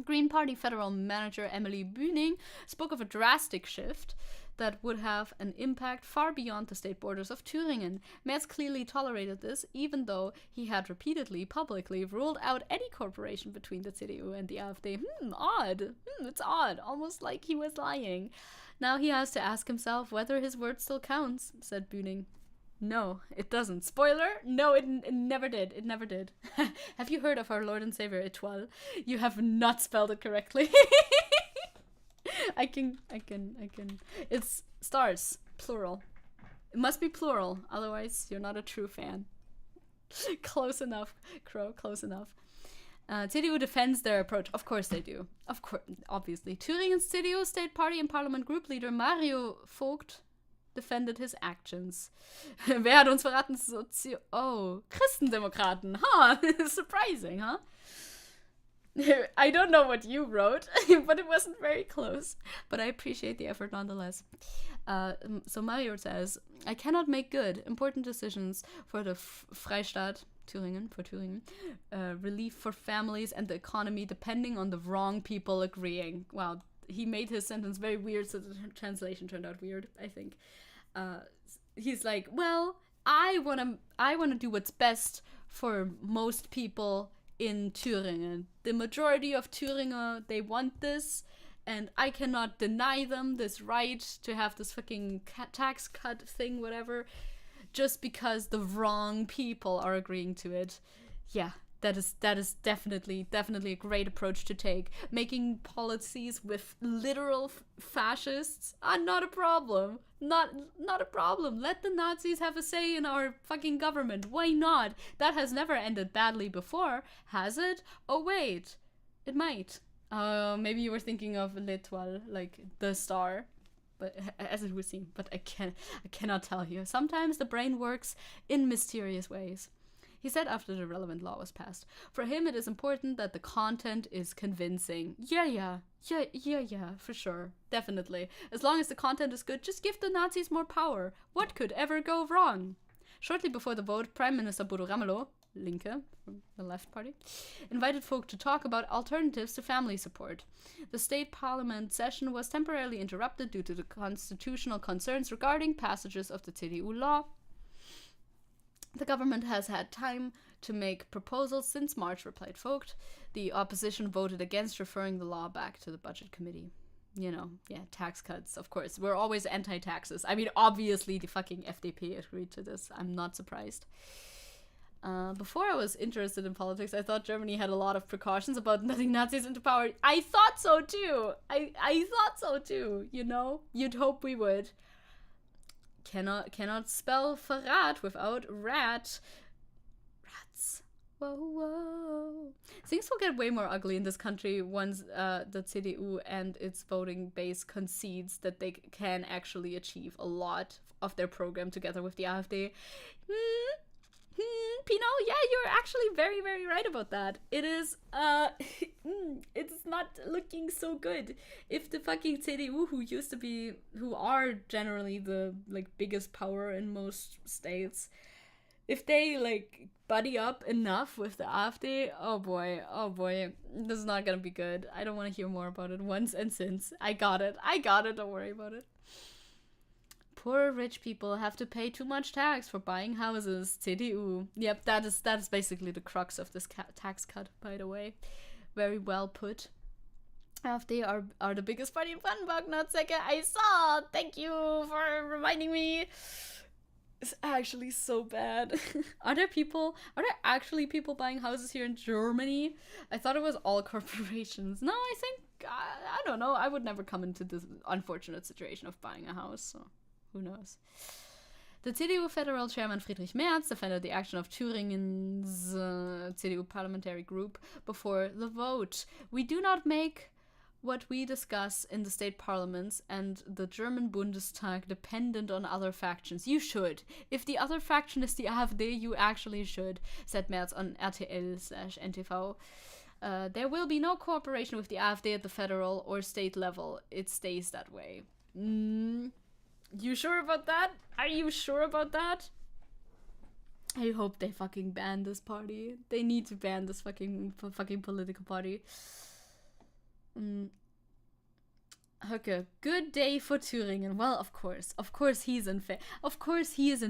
Green Party federal manager Emily Bühning spoke of a drastic shift that would have an impact far beyond the state borders of Thüringen. Merz clearly tolerated this, even though he had repeatedly, publicly ruled out any cooperation between the CDU and the AfD. Odd. It's odd. Almost like he was lying. Now he has to ask himself whether his word still counts, said Bühning. No, it doesn't. Spoiler? No, it never did. It never did. Have you heard of our Lord and Savior Etoile? You have not spelled it correctly. I can. It's stars, plural. It must be plural, otherwise you're not a true fan. Close enough, Crow, close enough. CDU defends their approach. Of course they do. Of course, obviously. Thüringen's CDU State Party and Parliament Group Leader Mario Vogt defended his actions. Wer hat uns verraten? Christendemokraten. Huh? Surprising, huh? I don't know what you wrote, but it wasn't very close. But I appreciate the effort nonetheless. So Mario says, I cannot make good important decisions for the Freistaat, Thüringen, for Thüringen, relief for families and the economy depending on the wrong people agreeing. Wow, he made his sentence very weird, so the translation turned out weird, I think. He's like, well, I wanna do what's best for most people in Thüringen. The majority of Thüringer, they want this, and I cannot deny them this right to have this fucking tax cut thing, whatever, just because the wrong people are agreeing to it. Yeah, that is definitely a great approach to take. Making policies with literal fascists are not a problem. Not a problem. Let the Nazis have a say in our fucking government. Why not? That has never ended badly before, has it? Oh wait, it might. Maybe you were thinking of L'Étoile, like the star, but as it would seem. But I cannot tell you. Sometimes the brain works in mysterious ways. He said after the relevant law was passed. For him, it is important that the content is convincing. Yeah, for sure. Definitely. As long as the content is good, just give the Nazis more power. What could ever go wrong? Shortly before the vote, Prime Minister Bodo Ramelow, Linke, from the left party, invited folk to talk about alternatives to family support. The state parliament session was temporarily interrupted due to the constitutional concerns regarding passages of the CDU law. The government has had time to make proposals since March, replied Vogt. The opposition voted against referring the law back to the budget committee. You know, yeah, tax cuts, of course. We're always anti-taxes. I mean, obviously the fucking FDP agreed to this. I'm not surprised. Before I was interested in politics, I thought Germany had a lot of precautions about letting Nazis into power. I thought so too. I thought so too, you know? You'd hope we would. Cannot spell Verrat without rat. Rats. Whoa. Things will get way more ugly in this country once the CDU and its voting base concedes that they can actually achieve a lot of their program together with the AfD. Pino, yeah, you're actually very, very right about that. It is, it's not looking so good. If the fucking CDU, who are generally the, like, biggest power in most states, if they, like, buddy up enough with the AfD, oh boy, this is not gonna be good. I don't want to hear more about it once and since. I got it, don't worry about it. Poor rich people have to pay too much tax for buying houses. CDU. Yep, that is basically the crux of this tax cut, by the way. Very well put. AfD are the biggest party in Brandenburg, not Zecke. I saw. Thank you for reminding me. It's actually so bad. Are there actually people buying houses here in Germany? I thought it was all corporations. No, I think, I don't know. I would never come into this unfortunate situation of buying a house, so who knows. The CDU federal chairman Friedrich Merz defended the action of Thüringen's CDU parliamentary group before the vote. We do not make what we discuss in the state parliaments and the German Bundestag dependent on other factions. You should. If the other faction is the AfD, you actually should, said Merz on RTL/NTV. There will be no cooperation with the AfD at the federal or state level. It stays that way. You sure about that? Are you sure about that? I hope they fucking ban this party. They need to ban this fucking political party. Höcke, good day for Thüringen. Well, of course he is in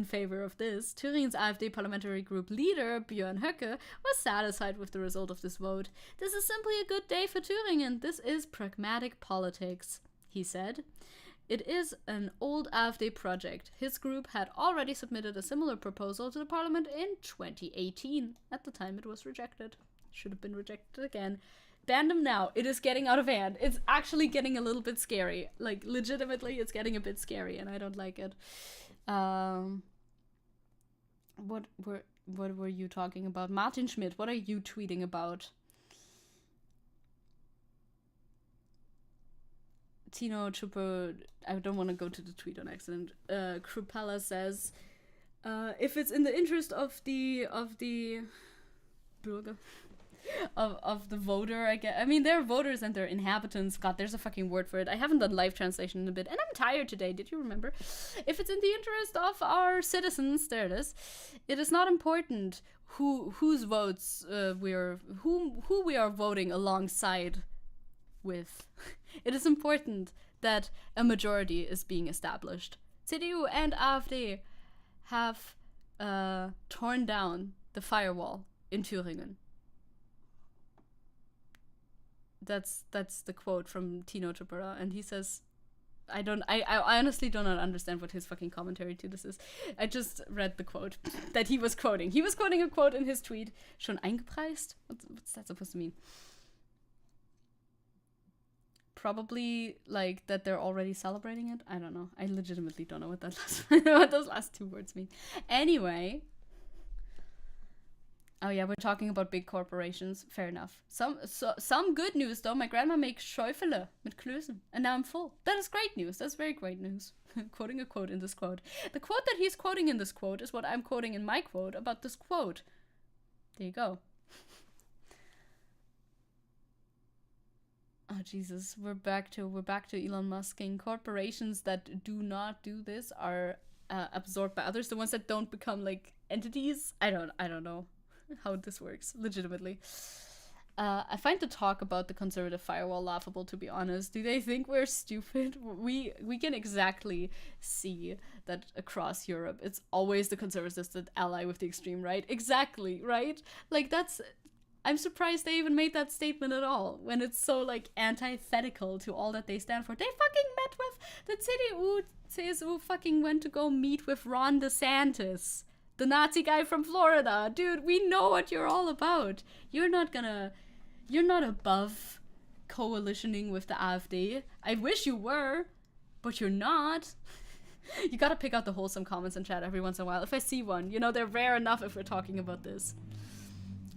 favor of this. Thüringen's AfD parliamentary group leader Björn Höcke was satisfied with the result of this vote. This is simply a good day for Thüringen. This is pragmatic politics, he said. It is an old AfD project. His group had already submitted a similar proposal to the parliament in 2018. At the time, it was rejected. Should have been rejected again. Ban them now. It is getting out of hand. It's actually getting a little bit scary. Like, legitimately, it's getting a bit scary, and I don't like it. What were you talking about? Martin Schmidt, what are you tweeting about? Tino Chupo, I don't want to go to the tweet on accident. Krupella says, if it's in the interest of the Bürger, of the voter, I guess. I mean, they're voters and they're inhabitants. God, there's a fucking word for it. I haven't done live translation in a bit, and I'm tired today. Did you remember? If it's in the interest of our citizens, there it is not important whose votes who we are voting alongside with. It is important that a majority is being established. CDU and AfD have torn down the firewall in Thüringen. That's the quote from Tino Chupera, and he says, I honestly do not understand what his fucking commentary to this is. I just read the quote that he was quoting. He was quoting a quote in his tweet. Schon eingepreist? What's that supposed to mean? Probably like that they're already celebrating it. I don't know. I legitimately don't know what what those last two words mean. Anyway. Oh yeah, we're talking about big corporations. Fair enough. Some good news though. My grandma makes Schäufele mit Klößen, and now I'm full. That is great news. That's very great news. Quoting a quote in this quote. The quote that he's quoting in this quote is what I'm quoting in my quote about this quote. There you go. Oh Jesus, we're back to Elon Musking. Corporations that do not do this are absorbed by others. The ones that don't become like entities. I don't know how this works, legitimately. I find the talk about the conservative firewall laughable, to be honest. Do they think we're stupid? We can exactly see that across Europe, it's always the conservatives that ally with the extreme right. Exactly, right? Like, I'm surprised they even made that statement at all, when it's so, like, antithetical to all that they stand for. They fucking met with the CSU fucking went to go meet with Ron DeSantis, the Nazi guy from Florida. Dude, we know what you're all about. You're not above coalitioning with the AfD. I wish you were, but you're not. You gotta pick out the wholesome comments in chat every once in a while. If I see one, you know, they're rare enough if we're talking about this.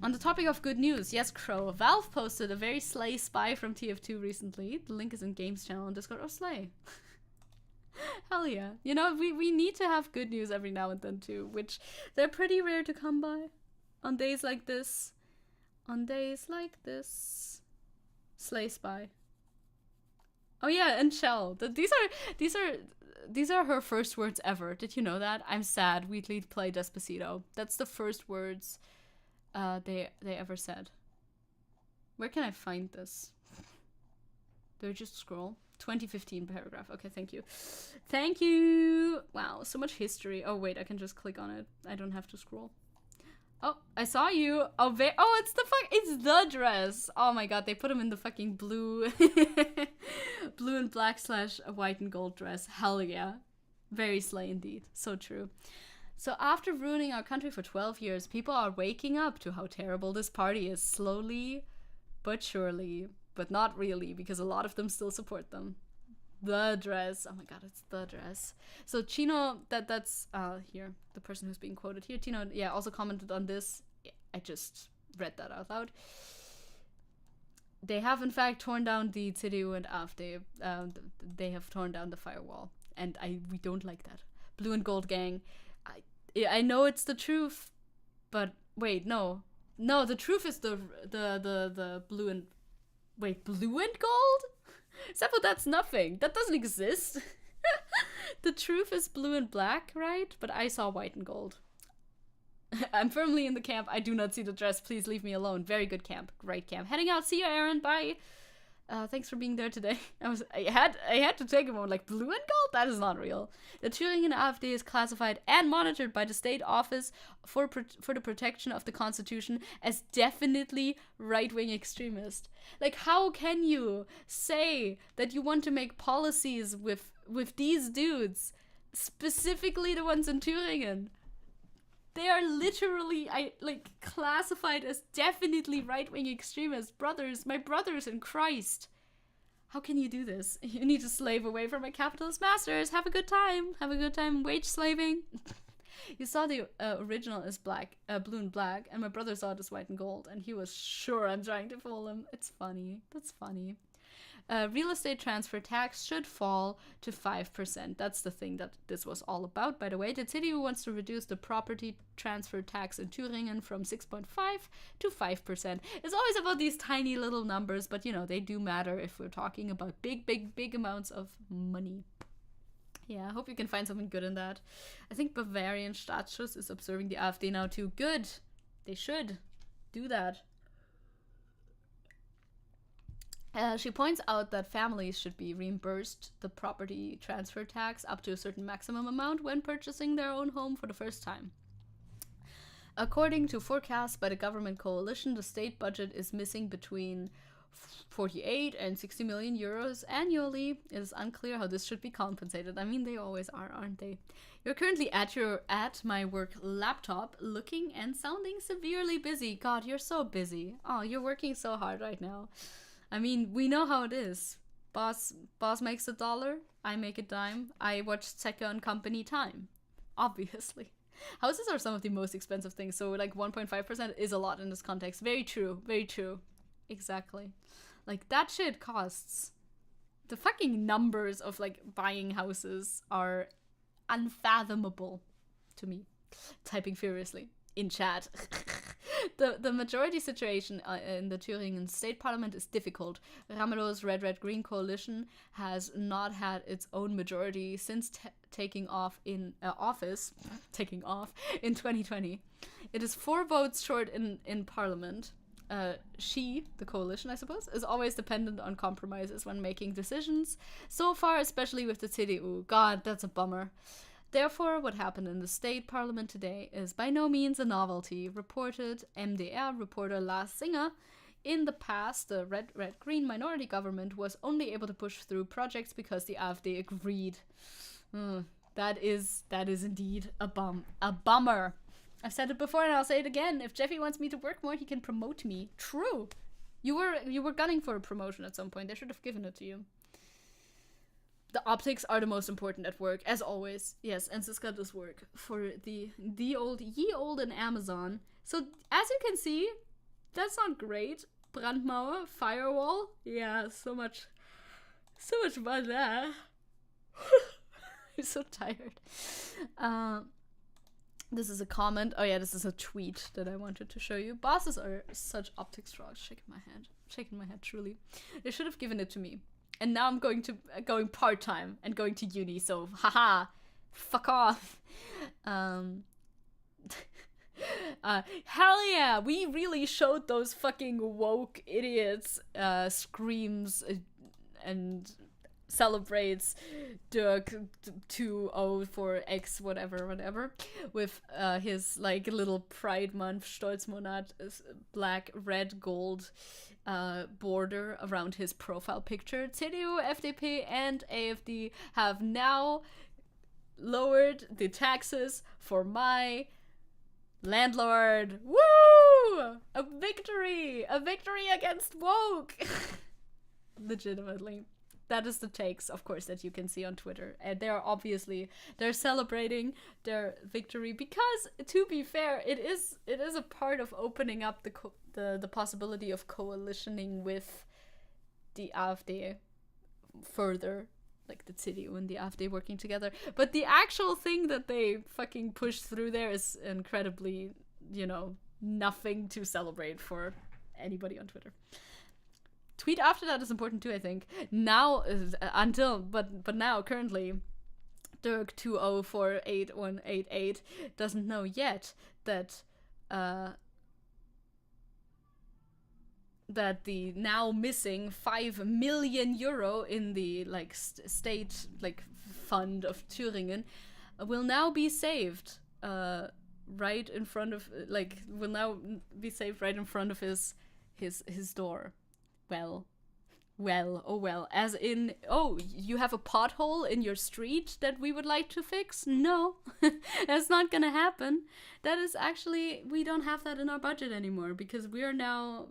On the topic of good news, yes, Crow, Valve posted a very slay spy from TF2 recently. The link is in Games channel on Discord. Oh, slay. Hell yeah. You know, we need to have good news every now and then too, which they're pretty rare to come by on days like this. On days like this. Slay spy. Oh yeah, and Shell. These are her first words ever. Did you know that? I'm sad. We'd lead play Despacito. That's the first words they ever said. Where can I find this? Do I just scroll? 2015 paragraph. Okay, thank you. Thank you! Wow, so much history. Oh wait, I can just click on it. I don't have to scroll. Oh, I saw you. Oh, it's the dress. Oh my god, they put him in the fucking blue blue and black / white and gold dress. Hell yeah. Very slay indeed. So true. So after ruining our country for 12 years, people are waking up to how terrible this party is, slowly but surely, but not really, because a lot of them still support them. The dress. Oh my god, it's the dress. So Chino, that's here, the person who's being quoted here. Chino, yeah, also commented on this. I just read that out loud. They have in fact torn down the CDU and AfD. They have torn down the firewall, and we don't like that. Blue and gold gang. I know it's the truth, but wait, no, the truth is the blue and blue and gold? Except that's nothing. That doesn't exist. The truth is blue and black, right? But I saw white and gold. I'm firmly in the camp. I do not see the dress. Please leave me alone. Very good camp. Great camp. Heading out. See you, Aaron. Bye. Thanks for being there today. I had to take a moment, like, blue and gold? That is not real. The Thüringen AfD is classified and monitored by the State Office for the Protection of the Constitution as definitely right-wing extremist. Like, how can you say that you want to make policies with these dudes, specifically the ones in Thüringen? They are literally, classified as definitely right-wing extremists. My brothers in Christ. How can you do this? You need to slave away from my capitalist masters. Have a good time. Have a good time wage slaving. You saw the original is blue and black, and my brother saw it as white and gold, and he was sure I'm trying to fool him. It's funny. That's funny. Real estate transfer tax should fall to 5%. That's the thing that this was all about, by the way. The city wants to reduce the property transfer tax in Thüringen from 6.5 to 5%. It's always about these tiny little numbers, but you know, they do matter if we're talking about big amounts of money. Yeah, I hope you can find something good in that. I think Bavarian Staatsschutz is observing the AfD now too. Good. They should do that. She points out that families should be reimbursed the property transfer tax up to a certain maximum amount when purchasing their own home for the first time. According to forecasts by the government coalition, the state budget is missing between 48 and 60 million euros annually. It is unclear how this should be compensated. I mean, they always are, aren't they? You're currently at my work laptop, looking and sounding severely busy. God, you're so busy. Oh, you're working so hard right now. I mean, we know how it is. Boss makes $1, I make a dime. I watch Zecke and Company time. Obviously. Houses are some of the most expensive things, so like 1.5% is a lot in this context. Very true, very true. Exactly. Like, that shit costs. The fucking numbers of like buying houses are unfathomable to me. Typing furiously in chat. The majority situation in the Thüringen state parliament is difficult. Ramelo's Red-Red-Green coalition has not had its own majority since taking off in 2020. It is 4 votes short in parliament. The coalition, I suppose, is always dependent on compromises when making decisions. So far, especially with the CDU. God, that's a bummer. Therefore, what happened in the state parliament today is by no means a novelty, reported MDR reporter Lars Singer. In the past, the Red-Green minority government was only able to push through projects because the AfD agreed. That is indeed a bummer. I've said it before and I'll say it again. If Jeffy wants me to work more, he can promote me. True. You were gunning for a promotion at some point. They should have given it to you. The optics are the most important at work, as always. Yes, and Siska does work for the ye old and Amazon. So, as you can see, that's not great. Brandmauer, firewall. Yeah, so much about that. I'm so tired. This is a comment. Oh yeah, this is a tweet that I wanted to show you. Bosses are such optics frauds. Shaking my head, truly. They should have given it to me. And now I'm going part-time and going to uni, so haha, fuck off. Hell yeah, we really showed those fucking woke idiots screams and celebrates Dirk 204X whatever with his like little Pride Month Stolzmonat black, red, gold border around his profile picture. CDU, FDP, and AfD have now lowered the taxes for my landlord. Woo! A victory against woke. Legitimately. That is the takes, of course, that you can see on Twitter. And they're celebrating their victory because, to be fair, it is a part of opening up the possibility of coalitioning with the AfD further, like the CDU and the AfD working together. But the actual thing that they fucking pushed through there is incredibly, nothing to celebrate for anybody on Twitter. Tweet after that is important too, I think. Now, but now, currently, Dirk 2048188 doesn't know yet that that the now missing 5 million euro in the like state like fund of Thüringen will now be saved right in front of his door. Well, as in, oh, you have a pothole in your street that we would like to fix? No, that's not gonna happen. That is actually, we don't have that in our budget anymore because we are now,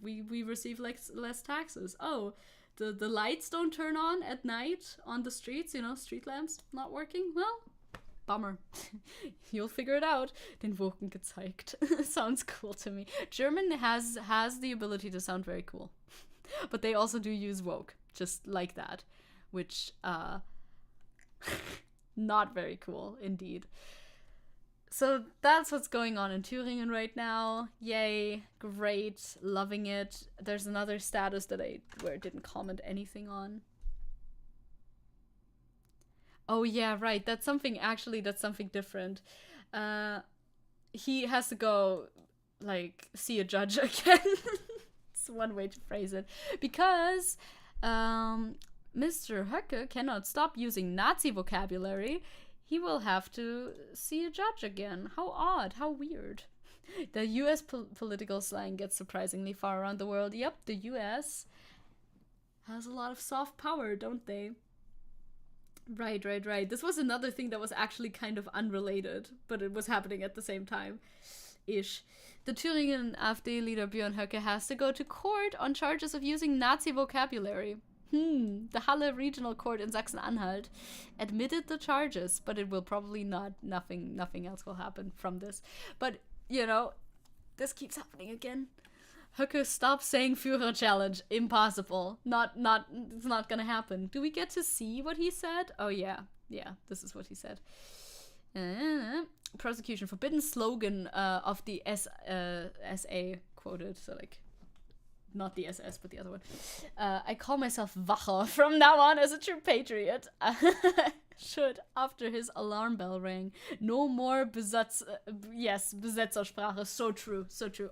we receive less taxes. Oh, the lights don't turn on at night on the streets, street lamps not working? Well, bummer. You'll figure it out. Den Wurken gezeigt. Sounds cool to me. German has the ability to sound very cool. But they also do use woke, just like that, which, not very cool, indeed. So that's what's going on in Thüringen right now. Yay, great, loving it. There's another status where I didn't comment anything on. Oh yeah, right, that's something different. He has to go, see a judge again. One way to phrase it, because Mr. Höcke cannot stop using Nazi vocabulary. He will have to see a judge again. How odd, how weird. The US political slang gets surprisingly far around the world. Yep, the US has a lot of soft power, don't they? Right. This was another thing that was actually kind of unrelated, but it was happening at the same time. Ish. The Thüringen AfD leader Björn Höcke has to go to court on charges of using Nazi vocabulary. The Halle Regional Court in Sachsen-Anhalt admitted the charges, but it will probably nothing else will happen from this. But, this keeps happening again. Höcke, stop saying Führer challenge. Impossible. It's not gonna happen. Do we get to see what he said? Oh yeah, this is what he said. Prosecution forbidden slogan of the SA quoted, so not the SS but the other one. I call myself Wache from now on as a true patriot. Should, after his alarm bell rang. No more Besetzersprache. So true.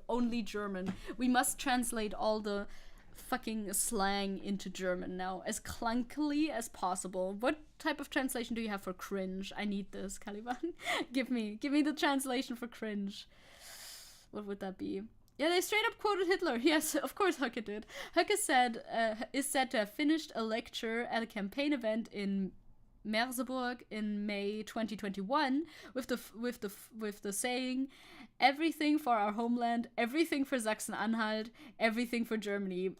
Only German. We must translate all the fucking slang into German now, as clunkily as possible. What type of translation do you have for cringe? I need this, Caliban. give me the translation for cringe. What would that be? Yeah, they straight up quoted Hitler. Yes, of course Höcke did. Höcke is said to have finished a lecture at a campaign event in Merseburg in May 2021 with the saying, everything for our homeland, everything for Sachsen-Anhalt, everything for Germany.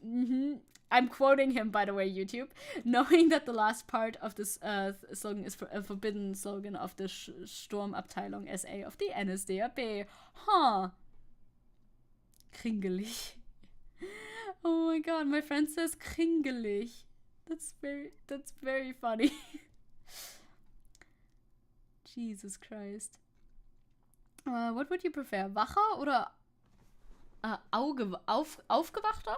I'm quoting him, by the way, YouTube. Knowing that the last part of this slogan is a forbidden slogan of the Sturmabteilung SA of the NSDAP. Kringelig. Oh my god, my friend says kringelig. That's very funny. Jesus Christ. What would you prefer? Wacher oder Aufgewachter?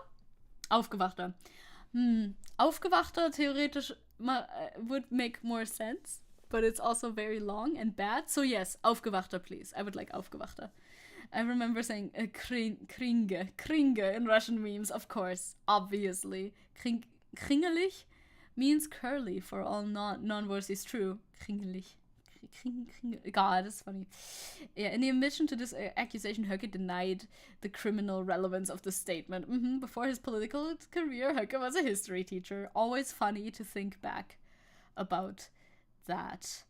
Aufgewachter. Aufgewachter theoretisch would make more sense, but it's also very long and bad. So yes, Aufgewachter, please. I would like Aufgewachter. I remember saying Kringe in Russian memes, of course, obviously. Kringelig means curly for all non-words true. Kringelig. God, it's funny. Yeah, in the admission to this accusation, Höcke denied the criminal relevance of the statement. Before his political career, Höcke was a history teacher. Always funny to think back about that.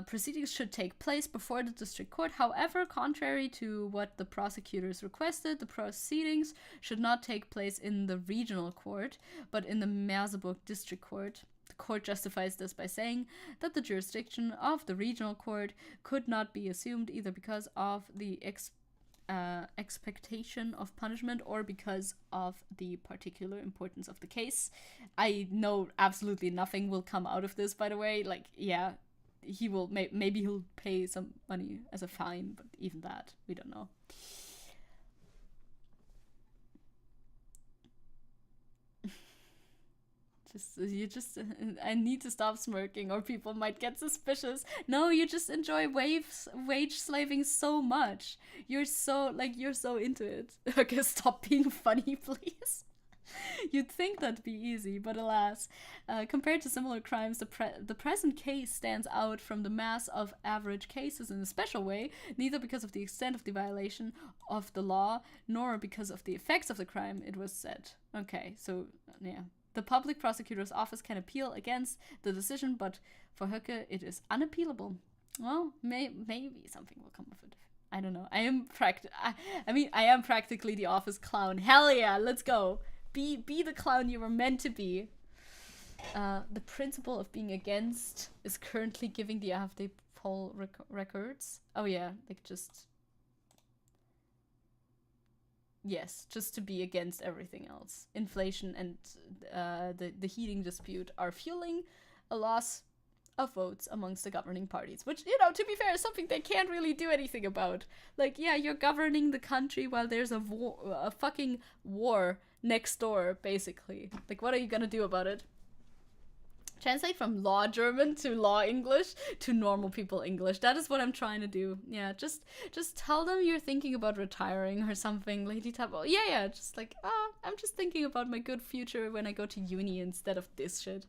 Proceedings should take place before the district court. However, contrary to what the prosecutors requested, the proceedings should not take place in the regional court, but in the Merseburg district court. The court justifies this by saying that the jurisdiction of the regional court could not be assumed either because of the expectation of punishment or because of the particular importance of the case. I know absolutely nothing will come out of this, by the way. He will, maybe he'll pay some money as a fine, but even that, we don't know. I need to stop smirking or people might get suspicious. No, you just enjoy wage slaving so much. You're so into it. Okay, stop being funny, please. You'd think that'd be easy, but alas, compared to similar crimes, the present case stands out from the mass of average cases in a special way, neither because of the extent of the violation of the law, nor because of the effects of the crime, it was said. Okay, so, yeah. The public prosecutor's office can appeal against the decision, but for Höcke, it is unappealable. Well, maybe something will come of it. I don't know. I am practically the office clown. Hell yeah, let's go. Be the clown you were meant to be. The principle of being against is currently giving the AfD poll records. Oh yeah, like just to be against everything else. Inflation and the heating dispute are fueling a loss of votes amongst the governing parties, which, to be fair, is something they can't really do anything about. Like, yeah, you're governing the country while there's a fucking war next door, basically. Like, what are you gonna do about it? Translate from law German to law English to normal people English. That is what I'm trying to do. Yeah, just tell them you're thinking about retiring or something, Lady Tabo. Yeah, just like, I'm just thinking about my good future when I go to uni instead of this shit.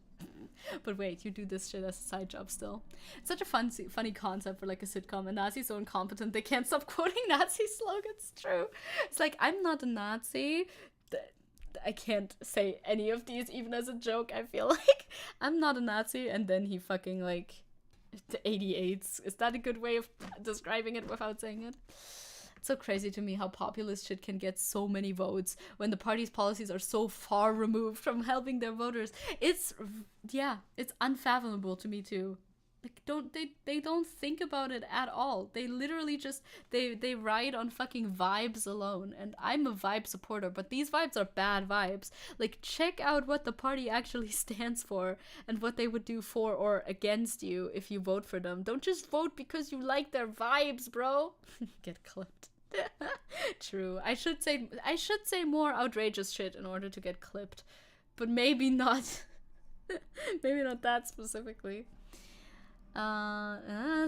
But wait, you do this shit as a side job still. It's such a funny concept for like a sitcom. A Nazi's so incompetent they can't stop quoting Nazi slogans. True. It's like, I'm not a Nazi. I can't say any of these even as a joke. I feel like I'm not a Nazi, and then he fucking like the 88s. Is that a good way of describing it without saying it? It's so crazy to me how populist shit can get so many votes when the party's policies are so far removed from helping their voters. It's unfathomable to me too. Like, they don't think about it at all. They literally just they ride on fucking vibes alone. And I'm a vibe supporter, but these vibes are bad vibes. Like, check out what the party actually stands for and what they would do for or against you if you vote for them. Don't just vote because you like their vibes, bro. Get clipped. True. I should say more outrageous shit in order to get clipped, but maybe not. Maybe not that specifically.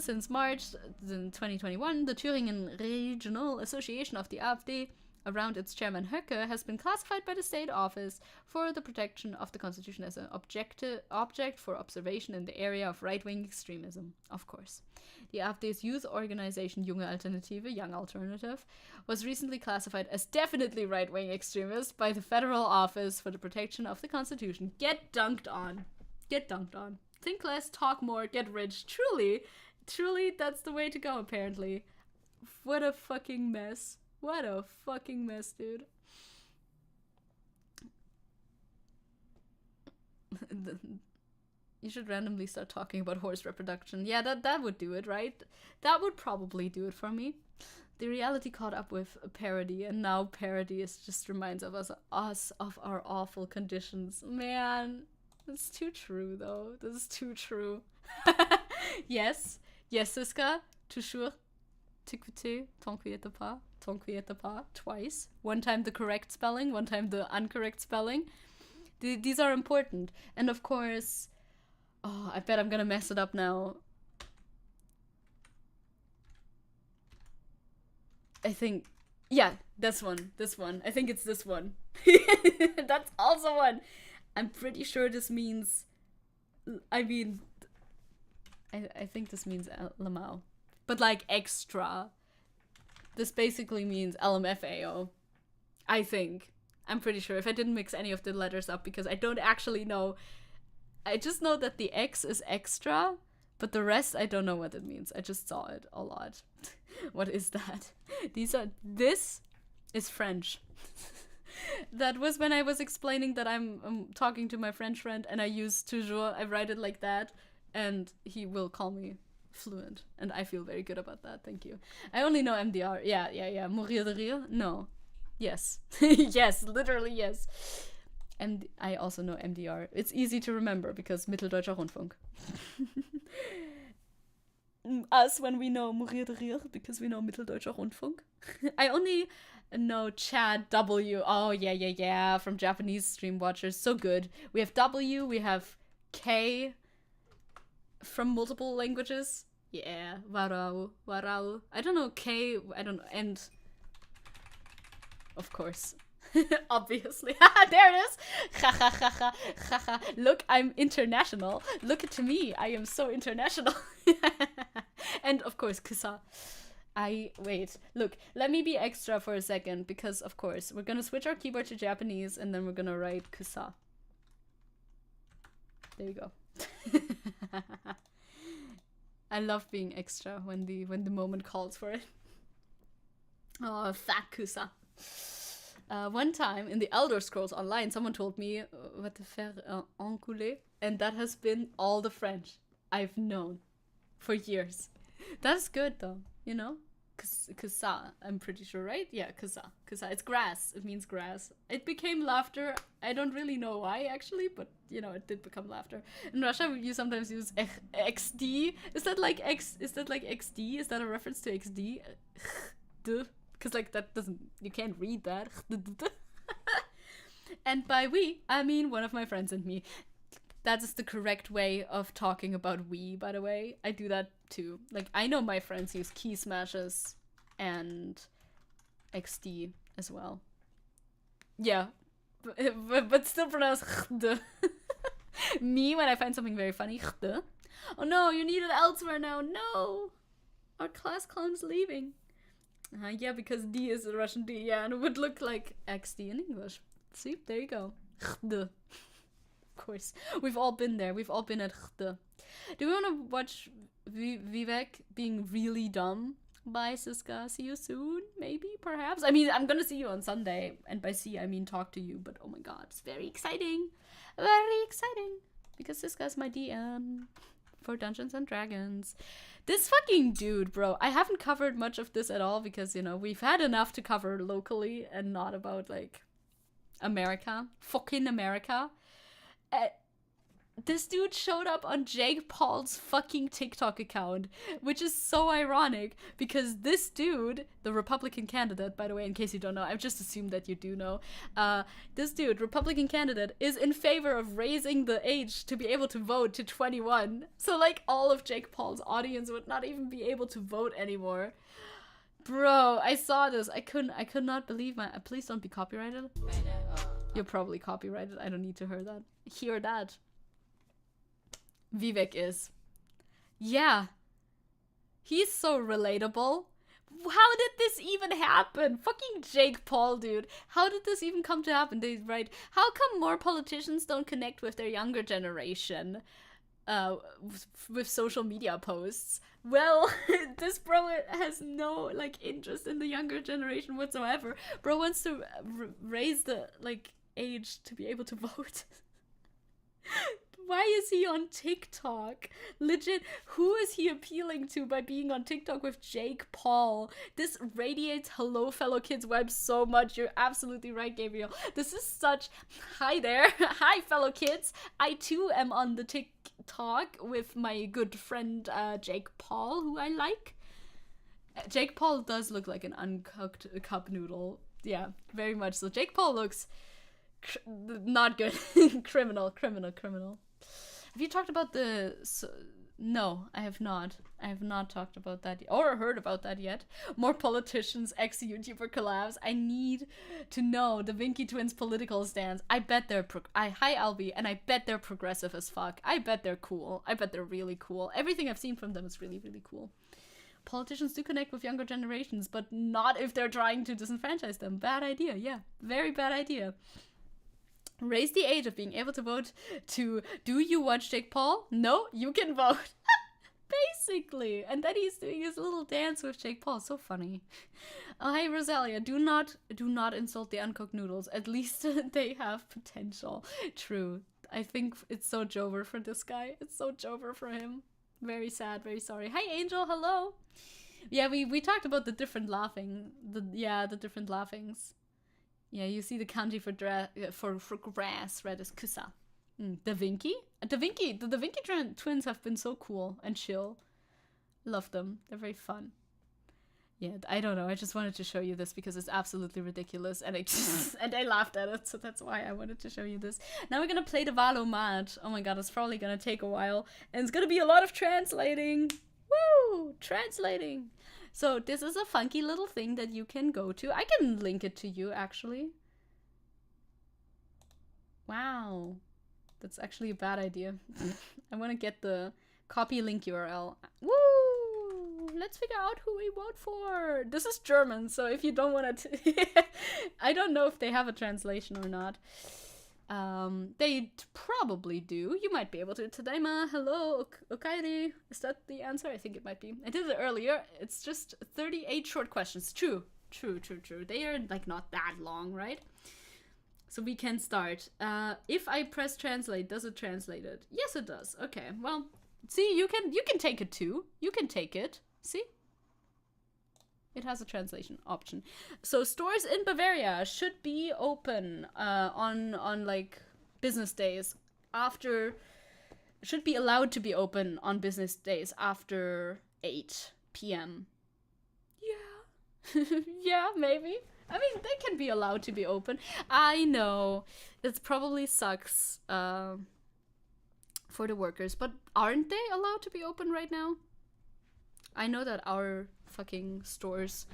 Since March 2021, the Thüringen Regional Association of the AfD, around its chairman Höcke, has been classified by the State Office for the Protection of the Constitution as an object for observation in the area of right-wing extremism, of course. The AfD's youth organization Junge Alternative, Young Alternative, was recently classified as definitely right-wing extremist by the Federal Office for the Protection of the Constitution. Get dunked on. Get dunked on. Think less, talk more, get rich. Truly, that's the way to go, apparently. What a fucking mess. What a fucking mess, dude. You should randomly start talking about horse reproduction. Yeah, that would do it, right? That would probably do it for me. The reality caught up with a parody, and now parody just reminds us of our awful conditions. Man. It's too true, though. This is too true. Yes, Siska, toujours t'écouter, t'inquiète pas, twice. One time the correct spelling, one time the incorrect spelling. These are important. And of course, I bet I'm gonna mess it up now. I think, yeah, this one. I think it's this one. That's also one. I'm pretty sure this means, I think this means Lamau. But like extra. This basically means LMFAO. I think. I'm pretty sure. If I didn't mix any of the letters up, because I don't actually know. I just know that the X is extra, but the rest I don't know what it means. I just saw it a lot. What is that? This is French. That was when I was explaining that I'm talking to my French friend and I use toujours, I write it like that, and he will call me fluent. And I feel very good about that, thank you. I only know MDR. Yeah. Mourir de rire? No. Yes. Yes, literally yes. And I also know MDR. It's easy to remember because Mitteldeutscher Rundfunk. Us when we know Mourir de rire because we know Mitteldeutscher Rundfunk. I No, Chad W. Oh, yeah. From Japanese stream watchers. So good. We have W, we have K from multiple languages. Yeah, warau. I don't know, K, I don't know, and of course. Obviously. There it is. Ha ha ha ha ha ha. Look, I'm international. Look at me. I am so international. And of course, kusa. Wait, look, let me be extra for a second because, of course, we're gonna switch our keyboard to Japanese and then we're gonna write kusa. There you go. I love being extra when the moment calls for it. Oh, fat kusa. One time in the Elder Scrolls Online, someone told me what to faire enculé, and that has been all the French I've known for years. That's good though, you know? Kusa, I'm pretty sure, right? Yeah, kusa. It's grass. It means grass. It became laughter. I don't really know why, actually, but, you know, it did become laughter. In Russia, you sometimes use XD. Is that like XD? Is that a reference to XD? Because, like, that doesn't... You can't read that. And by we, I mean one of my friends and me. That is the correct way of talking about we, by the way. I do that too. Like, I know my friends use key smashes and XD as well. Yeah, but still pronounce me when I find something very funny. Oh no, you need it elsewhere now. No, our class clown's leaving. Yeah, because D is a Russian D. Yeah, and it would look like XD in English. See, there you go. Course. We've all been there. We've all been at Do we want to watch Vivek being really dumb by Siska? See you soon? Maybe? Perhaps? I mean, I'm gonna see you on Sunday. And by see, I mean talk to you. But oh my god, it's very exciting. Very exciting. Because Siska is my DM for Dungeons and Dragons. This fucking dude, bro. I haven't covered much of this at all because, you know, we've had enough to cover locally and not about, like, America. Fucking America. This dude showed up on Jake Paul's fucking TikTok account, which is so ironic because this dude, the Republican candidate, by the way, in case you don't know, I've just assumed that you do know, this dude, Republican candidate, is in favor of raising the age to be able to vote to 21. So, like, all of Jake Paul's audience would not even be able to vote anymore. Bro, I saw this. I could not believe my... Please don't be copyrighted. You're probably copyrighted. I don't need to hear that. Vivek is. Yeah. He's so relatable. How did this even happen? Fucking Jake Paul, dude. How did this even come to happen? They write, how come more politicians don't connect with their younger generation? With social media posts. Well, this bro has no, like, interest in the younger generation whatsoever. Bro wants to raise the, like, age to be able to vote. Why is he on TikTok? Legit, who is he appealing to by being on TikTok with Jake Paul? This radiates hello fellow kids vibes so much. You're absolutely right, Gabriel. This is such... Hi there. Hi, fellow kids. I too am on the TikTok with my good friend Jake Paul, who I like. Jake Paul does look like an uncooked cup noodle. Yeah, very much so. Jake Paul looks... not good. Criminal. Have you talked about the... No, I have not. I have not talked about that or heard about that yet. More politicians, ex-YouTuber collabs. I need to know the Vinky Twins' political stance. I bet they're... Hi, Albie, and I bet they're progressive as fuck. I bet they're cool. I bet they're really cool. Everything I've seen from them is really, really cool. Politicians do connect with younger generations, but not if they're trying to disenfranchise them. Bad idea, yeah. Very bad idea. Raise the age of being able to vote to, do you watch Jake Paul? No, you can vote. Basically. And then he's doing his little dance with Jake Paul. So funny. Oh, hey, Rosalia, do not insult the uncooked noodles. At least they have potential. True. I think it's so Jover for this guy. It's so Jover for him. Very sad, very sorry. Hi, Angel, hello. Yeah, we talked about the different laughing. The different laughings. Yeah, you see the kanji for grass read as kusa. Da Vinci? The Da Vinci twins have been so cool and chill. Love them. They're very fun. Yeah, I don't know. I just wanted to show you this because it's absolutely ridiculous, and and I laughed at it, so that's why I wanted to show you this. Now we're gonna play the Wahlomat. Oh my god, it's probably gonna take a while, and it's gonna be a lot of translating. Woo! Translating! So this is a funky little thing that you can go to. I can link it to you, actually. Wow. That's actually a bad idea. I want to get the copy link URL. Woo! Let's figure out who we vote for. This is German, so if you don't want to... I don't know if they have a translation or not. They probably do. You might be able to. Tadaima, hello, Okairi. Is that the answer? I think it might be. I did it earlier. It's just 38 short questions. True. They are like not that long, right? So we can start. If I press translate, does it translate it? Yes, it does. Okay, well, see, you can take it too. You can take it. See? It has a translation option. So stores in Bavaria should be open on like business days after, should be allowed to be open on business days after 8 p.m. Yeah. Yeah, maybe. I mean, they can be allowed to be open. I know. It probably sucks for the workers, but aren't they allowed to be open right now? I know that our fucking stores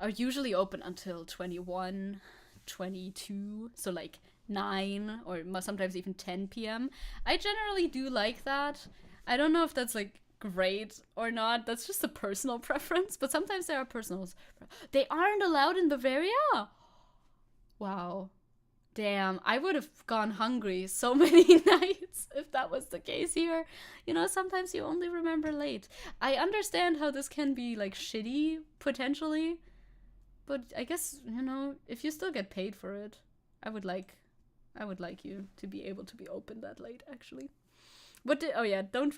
are usually open until 21, 22, so like 9 or sometimes even 10 p.m. I generally do like that. I don't know if that's like great or not. That's just a personal preference, but sometimes there are personals. They aren't allowed in Bavaria? Wow. Damn, I would have gone hungry so many nights if that was the case here. You know, sometimes you only remember late. I understand how this can be, like, shitty, potentially. But I guess, you know, if you still get paid for it, I would like you to be able to be open that late, actually. Oh yeah, don't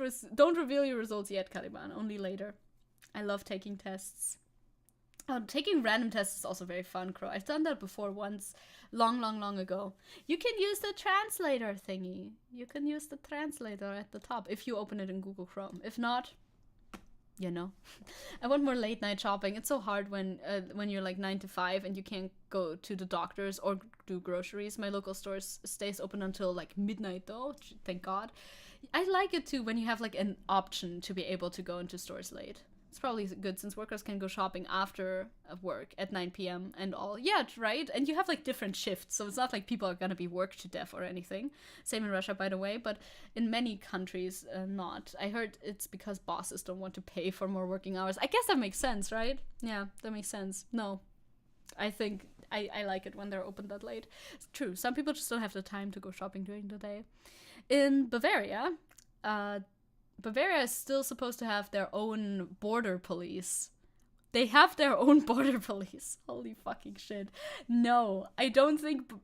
reveal your results yet, Caliban, only later. I love taking tests. Oh, taking random tests is also very fun, Crow. I've done that before once, long ago. You can use the translator thingy. You can use the translator at the top if you open it in Google Chrome. If not, you know. I want more late night shopping. It's so hard when you're like 9 to 5 and you can't go to the doctors or do groceries. My local store stays open until like midnight though, thank God. I like it too when you have like an option to be able to go into stores late. It's probably good since workers can go shopping after work at 9 p.m. and all. Yeah, right? And you have like different shifts, so it's not like people are gonna be worked to death or anything. Same in Russia, by the way, but in many countries, not. I heard it's because bosses don't want to pay for more working hours. I guess that makes sense, right? Yeah, that makes sense. No, I think I like it when they're open that late. It's true, some people just don't have the time to go shopping during the day. In Bavaria, Bavaria is still supposed to have their own border police. They have their own border police. Holy fucking shit. No, Bavaria,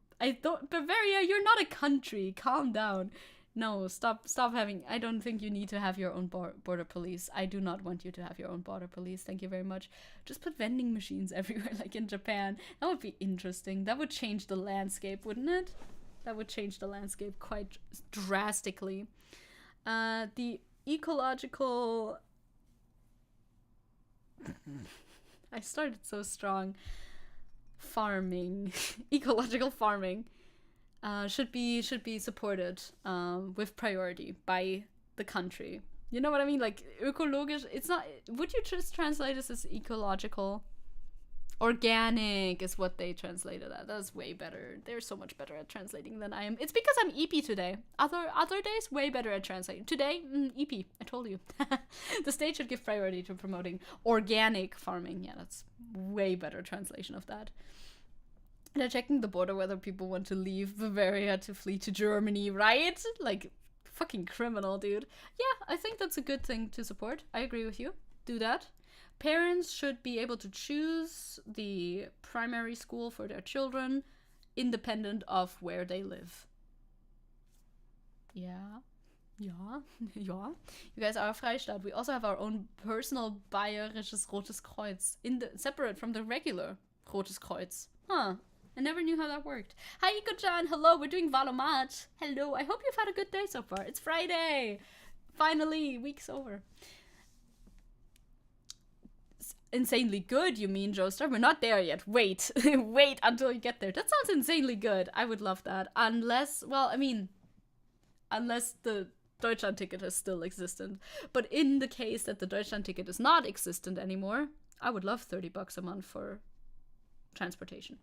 you're not a country. Calm down. No, stop having, I don't think you need to have your own border police. I do not want you to have your own border police. Thank you very much. Just put vending machines everywhere like in Japan. That would be interesting. That would change the landscape, wouldn't it? That would change the landscape quite drastically. The ecological... I started so strong. Farming. Ecological farming should be supported with priority by the country. You know what I mean? Like, ökologisch, it's not... Would you just translate this as ecological? Organic is what they translated that. That's way better. They're so much better at translating than I am. It's because I'm EP today. Other days, way better at translating. Today, EP. I told you. The state should give priority to promoting organic farming. Yeah, that's way better translation of that. They're checking the border whether people want to leave Bavaria to flee to Germany, right? Like, fucking criminal, dude. Yeah, I think that's a good thing to support. I agree with you. Do that. Parents should be able to choose the primary school for their children, independent of where they live. Yeah. Ja. Ja. You guys are a Freistaat. We also have our own personal bayerisches Rotes Kreuz, separate from the regular Rotes Kreuz. Huh. I never knew how that worked. Hi, Iko-chan. Hello, we're doing Wahlomat. Hello, I hope you've had a good day so far. It's Friday. Finally, week's over. insanely good, you mean, Joestar? We're not there yet. Wait. Wait until you get there. That sounds insanely good. I would love that. Unless, well, I mean, unless the Deutschland ticket is still existent. But in the case that the Deutschland ticket is not existent anymore, I would love $30 a month for transportation.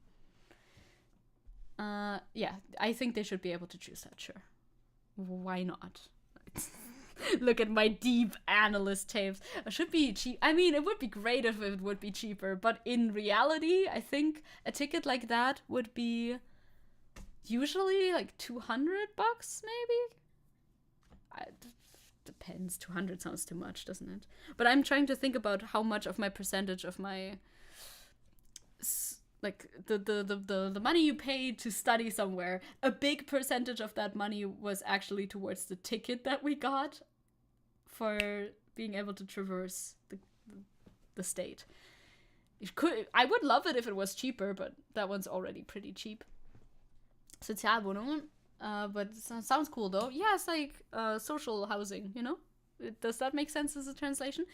Yeah, I think they should be able to choose that, sure. Why not? Look at my deep analyst tapes. It should be cheap. I mean, it would be great if it would be cheaper, but in reality, I think a ticket like that would be usually like $200, maybe? Depends. 200 sounds too much, doesn't it? But I'm trying to think about how much of my percentage of my like the money you pay to study somewhere, a big percentage of that money was actually towards the ticket that we got for being able to traverse the state. I would love it if it was cheaper, but that one's already pretty cheap. Sozialwohnungen, but it sounds cool though. Yeah, it's like social housing, you know? Does that make sense as a translation?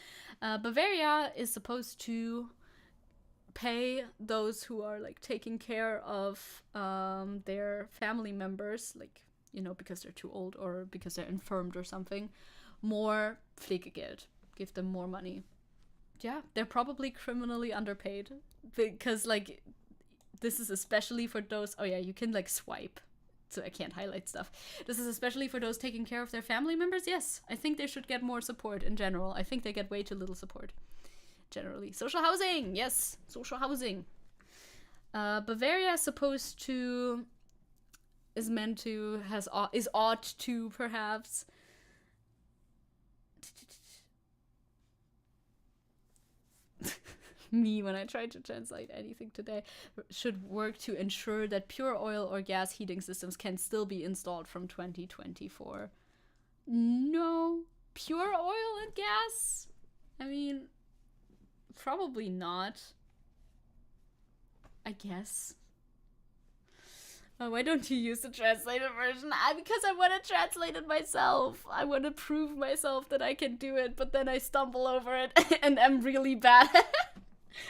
Bavaria is supposed to pay those who are like taking care of their family members, like, you know, because they're too old or because they're infirmed or something, more Pflegegeld, give them more money. Yeah, they're probably criminally underpaid because like this is especially for those, oh yeah, you can like swipe, so I can't highlight stuff. This is especially for those taking care of their family members. Yes, I think they should get more support in general. I think they get way too little support. Generally. Social housing! Yes! Social housing. Bavaria is supposed to... is meant to... is ought to, perhaps... Me, when I try to translate anything today, should work to ensure that pure oil or gas heating systems can still be installed from 2024. No. Pure oil and gas? I mean... probably not. I guess. Oh, why don't you use the translated version? Because I want to translate it myself. I want to prove myself that I can do it, but then I stumble over it and I'm really bad.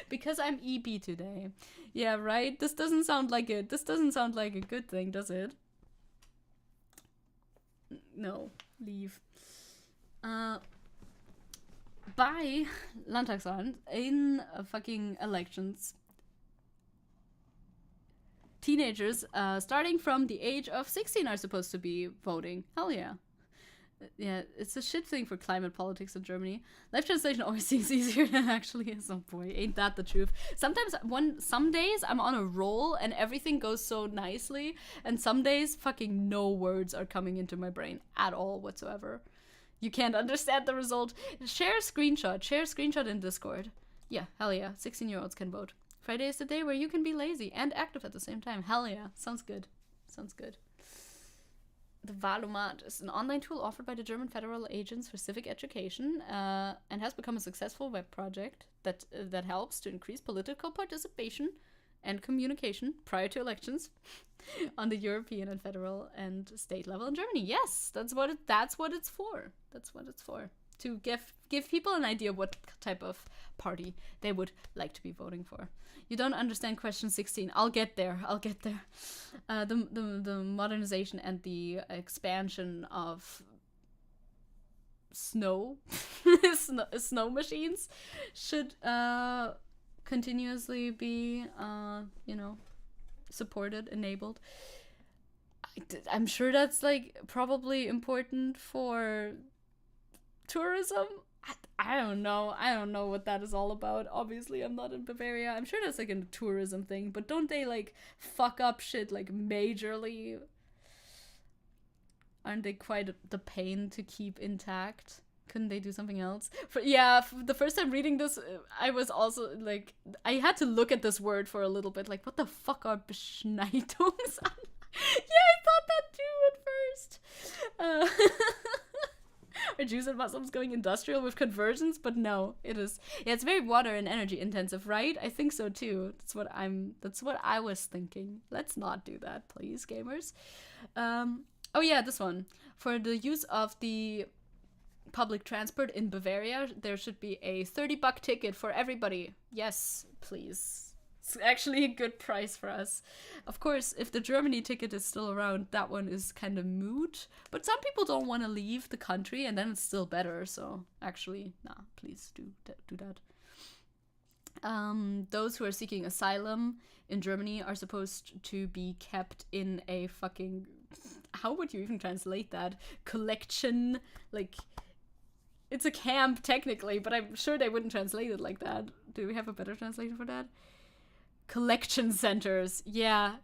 Because I'm EP today. Yeah, right? This doesn't sound like it. This doesn't sound like a good thing, does it? No. Leave. By Landtagswahlen in fucking elections, teenagers starting from the age of 16 are supposed to be voting. Hell yeah. Yeah, it's a shit thing for climate politics in Germany. Live translation always seems easier than it actually is. Oh boy, ain't that the truth. Sometimes, some days I'm on a roll and everything goes so nicely, and some days fucking no words are coming into my brain at all whatsoever. You can't understand the result. Share a screenshot. Share a screenshot in Discord. Yeah, hell yeah. 16-year-olds can vote. Friday is the day where you can be lazy and active at the same time. Hell yeah. Sounds good. Sounds good. The Wahlomat is an online tool offered by the German Federal Agents for Civic Education and has become a successful web project that helps to increase political participation and communication prior to elections on the European and federal and state level in Germany. Yes, that's what it's for. That's what it's for. To give people an idea what type of party they would like to be voting for. You don't understand question 16. I'll get there. The modernization and the expansion of snow machines should continuously be supported, enabled. I'm sure that's like probably important for tourism. I don't know. I don't know what that is all about. Obviously, I'm not in Bavaria. I'm sure that's like a tourism thing, but don't they like fuck up shit like majorly? Aren't they quite the pain to keep intact? Couldn't they do something else? The first time reading this, I was also like, I had to look at this word for a little bit. Like, what the fuck are Beschneidungs? Yeah, I thought that too at first. Are Jews and Muslims going industrial with conversions? But no, it is. Yeah, it's very water and energy intensive, right? I think so too. That's what I was thinking. Let's not do that, please, gamers. Oh yeah, this one. For the use of the public transport in Bavaria, there should be a $30 ticket for everybody. Yes, please. It's actually a good price for us. Of course, if the Germany ticket is still around, that one is kind of moot. But some people don't want to leave the country, and then it's still better. So actually, nah, please do that. Those who are seeking asylum in Germany are supposed to be kept in a fucking... How would you even translate that? Collection, like... It's a camp, technically, but I'm sure they wouldn't translate it like that. Do we have a better translation for that? Collection centers. Yeah,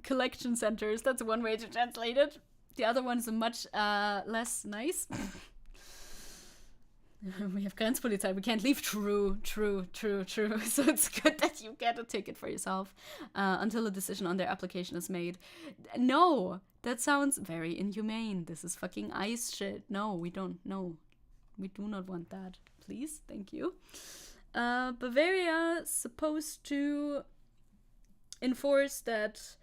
collection centers. That's one way to translate it. The other one is much less nice. We have Grenzpolizei. We can't leave. True. So it's good that you get a ticket for yourself until a decision on their application is made. No, that sounds very inhumane. This is fucking ICE shit. No, we don't. No, we do not want that. Please, thank you. Bavaria is supposed to enforce that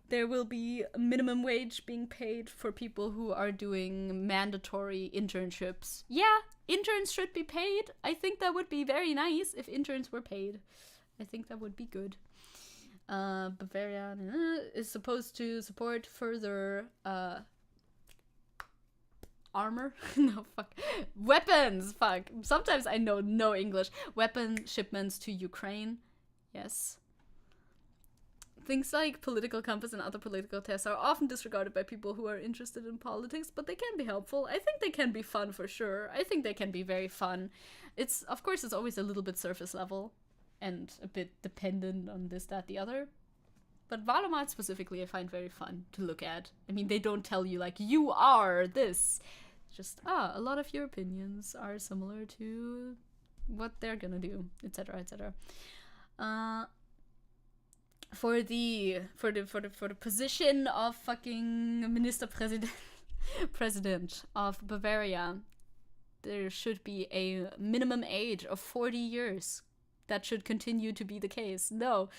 there will be a minimum wage being paid for people who are doing mandatory internships. Yeah, interns should be paid. I think that would be very nice if interns were paid. I think that would be good. Bavaria is supposed to support further armor? No, fuck. Weapons! Fuck. Sometimes I know no English. Weapon shipments to Ukraine. Yes. Things like political compass and other political tests are often disregarded by people who are interested in politics, but they can be helpful. I think they can be fun for sure. I think they can be very fun. Of course, it's always a little bit surface level and a bit dependent on this, that, the other. But Wahlomat specifically I find very fun to look at. I mean, they don't tell you, like, you are this. Just, a lot of your opinions are similar to what they're gonna do, etc., etc. For the position of fucking president of Bavaria, there should be a minimum age of 40 years. That should continue to be the case. No,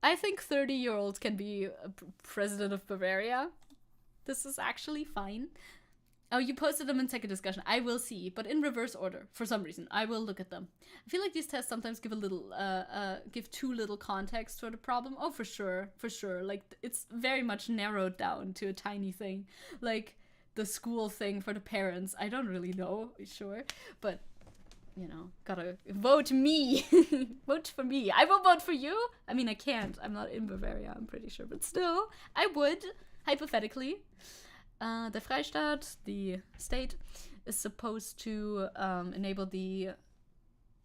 I think 30-year-olds can be president of Bavaria. This is actually fine. Oh, you posted them in second discussion. I will see, but in reverse order for some reason. I will look at them. I feel like these tests sometimes give give too little context for the problem. Oh, for sure. Like, it's very much narrowed down to a tiny thing, like the school thing for the parents. I don't really know, sure, but you know, gotta vote me. Vote for me. I will vote for you. I mean, I can't. I'm not in Bavaria. I'm pretty sure, but still, I would hypothetically. The Freistaat, the state, is supposed to enable the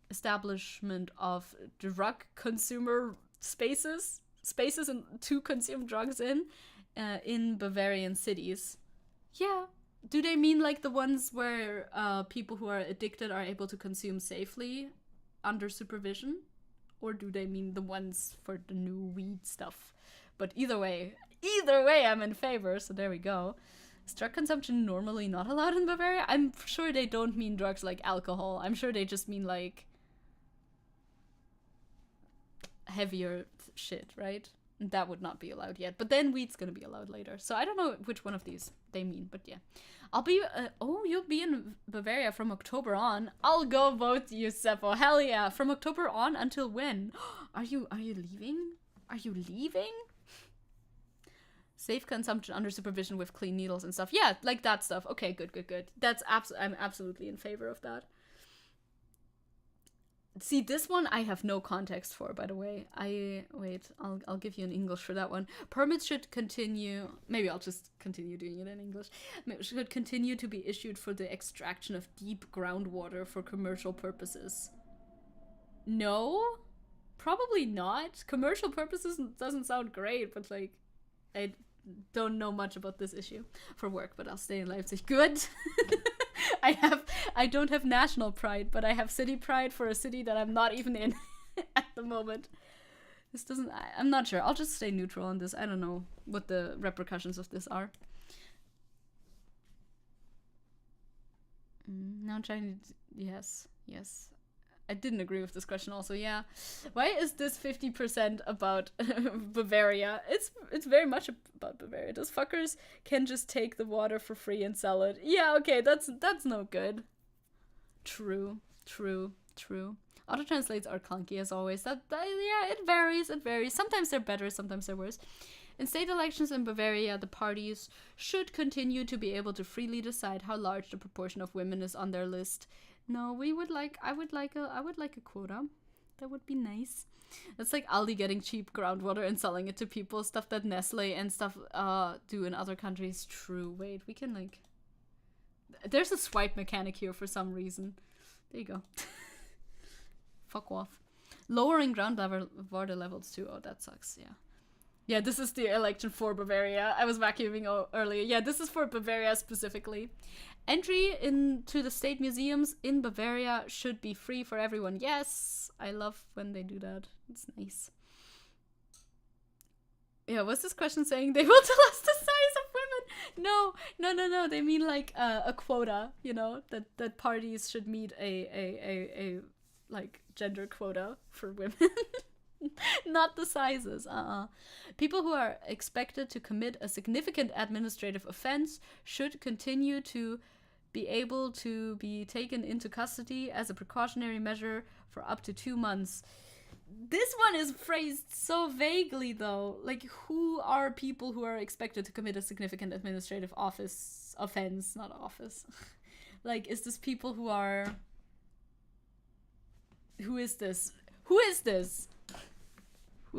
establishment of drug consumer spaces to consume drugs in Bavarian cities. Yeah. Do they mean like the ones where people who are addicted are able to consume safely under supervision? Or do they mean the ones for the new weed stuff? But either way, I'm in favor, so there we go. Is drug consumption normally not allowed in Bavaria? I'm sure they don't mean drugs like alcohol. I'm sure they just mean like heavier shit, right? That would not be allowed yet. But then weed's gonna be allowed later. So I don't know which one of these they mean, but yeah. I'll be, you'll be in Bavaria from October on. I'll go vote you, Seppo. Hell yeah. From October on until when? Are you leaving? Are you leaving? Safe consumption under supervision with clean needles and stuff. Yeah, like that stuff. Okay, good. That's I'm absolutely in favor of that. See, this one I have no context for, by the way. I'll give you an English for that one. Permits should continue. Maybe I'll just continue doing it in English. Should continue to be issued for the extraction of deep groundwater for commercial purposes. No, probably not. Commercial purposes doesn't sound great, but like, I don't know much about this issue for work, but I'll stay in Leipzig. Good. I don't have national pride, but I have city pride for a city that I'm not even in at the moment. I'm not sure. I'll just stay neutral on this. I don't know what the repercussions of this are. Now China, yes. I didn't agree with this question also, yeah. Why is this 50% about Bavaria? It's very much about Bavaria. Those fuckers can just take the water for free and sell it. Yeah, okay, that's no good. True. Auto translates are clunky as always. Yeah, it varies. Sometimes they're better, sometimes they're worse. In state elections in Bavaria, the parties should continue to be able to freely decide how large the proportion of women is on their list. No, I would like a quota. That would be nice. That's like Aldi getting cheap groundwater and selling it to people, stuff that Nestle and stuff do in other countries. True. Wait, we can like there's a swipe mechanic here for some reason. There you go. Fuck off. Lowering groundwater levels too. Oh, that sucks. Yeah. Yeah, this is the election for Bavaria. I was vacuuming earlier. Yeah, this is for Bavaria specifically. Entry into the state museums in Bavaria should be free for everyone. Yes, I love when they do that. It's nice. Yeah, what's this question saying? They will tell us the size of women. No. They mean like a quota, you know, that parties should meet a like gender quota for women. Not the sizes. People who are expected to commit a significant administrative offense should continue to be able to be taken into custody as a precautionary measure for up to 2 months. This one is phrased so vaguely, though. Like, who are people who are expected to commit a significant administrative offense? Not office. Like, is this people who are... Who is this? Who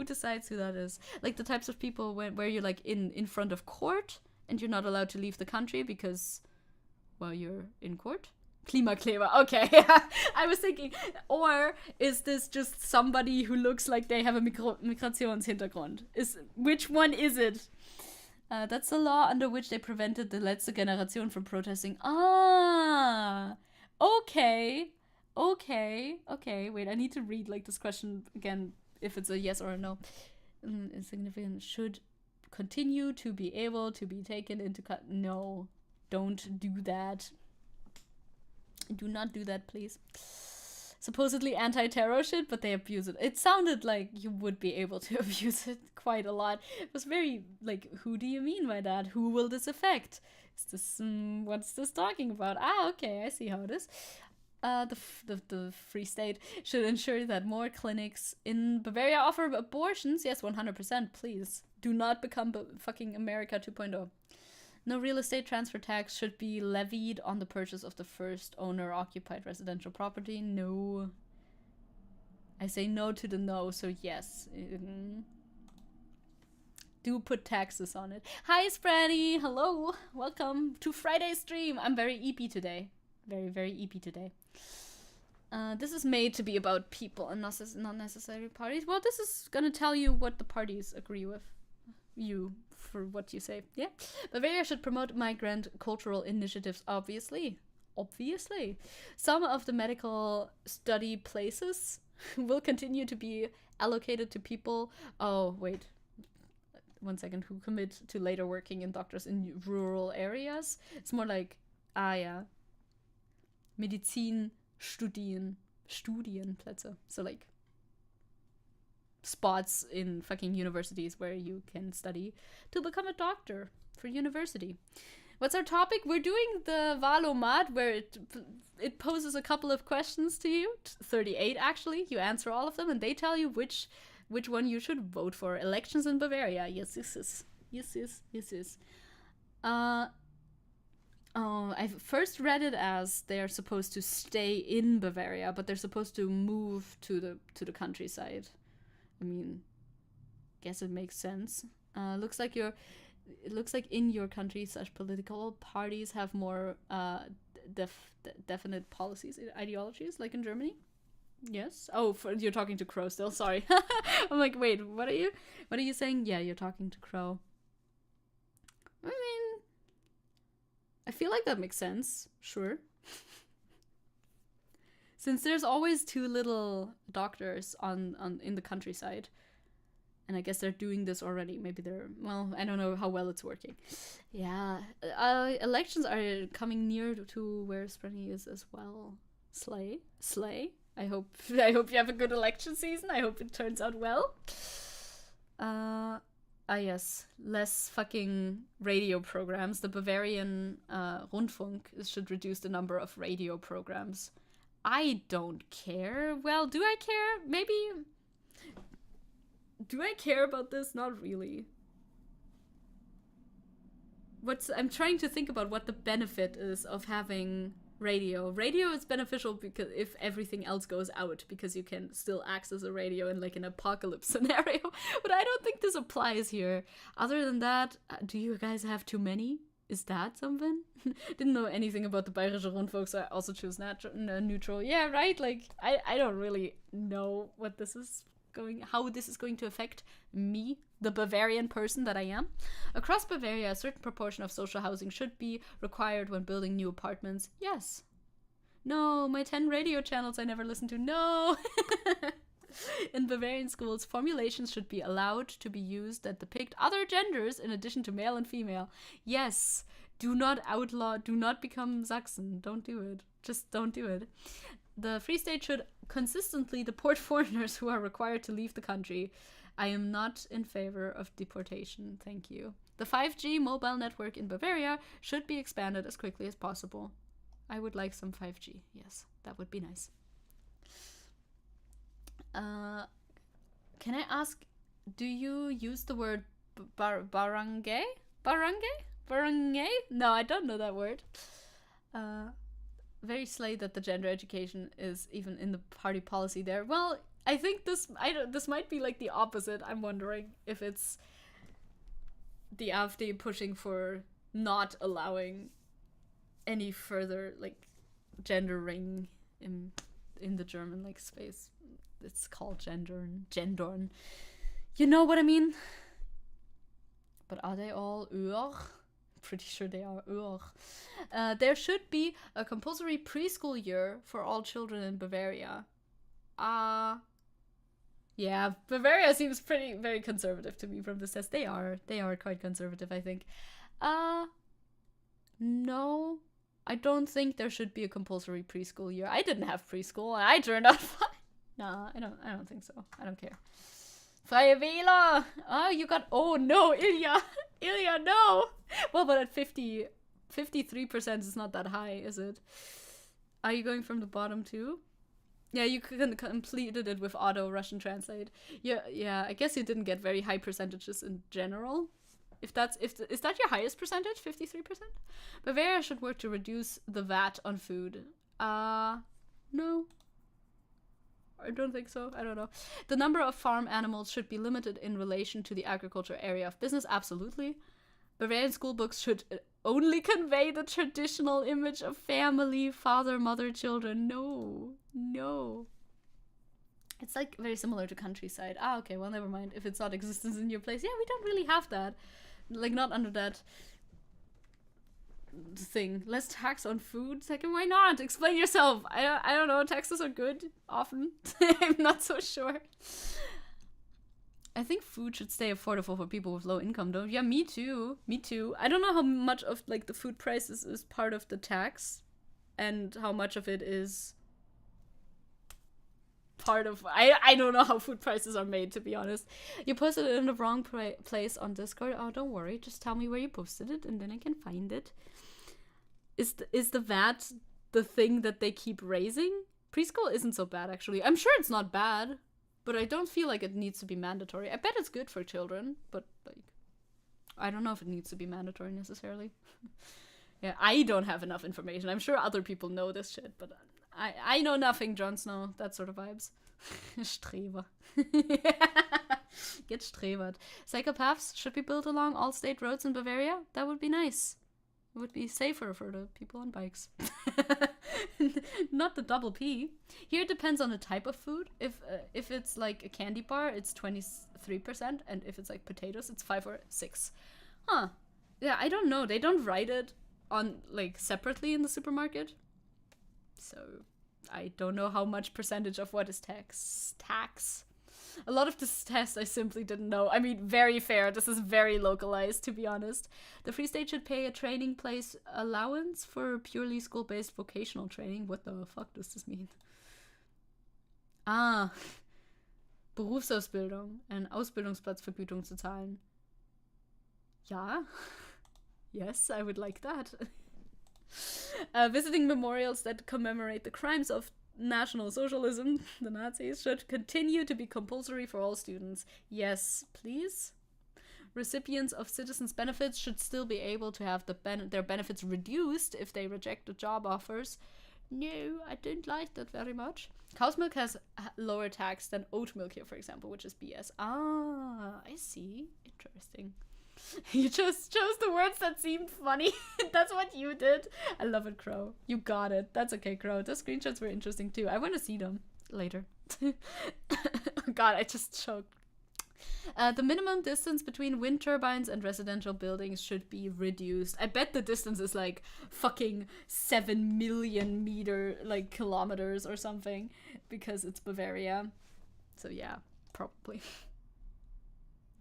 decides who that is? Like the types of people where you're like in front of court and you're not allowed to leave the country because, well, you're in court? Klimakleber, okay. I was thinking, or is this just somebody who looks like they have a Migrationshintergrund? Which one is it? That's the law under which they prevented the letzte Generation from protesting. Ah, okay. Wait, I need to read like this question again. If it's a yes or a no. Insignificant should continue to be able to be taken into no, don't do that. Do not do that, please. Supposedly anti-terror shit, but they abuse it. It sounded like you would be able to abuse it quite a lot. It was very like, who do you mean by that? Who will this affect? Is this what's this talking about? Ah, okay, I see how it is. The Free State should ensure that more clinics in Bavaria offer abortions. Yes, 100%, please. Do not become fucking America 2.0. No real estate transfer tax should be levied on the purchase of the first owner-occupied residential property. No. I say no to the no, so yes. Do put taxes on it. Hi, Spraddy. Hello. Welcome to Friday's stream. I'm very EP today. Very, very EP today. This is made to be about people and not necessarily parties. Well, this is gonna tell you what the parties agree with you for what you say. Yeah. Bavaria should promote migrant cultural initiatives, obviously. Some of the medical study places will continue to be allocated to people. Oh, wait. 1 second. Who commit to later working in doctors in rural areas? It's more like, yeah. Studienplätze. So like spots in fucking universities where you can study to become a doctor for university. What's our topic? We're doing the Wahlomat, where it poses a couple of questions to you. 38 actually. You answer all of them and they tell you which one you should vote for. Elections in Bavaria. Yes. I first read it as they're supposed to stay in Bavaria, but they're supposed to move to the countryside. I mean, guess it makes sense. Looks like in your country, such political parties have more definite policies, ideologies, like in Germany. Yes. Oh, you're talking to Crow still. Sorry. I'm like, wait, what are you saying? Yeah, you're talking to Crow. I mean, I feel like that makes sense. Sure. Since there's always too little doctors on in the countryside. And I guess they're doing this already. Maybe well, I don't know how well it's working. Yeah. Elections are coming near to where Sprenny is as well. Slay. I hope you have a good election season. I hope it turns out well. Yes, less fucking radio programs. The Bavarian Rundfunk should reduce the number of radio programs. I don't care. Well, do I care? Maybe. Do I care about this? Not really. I'm trying to think about what the benefit is of having radio. Radio is beneficial because if everything else goes out, because you can still access a radio in like an apocalypse scenario. But I don't think this applies here. Other than that, do you guys have too many? Is that something? Didn't know anything about the Bayerische Rundfunk, so I also choose neutral. Yeah, right? Like, I don't really know what this is how this is going to affect me, the Bavarian person that I am. Across Bavaria, a certain proportion of social housing should be required when building new apartments. Yes. No, my 10 radio channels I never listened to. No! In Bavarian schools, formulations should be allowed to be used that depict other genders in addition to male and female. Yes. Do not outlaw, do not become Sachsen. Don't do it. Just don't do it. The Free State should consistently deport foreigners who are required to leave the country. I am not in favor of deportation. Thank you. The 5G mobile network in Bavaria should be expanded as quickly as possible. I would like some 5G. Yes, that would be nice. Can I ask, do you use the word barangay? Barangay? Barangay? No, I don't know that word. Very slay that the gender education is even in the party policy there. Well, I think this might be like the opposite. I'm wondering if it's the AfD pushing for not allowing any further like gendering in the German like space. It's called gendern. You know what I mean? But are they all pretty sure they are. There should be a compulsory preschool year for all children in Bavaria. Yeah, Bavaria seems very conservative to me from this test. They are quite conservative, I think. No, I don't think there should be a compulsory preschool year. I didn't have preschool. I turned out fine. No, I don't think so. I don't care. Freie Wähler! Oh, you got... Oh, no, Ilya! Ilya, no! Well, but at 53% is not that high, is it? Are you going from the bottom too? Yeah, you completed it with auto Russian translate. Yeah, I guess you didn't get very high percentages in general. Is that your highest percentage? 53%? Bavaria should work to reduce the VAT on food. No. I don't think so. I don't know. The number of farm animals should be limited in relation to the agriculture area of business. Absolutely. Bavarian school books should only convey the traditional image of family, father, mother, children. No. It's like very similar to countryside. Okay, well, never mind. If it's not existence in your place. Yeah, we don't really have that. Like, not under that thing. Less tax on food. Second, why not? Explain yourself. I don't know. Taxes are good often. I'm not so sure. I think food should stay affordable for people with low income, though. Yeah, me too. I don't know how much of like the food prices is part of the tax, and how much of it is part of. I don't know how food prices are made, to be honest. You posted it in the wrong place on Discord. Oh, don't worry. Just tell me where you posted it, and then I can find it. Is the VAT the thing that they keep raising? Preschool isn't so bad, actually. I'm sure it's not bad. But I don't feel like it needs to be mandatory. I bet it's good for children, but like, I don't know if it needs to be mandatory necessarily. Yeah, I don't have enough information. I'm sure other people know this shit, but I know nothing, Jon Snow. That sort of vibes. Streber. Get strebert. Psychopaths should be built along all state roads in Bavaria. That would be nice. It would be safer for the people on bikes. Not the double P. Here it depends on the type of food. If it's like a candy bar, it's 23%, and if it's like potatoes, it's 5 or 6. Huh. Yeah, I don't know. They don't write it on like separately in the supermarket. So I don't know how much percentage of what is tax. A lot of this test I simply didn't know. I mean, very fair. This is very localized, to be honest. The Free State should pay a training place allowance for purely school-based vocational training. What the fuck does this mean? Ah, Berufsausbildung, einen Ausbildungsplatzvergütung zu zahlen. Ja. Yes, I would like that. Visiting memorials that commemorate the crimes of National Socialism, the Nazis, should continue to be compulsory for all students. Yes, please. Recipients of citizens' benefits should still be able to have their benefits reduced if they reject the job offers. No, I don't like that very much. Cow's milk has lower tax than oat milk here, for example, which is BS. Ah, I see. Interesting. You just chose the words that seemed funny. That's what you did. I love it, Crow. You got it. That's okay, Crow. Those screenshots were interesting too. I want to see them later. Oh God, I just choked. The minimum distance between wind turbines and residential buildings should be reduced. I bet the distance is like fucking 7 million kilometers or something, because it's Bavaria. So yeah, probably.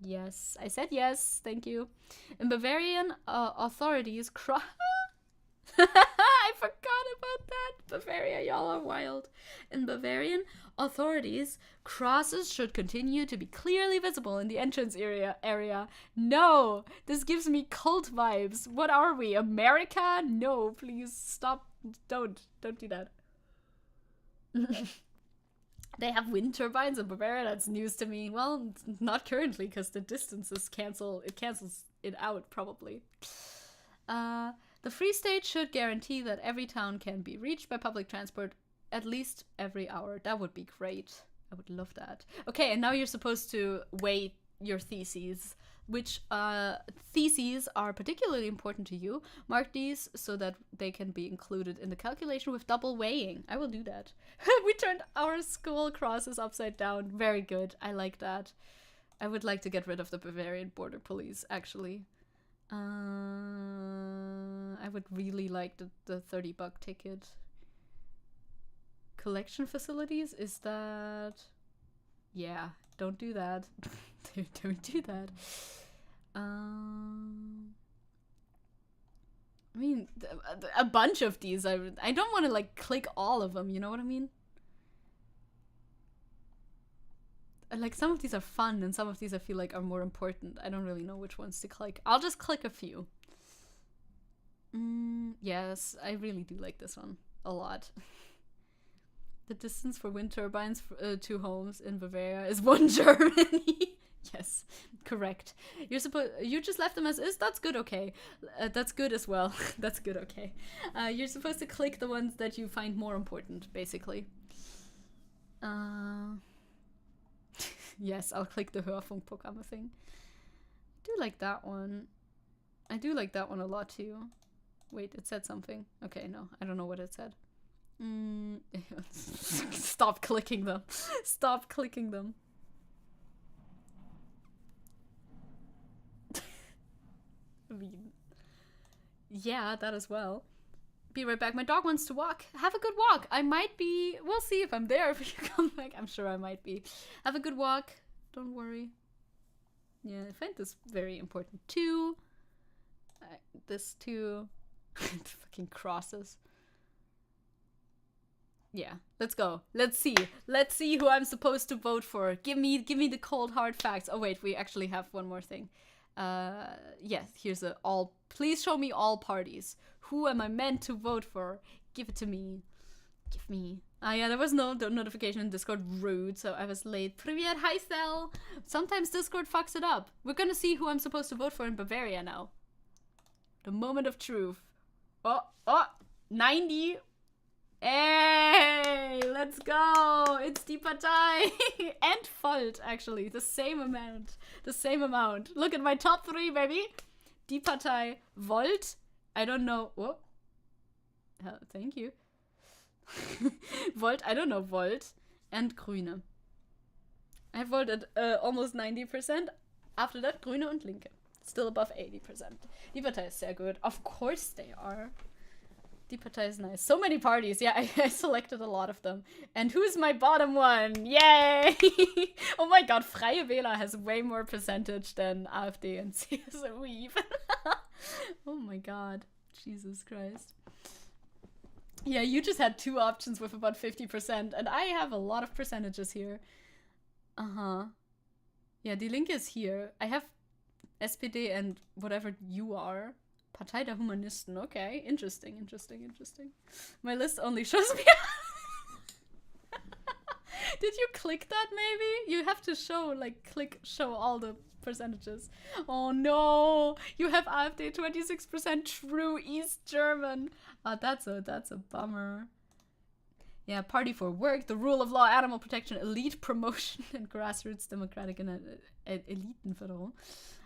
Yes, I said yes, thank you. In Bavarian, authorities I forgot about that. Bavaria, y'all are wild. In Bavarian, authorities, crosses should continue to be clearly visible in the entrance area. No, this gives me cult vibes. What are we, America? No, please stop. Don't do that. They have wind turbines in Bavaria. That's news to me. Well, not currently, because the distances cancels it out, probably. The Free State should guarantee that every town can be reached by public transport at least every hour. That would be great. I would love that. Okay, and now you're supposed to weigh your theses. Which theses are particularly important to you? Mark these so that they can be included in the calculation with double weighing. I will do that. We turned our school crosses upside down. Very good. I like that. I would like to get rid of the Bavarian border police, actually. I would really like the $30 ticket. Collection facilities? Is that... Yeah, don't do that. Don't do that. I mean, a bunch of these. I don't want to like click all of them. You know what I mean? Like some of these are fun, and some of these I feel like are more important. I don't really know which ones to click. I'll just click a few. Yes, I really do like this one a lot. The distance for wind turbines to homes in Bavaria is 1 Germany. Yes, correct. You just left them as is. That's good. Okay, that's good as well. That's good. Okay. You're supposed to click the ones that you find more important, basically. Yes, I'll click the Hörfunkprogramme thing. I do like that one. I do like that one a lot too. Wait, it said something. Okay, no, I don't know what it said. Stop clicking them. Stop clicking them. I mean, yeah, that as well. Be right back. My dog wants to walk. Have a good walk. I might be... We'll see if I'm there if you come back. I'm sure I might be. Have a good walk. Don't worry. Yeah, I find this very important too. This too. Fucking crosses. Yeah, let's go. Let's see. Let's see who I'm supposed to vote for. Give me the cold hard facts. Oh wait, we actually have one more thing. Yes, here's all. Please show me all parties. Who am I meant to vote for? Give it to me. Give me. Ah, yeah, there was no notification in Discord. Rude, so I was late. Привет, hi Cell. Sometimes Discord fucks it up. We're gonna see who I'm supposed to vote for in Bavaria now. The moment of truth. Oh, 90. Hey, let's go. It's die Partei. And Volt, actually. The same amount. The same amount. Look at my top 3, baby. Die Partei, Volt. I don't know. Whoa. Thank you. Volt, I don't know Volt. And Grüne. I voted almost 90%. After that, Grüne und Linke. Still above 80%. Die Partei is sehr good. Of course they are. Die Partei is nice. So many parties. Yeah, I selected a lot of them. And who's my bottom one? Yay! Oh my god, Freie Wähler has way more percentage than AfD and CSU even. Oh my god. Jesus Christ. Yeah, you just had 2 options with about 50%, and I have a lot of percentages here. Yeah, Die Linke is here. I have SPD and whatever you are. Partei der Humanisten. Okay, interesting. My list only shows me... Did you click that maybe? You have to show, show all the percentages. Oh no! You have AfD 26% true East German. That's a bummer. Yeah, Party for Work, the Rule of Law, Animal Protection, Elite Promotion, and Grassroots Democratic Elitenförderung.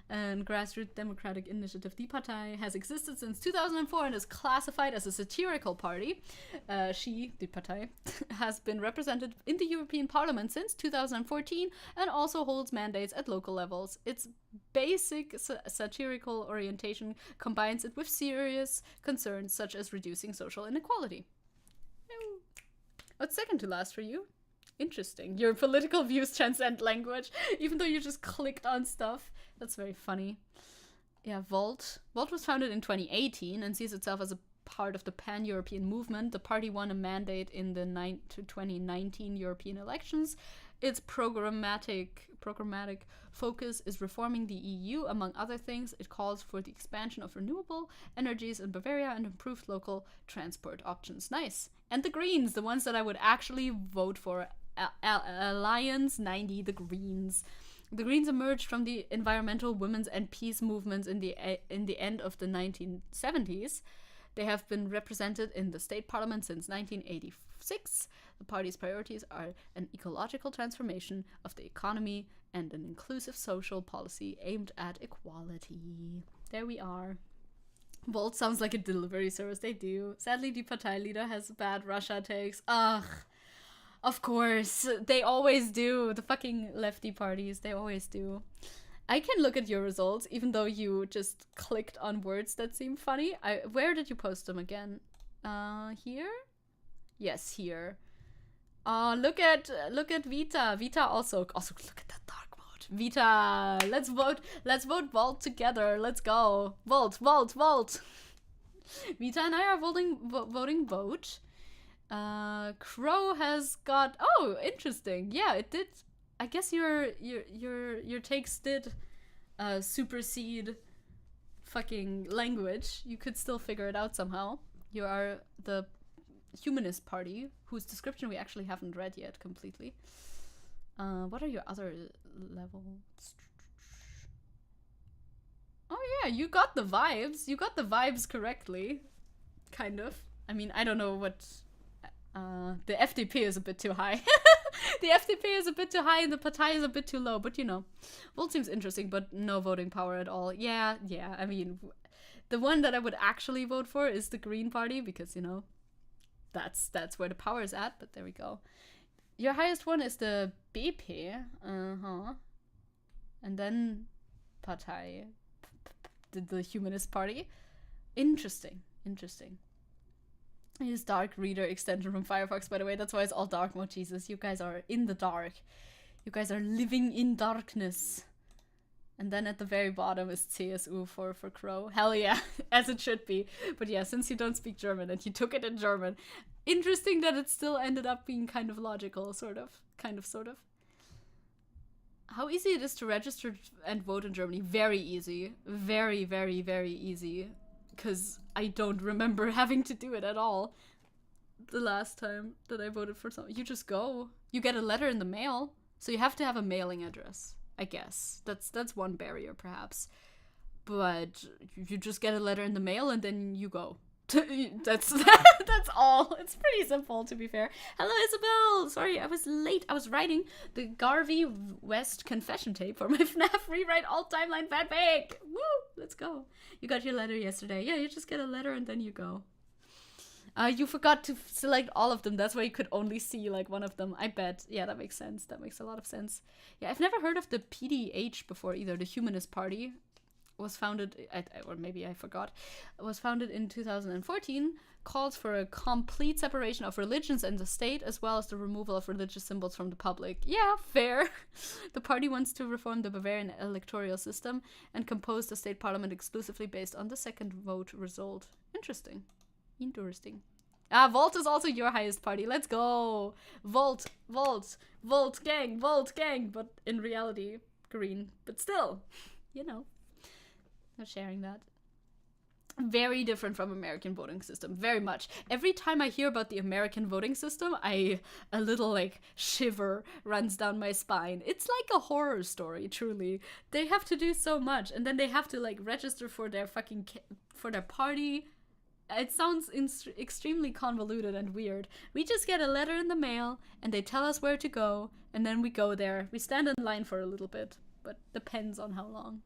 And Grassroots Democratic Initiative. Die Partei has existed since 2004 and is classified as a satirical party. Die Partei, has been represented in the European Parliament since 2014 and also holds mandates at local levels. Its basic satirical orientation combines it with serious concerns such as reducing social inequality. What's second to last for you? Interesting. Your political views transcend language, even though you just clicked on stuff. That's very funny. Yeah, Volt. Volt was founded in 2018 and sees itself as a part of the pan-European movement. The party won a mandate in the 2019 European elections. Its programmatic focus is reforming the EU. Among other things, it calls for the expansion of renewable energies in Bavaria and improved local transport options. Nice. And the Greens, the ones that I would actually vote for. Alliance 90, the Greens. The Greens emerged from the environmental, women's, and peace movements in the end of the 1970s. They have been represented in the state parliament since 1986. The party's priorities are an ecological transformation of the economy and an inclusive social policy aimed at equality. There we are. Volt sounds like a delivery service. They do. Sadly, the Partei leader has bad Russia takes. Ugh. Of course, they always do. The fucking lefty parties, they always do. I can look at your results, even though you just clicked on words that seem funny. Where did you post them again? Here? Yes, here. Look at Vita. Vita also look at that dark mode. Vita, let's vote Volt together. Let's go. Volt. Vita and I are voting vote. Crow has got... Oh, interesting. Yeah, it did. I guess your takes did supersede fucking language. You could still figure it out somehow. You are the Humanist Party, whose description we actually haven't read yet completely. What are your other levels? Oh yeah, you got the vibes. You got the vibes correctly. Kind of. I mean, I don't know what... the FDP is a bit too high. The FDP is a bit too high and the Partei is a bit too low, but you know. Volt seems interesting, but no voting power at all. Yeah, I mean, the one that I would actually vote for is the Green Party, because, you know, that's where the power is at, but there we go. Your highest one is the BP. And then Partei, the Humanist Party. Interesting. I use Dark Reader extension from Firefox, by the way. That's why it's all dark mode. Jesus, you guys are in the dark. You guys are living in darkness. And then at the very bottom is CSU for Crow. Hell yeah, as it should be. But yeah, since you don't speak German and you took it in German, interesting that it still ended up being kind of logical, sort of. How easy it is to register and vote in Germany? Very easy. Very, very, very easy. Because I don't remember having to do it at all. The last time that I voted for something. You just go. You get a letter in the mail. So you have to have a mailing address, I guess. That's one barrier, perhaps. But you just get a letter in the mail and then you go. That's all. It's pretty simple, to be fair. Hello, Isabel. Sorry, I was late. I was writing the Garvey West confession tape for my FNAF rewrite alt timeline fanfic. Woo! Let's go. You got your letter yesterday. Yeah, you just get a letter and then you go. You forgot to select all of them. That's why you could only see like one of them. I bet. Yeah, that makes sense. That makes a lot of sense. Yeah, I've never heard of the PDH before either. The Humanist Party was founded, or maybe I forgot, was founded in 2014, calls for a complete separation of religions and the state, as well as the removal of religious symbols from the public. Yeah, fair. The party wants to reform the Bavarian electoral system and compose the state parliament exclusively based on the second vote result. Interesting. Volt is also your highest party. Let's go. Volt, gang, but in reality, green. But still, you know, not sharing that. Very different from American voting system, very much. Every time I hear about the American voting system, a little like shiver runs down my spine. It's like a horror story, truly. They have to do so much, and then they have to like register for their for their party. It sounds extremely convoluted and weird. We just get a letter in the mail, and they tell us where to go, and then we go there. We stand in line for a little bit, but depends on how long.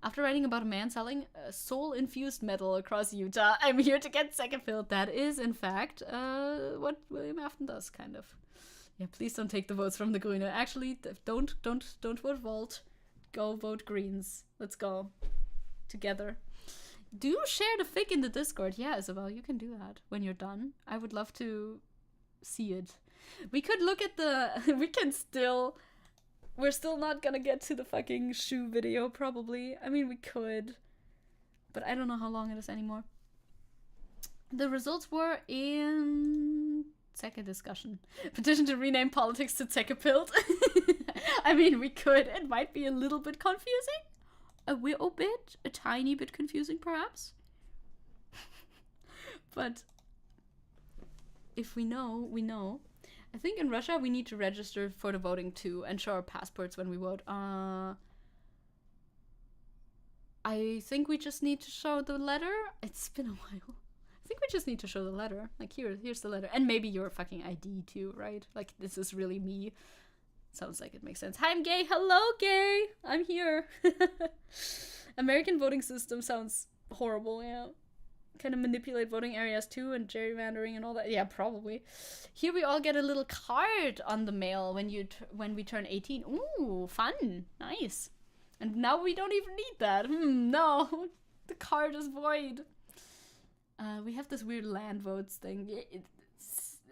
After writing about a man selling soul-infused metal across Utah, I'm here to get Zecke filled. That is, in fact, what William Afton does, kind of. Yeah, please don't take the votes from the Grüne. Actually, don't vote Volt. Go vote Greens. Let's go. Together. Do share the fic in the Discord. Yeah, Isabel, you can do that when you're done. I would love to see it. We could look at the... We're still not gonna get to the fucking shoe video, probably. I mean, we could. But I don't know how long it is anymore. The results were in... Zecke discussion. Petition to rename politics to Zecke Pilt. I mean, we could. It might be a little bit confusing. A little bit. A tiny bit confusing, perhaps. But if we know, we know. I think in Russia we need to register for the voting too and show our passports when we vote. I think we just need to show the letter. It's been a while. I think we just need to show the letter. Like, here's the letter. And maybe your fucking ID too, right? Like, this is really me. Sounds like it makes sense. Hi, I'm gay. Hello, gay. I'm here. American voting system sounds horrible, yeah. Kind of manipulate voting areas too and gerrymandering and all that. Yeah, probably. Here we all get a little card on the mail when we turn 18. Ooh, fun. Nice. And now we don't even need that. No. The card is void. We have this weird land votes thing.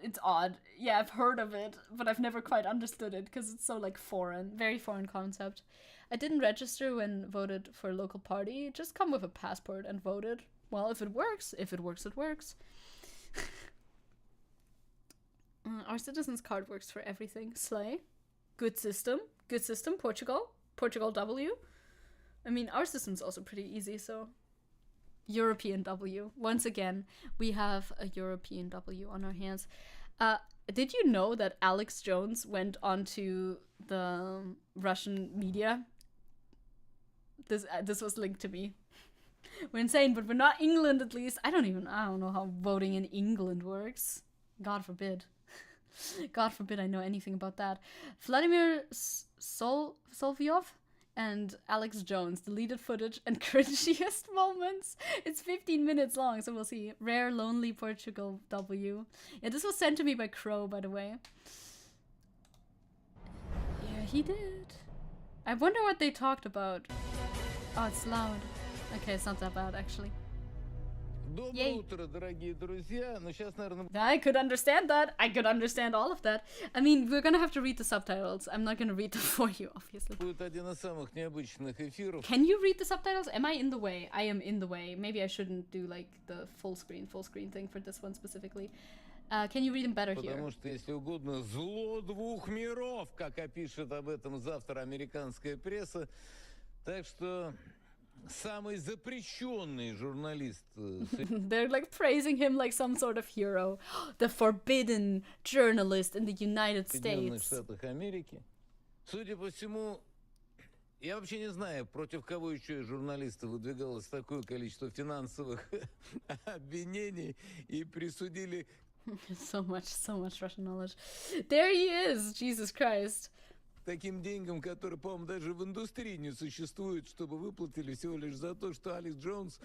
It's odd. Yeah, I've heard of it, but I've never quite understood it because it's so like foreign. Very foreign concept. I didn't register when voted for a local party. Just come with a passport and voted. Well, if it works, it works. Our citizens card works for everything. Slay. Good system. Portugal W. I mean, our system's also pretty easy, so. European W. Once again, we have a European W on our hands. Did you know that Alex Jones went onto the Russian media? This was linked to me. We're insane, but we're not England, at least. I don't know how voting in England works. God forbid. God forbid I know anything about that. Vladimir Solvyov and Alex Jones, deleted footage and cringiest moments. It's 15 minutes long, so we'll see. Rare, lonely Portugal W. Yeah, this was sent to me by Crow, by the way. Yeah, he did. I wonder what they talked about. Oh, it's loud. Okay, it's not that bad, actually. Yay. I could understand that. I could understand all of that. I mean, we're gonna have to read the subtitles. I'm not gonna read them for you, obviously. Can you read the subtitles? Am I in the way? I am in the way. Maybe I shouldn't do like the full screen thing for this one specifically. Can you read them better here? Потому что, если угодно, зло двух миров, как опишет об этом завтра американская пресса. Так что... Самый запрещенный журналист. They're like praising him like some sort of hero. The forbidden journalist in the United States. Соединенных Штатах Америки. Судя по всему, я вообще не знаю, против кого еще из журналистов выдвигалось такое количество финансовых обвинений и присудили... So much Russian knowledge. There he is, Jesus Christ. Таким деньгам, которые, по-моему, даже в индустрии не существуют, чтобы выплатили всего лишь за то, что Алекс Джонс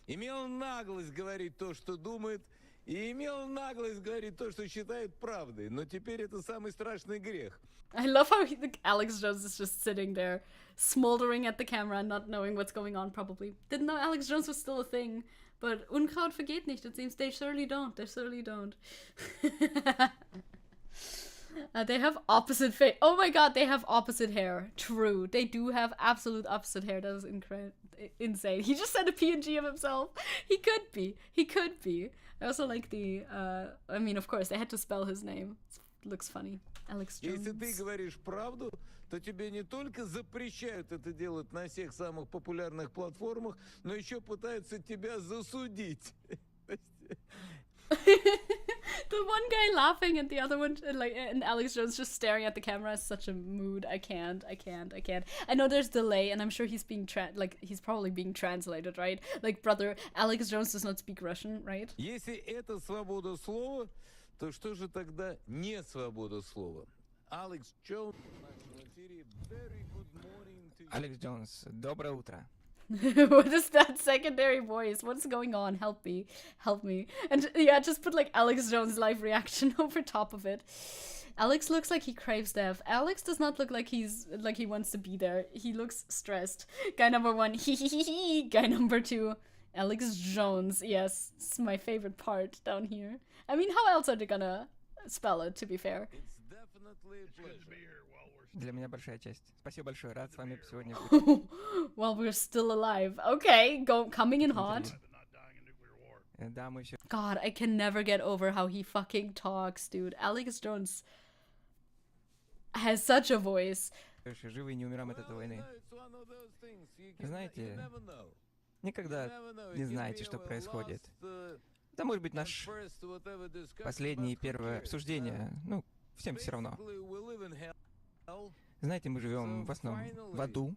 имел наглость говорить то, что думает, и имел наглость говорить то, что считает правдой. Но теперь это самый страшный грех. I love how Alex Jones is just sitting there, smoldering at the camera, not knowing what's going on, probably. Didn't know Alex Jones was still a thing. But Unkraut vergeht nicht, it seems. They surely don't. They have opposite face. Oh my god, they have opposite hair. True. They do have absolute opposite hair. That is insane. He just sent a PNG of himself. He could be. I also like the, I mean, of course, they had to spell his name. It looks funny. Alex Jones. Если ты говоришь правду, то тебе не только запрещают это делать на всех самых популярных платформах, но еще пытаются тебя засудить. The one guy laughing and the other one, like, and Alex Jones just staring at the camera is such a mood. I can't. I know there's delay, and I'm sure he's being he's probably being translated, right? Like, brother, Alex Jones does not speak Russian, right? Если это свобода слова, то что же тогда не свобода слова? Алекс Джонс в нашем эфире. Very good morning to you. Алекс Джонс, доброе утро. What is that secondary voice? What's going on? Help me. And yeah, just put like Alex Jones live reaction over top of it. Alex looks like he craves death. Alex does not look like he wants to be there. He looks stressed. Guy number 1, hee. Guy number 2, Alex Jones. Yes, it's my favorite part down here. I mean, how else are they gonna spell it, to be fair? It's definitely a pleasure. Для меня большая честь. Спасибо большое, рад с вами сегодня быть. Well, we're still alive. Okay, coming in hot. Да, мы еще... God, I can never get over how he fucking talks, dude. Alex Jones has such a voice. Живы и не умираем от этой войны. Знаете, никогда не знаете, что происходит. Да, может быть, наш последнее и первое обсуждение, ну, всем все равно. Знаете, мы живем в основном в аду,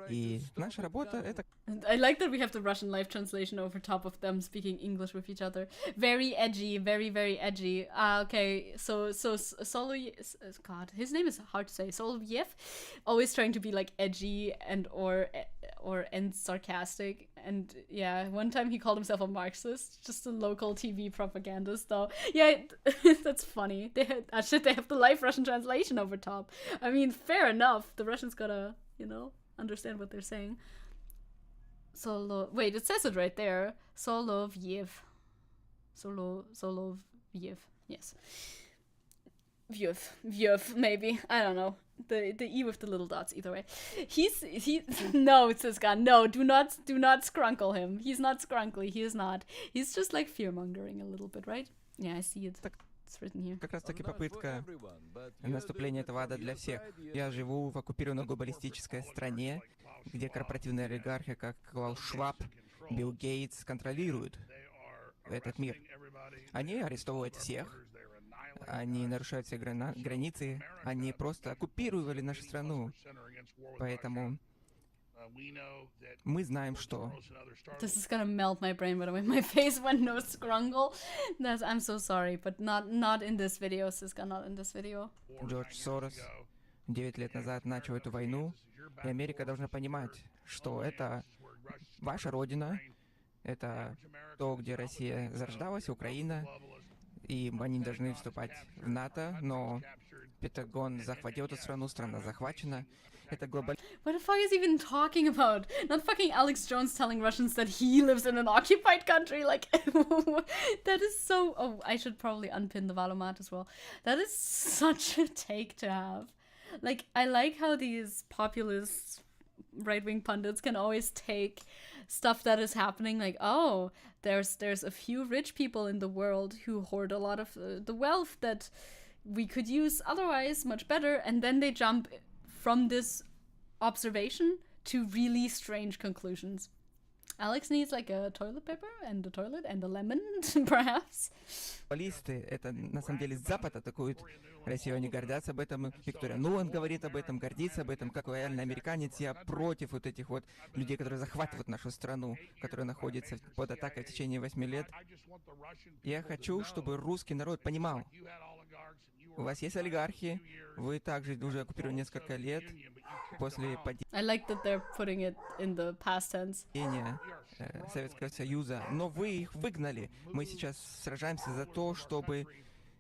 и наша работа — это... I like that we have the Russian live translation over top of them speaking English with each other. Very edgy, very, very edgy. Okay, so God, his name is hard to say. Solovyev, always trying to be like edgy and sarcastic. And yeah, one time he called himself a Marxist, just a local TV propagandist, though. Yeah, that's funny. They have the live Russian translation over top. I mean, fair enough. The Russians gotta, understand what they're saying. Wait, it says it right there. Solovyev. Solovyev. Yes. Vyev, maybe. I don't know. The E with the little dots, either way. No, Siska, no, do not scrunkle him. He's not scrunkly, he is not. He's just like fear-mongering a little bit, right? Yeah, I see it. It's written here. Как раз таки попытка наступления этого ада для всех. Я живу в оккупированной глобалистической стране, где корпоративные олигархи, как Клаус Шваб, Билл Гейтс, контролируют этот мир. Они арестовывают всех. Они нарушают все границы, они просто оккупировали нашу страну. Поэтому мы знаем, что... This is gonna melt my brain, by the way. My face went no scrungle. I'm so sorry, but not in this video, Siska, not in this video. Джордж Сорос 9 лет назад начал эту войну, и Америка должна понимать, что это ваша родина, это то, где Россия зарождалась, Украина, и они должны вступать в НАТО, но Пентагон захватил эту страну, страна захвачена. Это глобально... What the fuck is he even talking about? Not fucking Alex Jones telling Russians that he lives in an occupied country. Like, that is so... Oh, I should probably unpin the Wahlomat as well. That is such a take to have. Like, I like how these populist right-wing pundits can always take stuff that is happening, like, oh, there's a few rich people in the world who hoard a lot of the wealth that we could use otherwise much better, and then they jump from this observation to really strange conclusions. Alex needs like a toilet paper and a toilet and a lemon, perhaps. Глобалисты, это на самом деле Запад атакует Россию, они гордятся об этом. Виктория Нуланд говорит об этом, гордится об этом, как лояльный американец. Я против вот этих вот людей, которые захватывают нашу страну, которая находится под атакой в течение 8 лет. Я хочу, чтобы русский народ понимал, у вас есть олигархи, вы также уже оккупировали несколько лет после I like that they're putting it in the past tense. падения Советского Союза, но вы их выгнали. Мы сейчас сражаемся за то, чтобы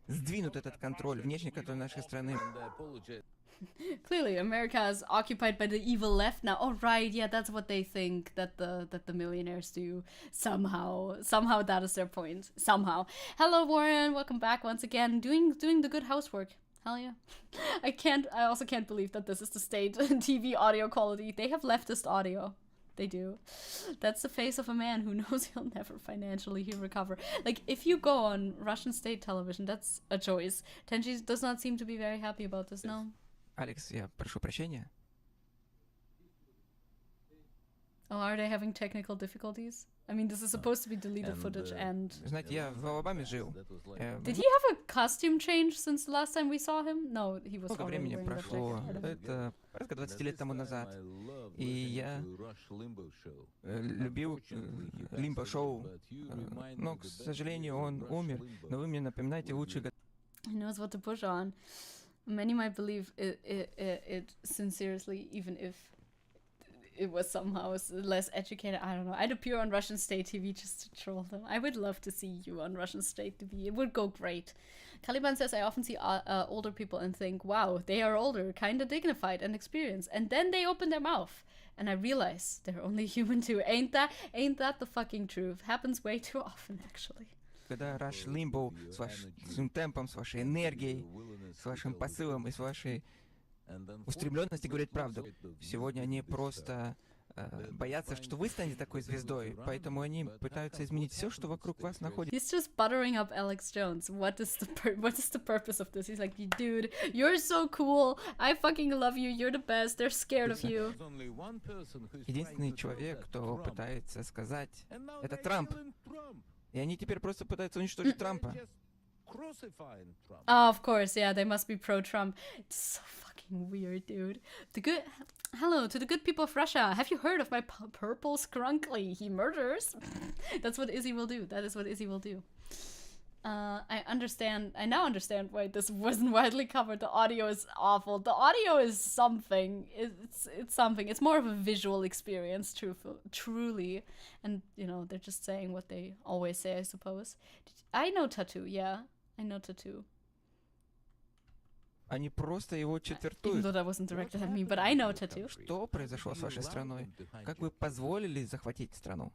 сдвинуть этот контроль, внешний контроль нашей страны. Clearly, America is occupied by the evil left now. Oh, right, yeah, that's what they think that the millionaires do. Somehow that is their point. Somehow. Hello, Warren. Welcome back once again. Doing the good housework. Hell yeah. I also can't believe that this is the state TV audio quality. They have leftist audio. They do. That's the face of a man who knows he'll never financially recover. Like, if you go on Russian state television, that's a choice. Tenji does not seem to be very happy about this, no? Алекс, я прошу прощения. Oh, are they having technical difficulties? I mean, this is supposed to be deleted footage and... Знаете, я в Алабаме жил. Did he have a costume change since the last time we saw him? No, he was Много already времени wearing that прошло. jacket. Это порядка 20 лет тому назад. И я любил лимбо-шоу. Но, к сожалению, он умер. Но вы мне напоминаете лучшие годы. He knows what to push on. Many might believe it sincerely, even if it was somehow less educated. I don't know. I'd appear on Russian state TV just to troll them. I would love to see you on Russian state TV. It would go great. Caliban says, I often see older people and think, wow, they are older, kind of dignified and experienced. And then they open their mouth. And I realize they're only human too. Ain't that the fucking truth? Happens way too often, actually. Когда Rush Limbo с вашим темпом, с вашей энергией, с вашим посылом и с вашей устремленностью говорит правду. Сегодня они просто боятся, что вы станете такой звездой, поэтому они пытаются изменить все, что вокруг вас находится. He's just buttering up Alex Jones. What is the purpose of this? He's like, dude, you're so cool. I fucking love you. You're the best. They're scared of you. Единственный человек, кто пытается сказать, это Трамп. И они теперь просто пытаются уничтожить Трампа. Oh, of course, yeah, they must be pro-Trump. It's so fucking weird, dude. Hello to the good people of Russia. Have you heard of my purple scrunkly? He murders. That's what Izzy will do. That is what Izzy will do. I now understand why this wasn't widely covered. The audio is awful. The audio is something. It's something. It's more of a visual experience, truly. And, you know, they're just saying what they always say, I suppose. I know Tattoo, yeah. I know Tattoo. Они просто его Even четвертуют. though that wasn't directed at me, but I know Tattoo. Что произошло с вашей страной? Как вы позволили захватить страну?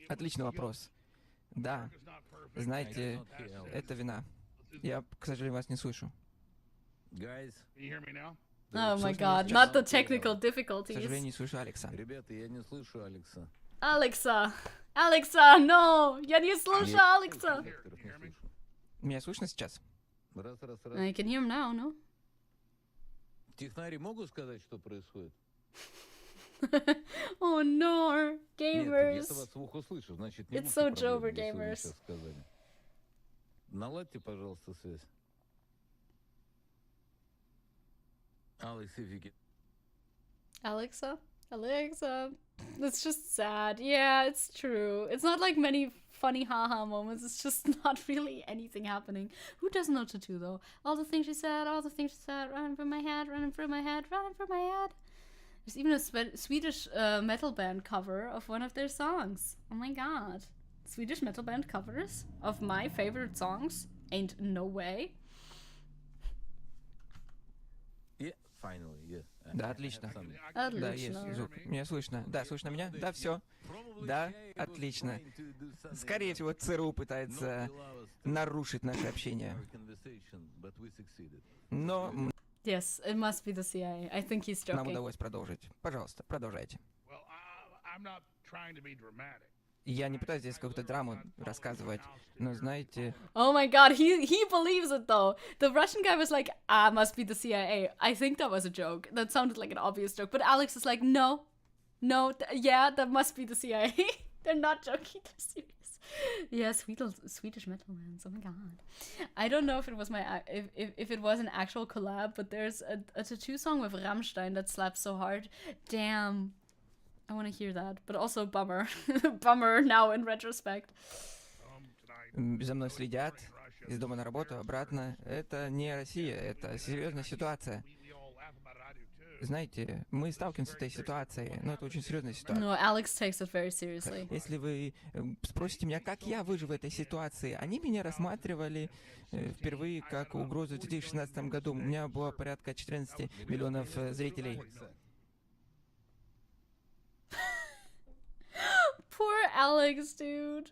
Отличный вопрос. Да, знаете, это вина. Я, к сожалению, вас не слышу. Oh my god, not the technical К difficulties. сожалению, не слышу Алекса. Ребята, я не слышу Алекса. Alexa, no! Я не слышу Алекса! Меня слышно сейчас? Раз. I can hear him now, no? Технари могут сказать, что происходит? Oh no, Нет, gamers. я-то вас в ухо слышу, значит, не It's будет so проблем, Jover если вы gamers. сейчас сказали. Наладьте, пожалуйста, связь. Alex, if you get... Alexa? It's just sad. Yeah, it's true. It's not like many funny haha moments. It's just not really anything happening. Who doesn't know Tattoo, though? All the things she said, running through my head. There's even a Swedish metal band cover of one of their songs. Oh my god. Swedish metal band covers of my favorite songs? Ain't no way. Yeah, finally, yeah. Да, отлично. Отлично. Да, есть звук. Меня слышно. Да, слышно меня? Да, все. Да, отлично. Скорее всего, ЦРУ пытается нарушить наше общение. Но Yes, it must be the CIA. I think he's нам joking. удалось продолжить. Пожалуйста, продолжайте. Я не пытаюсь здесь какую-то драму рассказывать, но знаете, Oh my god, he believes it though. The Russian guy was like, must be the CIA. I think that was a joke. That sounded like an obvious joke. But Alex is like, no, yeah, that must be the CIA. They're not joking, they're serious. Yeah, Swedish metal bands. Oh my god. I don't know if it was if it was an actual collab, but there's a Tattoo song with Rammstein that slaps so hard. Damn. I want to hear that, but also bummer. Bummer now in retrospect. за мной следят из дома на работу, обратно. Это не Россия, это серьезная ситуация. Знаете, мы сталкиваемся с этой ситуацией, но это очень серьезная ситуация. No, Alex takes it very seriously. Если вы спросите меня, как я выживу в этой ситуации, они меня рассматривали впервые как угрозу в 2016 году. У меня было порядка 14 миллионов зрителей. Poor Alex, dude.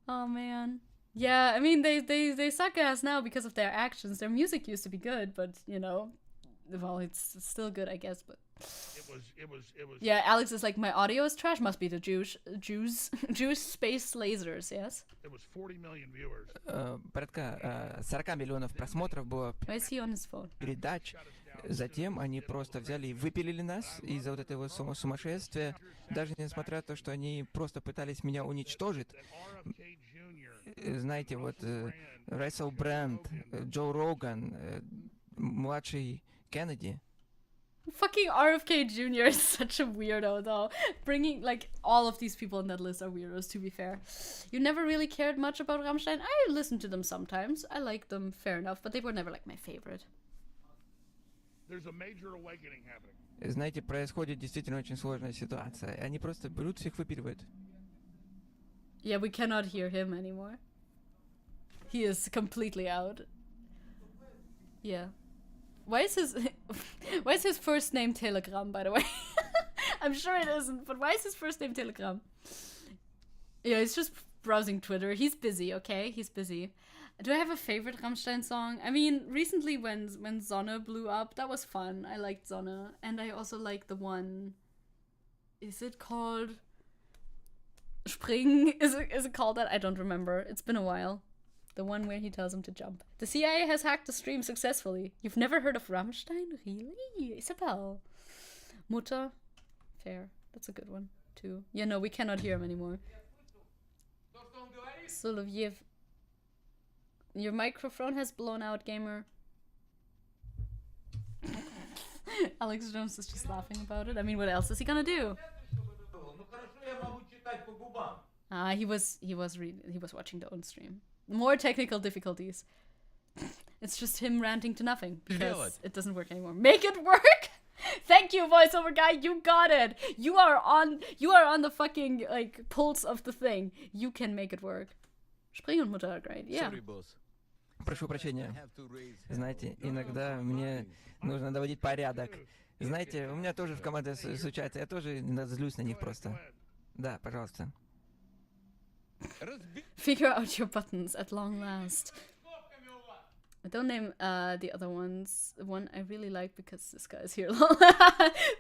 Oh man. Yeah, I mean they suck ass now because of their actions. Their music used to be good, but you know, Well, it's still good, I guess, but It was. yeah, Alex is like, my audio is trash. Must be the Jewish space lasers. Yes. It was 40 million viewers. Порядка 40 миллионов просмотров было Why is he on his phone? передач. Затем они просто взяли и выпилили нас из-за вот этого сумасшествия, даже несмотря на то, что они просто пытались меня уничтожить. Знаете, вот Рассел Брэнд, Джо Роган, младший Кеннеди. Fucking RFK Jr. is such a weirdo, though. Bringing, like, all of these people on that list are weirdos, to be fair. You never really cared much about Rammstein? I listened to them sometimes. I like them, fair enough, but they were never, like, my favorite. There's a major awakening happening. Знаете, происходит действительно очень сложная ситуация. Они просто берут, всех выпиливают. Yeah, we cannot hear him anymore. He is completely out. Yeah. Why is his first name Telegram, by the way? I'm sure it isn't, but why is his first name Telegram? Yeah, he's just browsing Twitter. He's busy, okay? He's busy. Do I have a favorite Rammstein song? I mean, recently when Sonne blew up, that was fun. I liked Sonne. And I also like the one... Is it called... Spring? Is it called that? I don't remember. It's been a while. The one where he tells him to jump. The CIA has hacked the stream successfully. You've never heard of Rammstein? Really? Isabel. Mutter? Fair. That's a good one, too. Yeah, no, we cannot hear him anymore. Soloviev. Your microphone has blown out, gamer. Alex Jones is just laughing about it. I mean, what else is he gonna do? He was watching the own stream. More technical difficulties. It's just him ranting to nothing because it doesn't work anymore. Make it work. Thank you, voiceover guy. You got it. You are on the fucking like pulse of the thing. You can make it work. Spring und Mutter, great. Yeah. Sorry, boss. Прошу прощения. Знаете, иногда мне нужно доводить порядок. Знаете, у меня тоже в команде случается, я тоже злюсь на них просто. Да, пожалуйста. Figure out your buttons at long last. Don't name the other ones. One I really like because this guy is here.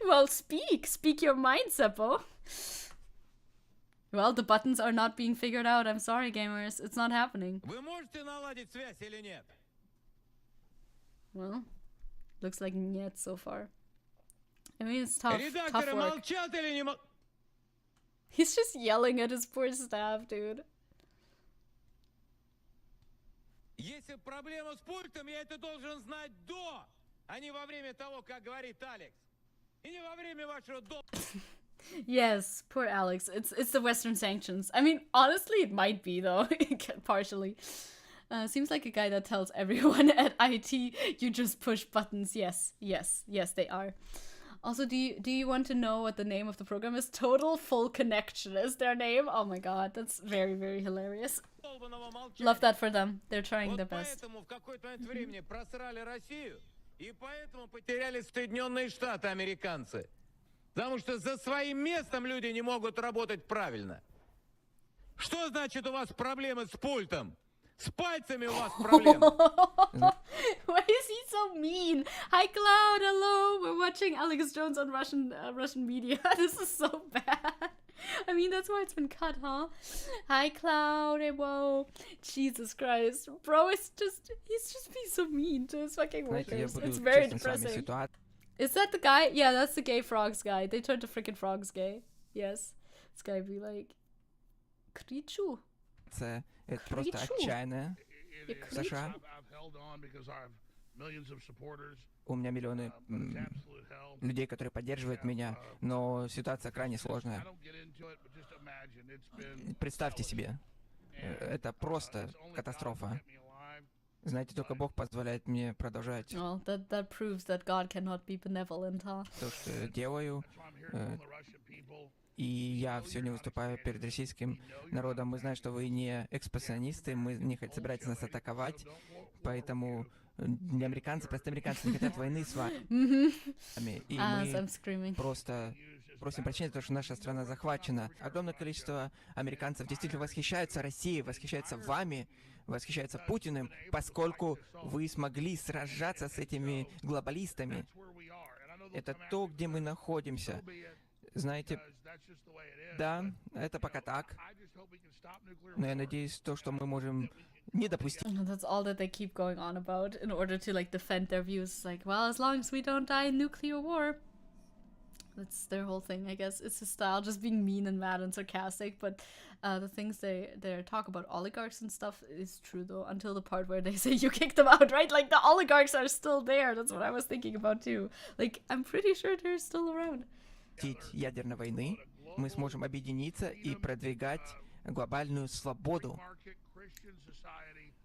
Well, speak your mind, Seppo. Well, the buttons are not being figured out. I'm sorry, gamers. It's not happening. Вы можете наладить связь или нет? Well, looks like нет so far. I mean, it's tough Редакторы work. молчат или не молчат? He's just yelling at his poor staff, dude. Если проблема с пультом, я это должен знать до, а не во время того, как говорит Алекс. И не во время вашего Yes, poor Alex. It's the Western sanctions. I mean, honestly, it might be though, partially. Seems like a guy that tells everyone at IT, you just push buttons. Yes, they are. Also, do you want to know what the name of the program is? Total Full Connection is their name. Oh my god, that's very, very hilarious. Love that for them. They're trying their best. Поэтому в какой-то момент времени просрали Россию, и поэтому потеряли Соединенные Штаты американцы. Потому что за своим местом люди не могут работать правильно. Что значит у вас проблемы с пультом? С пальцами у вас проблемы. Why is he so mean? Hi Cloud, hello. We're watching Alex Jones on Russian media. This is so bad. I mean, that's why it's been cut, huh? Hi Cloud, hey, whoa. Jesus Christ. Bro, he's just being so mean to his fucking workers. It's very depressing. Is that the guy? Yeah, that's the gay frogs guy. They turned the freaking frogs gay. Yes. This guy be like... Кричу. Это просто отчаянно. В США. У меня миллионы людей, которые поддерживают меня, но ситуация крайне сложная. Представьте себе, это просто катастрофа. Знаете, только Бог позволяет мне продолжать well, that proves that God cannot be benevolent, huh? То, что делаю. И я сегодня выступаю перед российским народом. Мы знаем, что вы не экспансионисты, мы не собираетесь нас атаковать, поэтому не американцы, просто американцы не хотят войны с вами. И мы просто просим прощения, потому что наша страна захвачена. Огромное количество американцев действительно восхищаются Россией, восхищаются вами, восхищаются Путиным, поскольку вы смогли сражаться с этими глобалистами. Это то, где мы находимся. Знаете, да, это пока так. Но я надеюсь, то, что мы можем не допустить. That's all that they keep going on about in order to like defend their views. It's like, well, as long as we don't die in nuclear war. That's their whole thing, I guess. It's a style, just being mean and mad and sarcastic. But the things they talk about oligarchs and stuff is true, though, until the part where they say you kick them out, right? Like, the oligarchs are still there. That's what I was thinking about, too. Like, I'm pretty sure they're still around. Ядерной войны, мы сможем объединиться и продвигать глобальную свободу.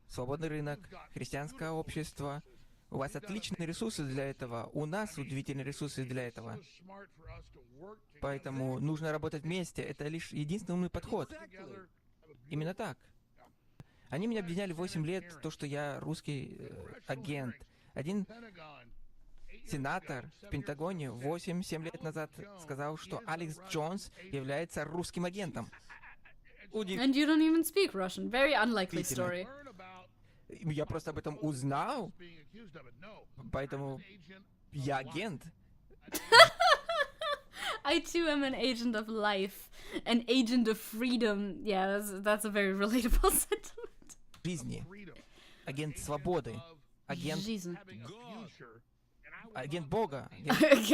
Свободный рынок, христианское общество. У вас отличные ресурсы для этого, у нас удивительные ресурсы для этого. Поэтому нужно работать вместе. Это лишь единственный умный подход. Именно так. Они меня обвиняли 8 лет, то, что я русский агент. Один сенатор в Пентагоне 8-7 лет назад сказал, что Алекс Джонс является русским агентом. And you don't even speak Russian. Very unlikely story. Я просто об этом узнал, поэтому я агент. I too am an agent of life, an agent of freedom. Yeah, that's a very relatable sentiment. Жизни. Агент свободы. Агент... Агент Бога.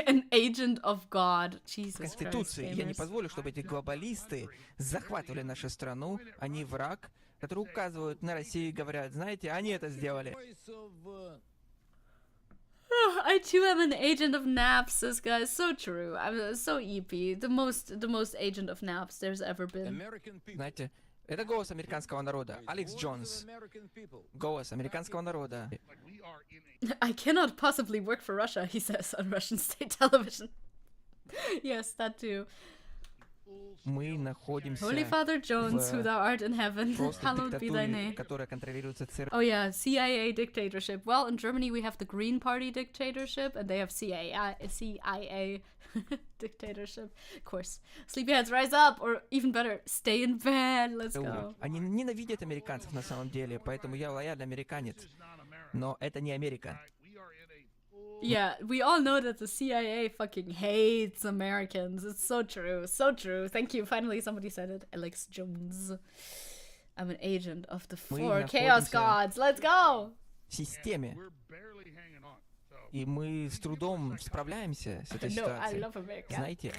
An agent of God. Jesus Конституции. Christ, Я не позволю, чтобы эти глобалисты захватывали нашу страну. Они враг, которые указывают на Россию и говорят, знаете, они это сделали. I too am an agent of naps, this guy is so true. I'm so EP. The most agent of naps there's ever been. Знаете, это голос американского народа. Алекс Джонс. Голос американского народа. I cannot possibly work for Russia, he says on Russian state television. Yes, that too. Мы находимся Holy Father Jones, who thou art in heaven, просто hallowed be thy name. диктатуре, которая контролируется ЦРУ. Oh yeah, CIA dictatorship. Well, in Germany we have the Green Party dictatorship, and they have CIA dictatorship. Of course. Sleepyheads, rise up, or even better, stay in bed. Let's go. Они ненавидят американцев на самом деле, поэтому я лояльный американец. Но это не Америка. Yeah, we all know that the CIA fucking hates Americans. It's so true. So true. Thank you. Finally, somebody said it. Alex Jones. I'm an agent of the 4 Chaos Gods. Let's go! В системе. И мы с трудом справляемся с этой ситуацией. Знаете,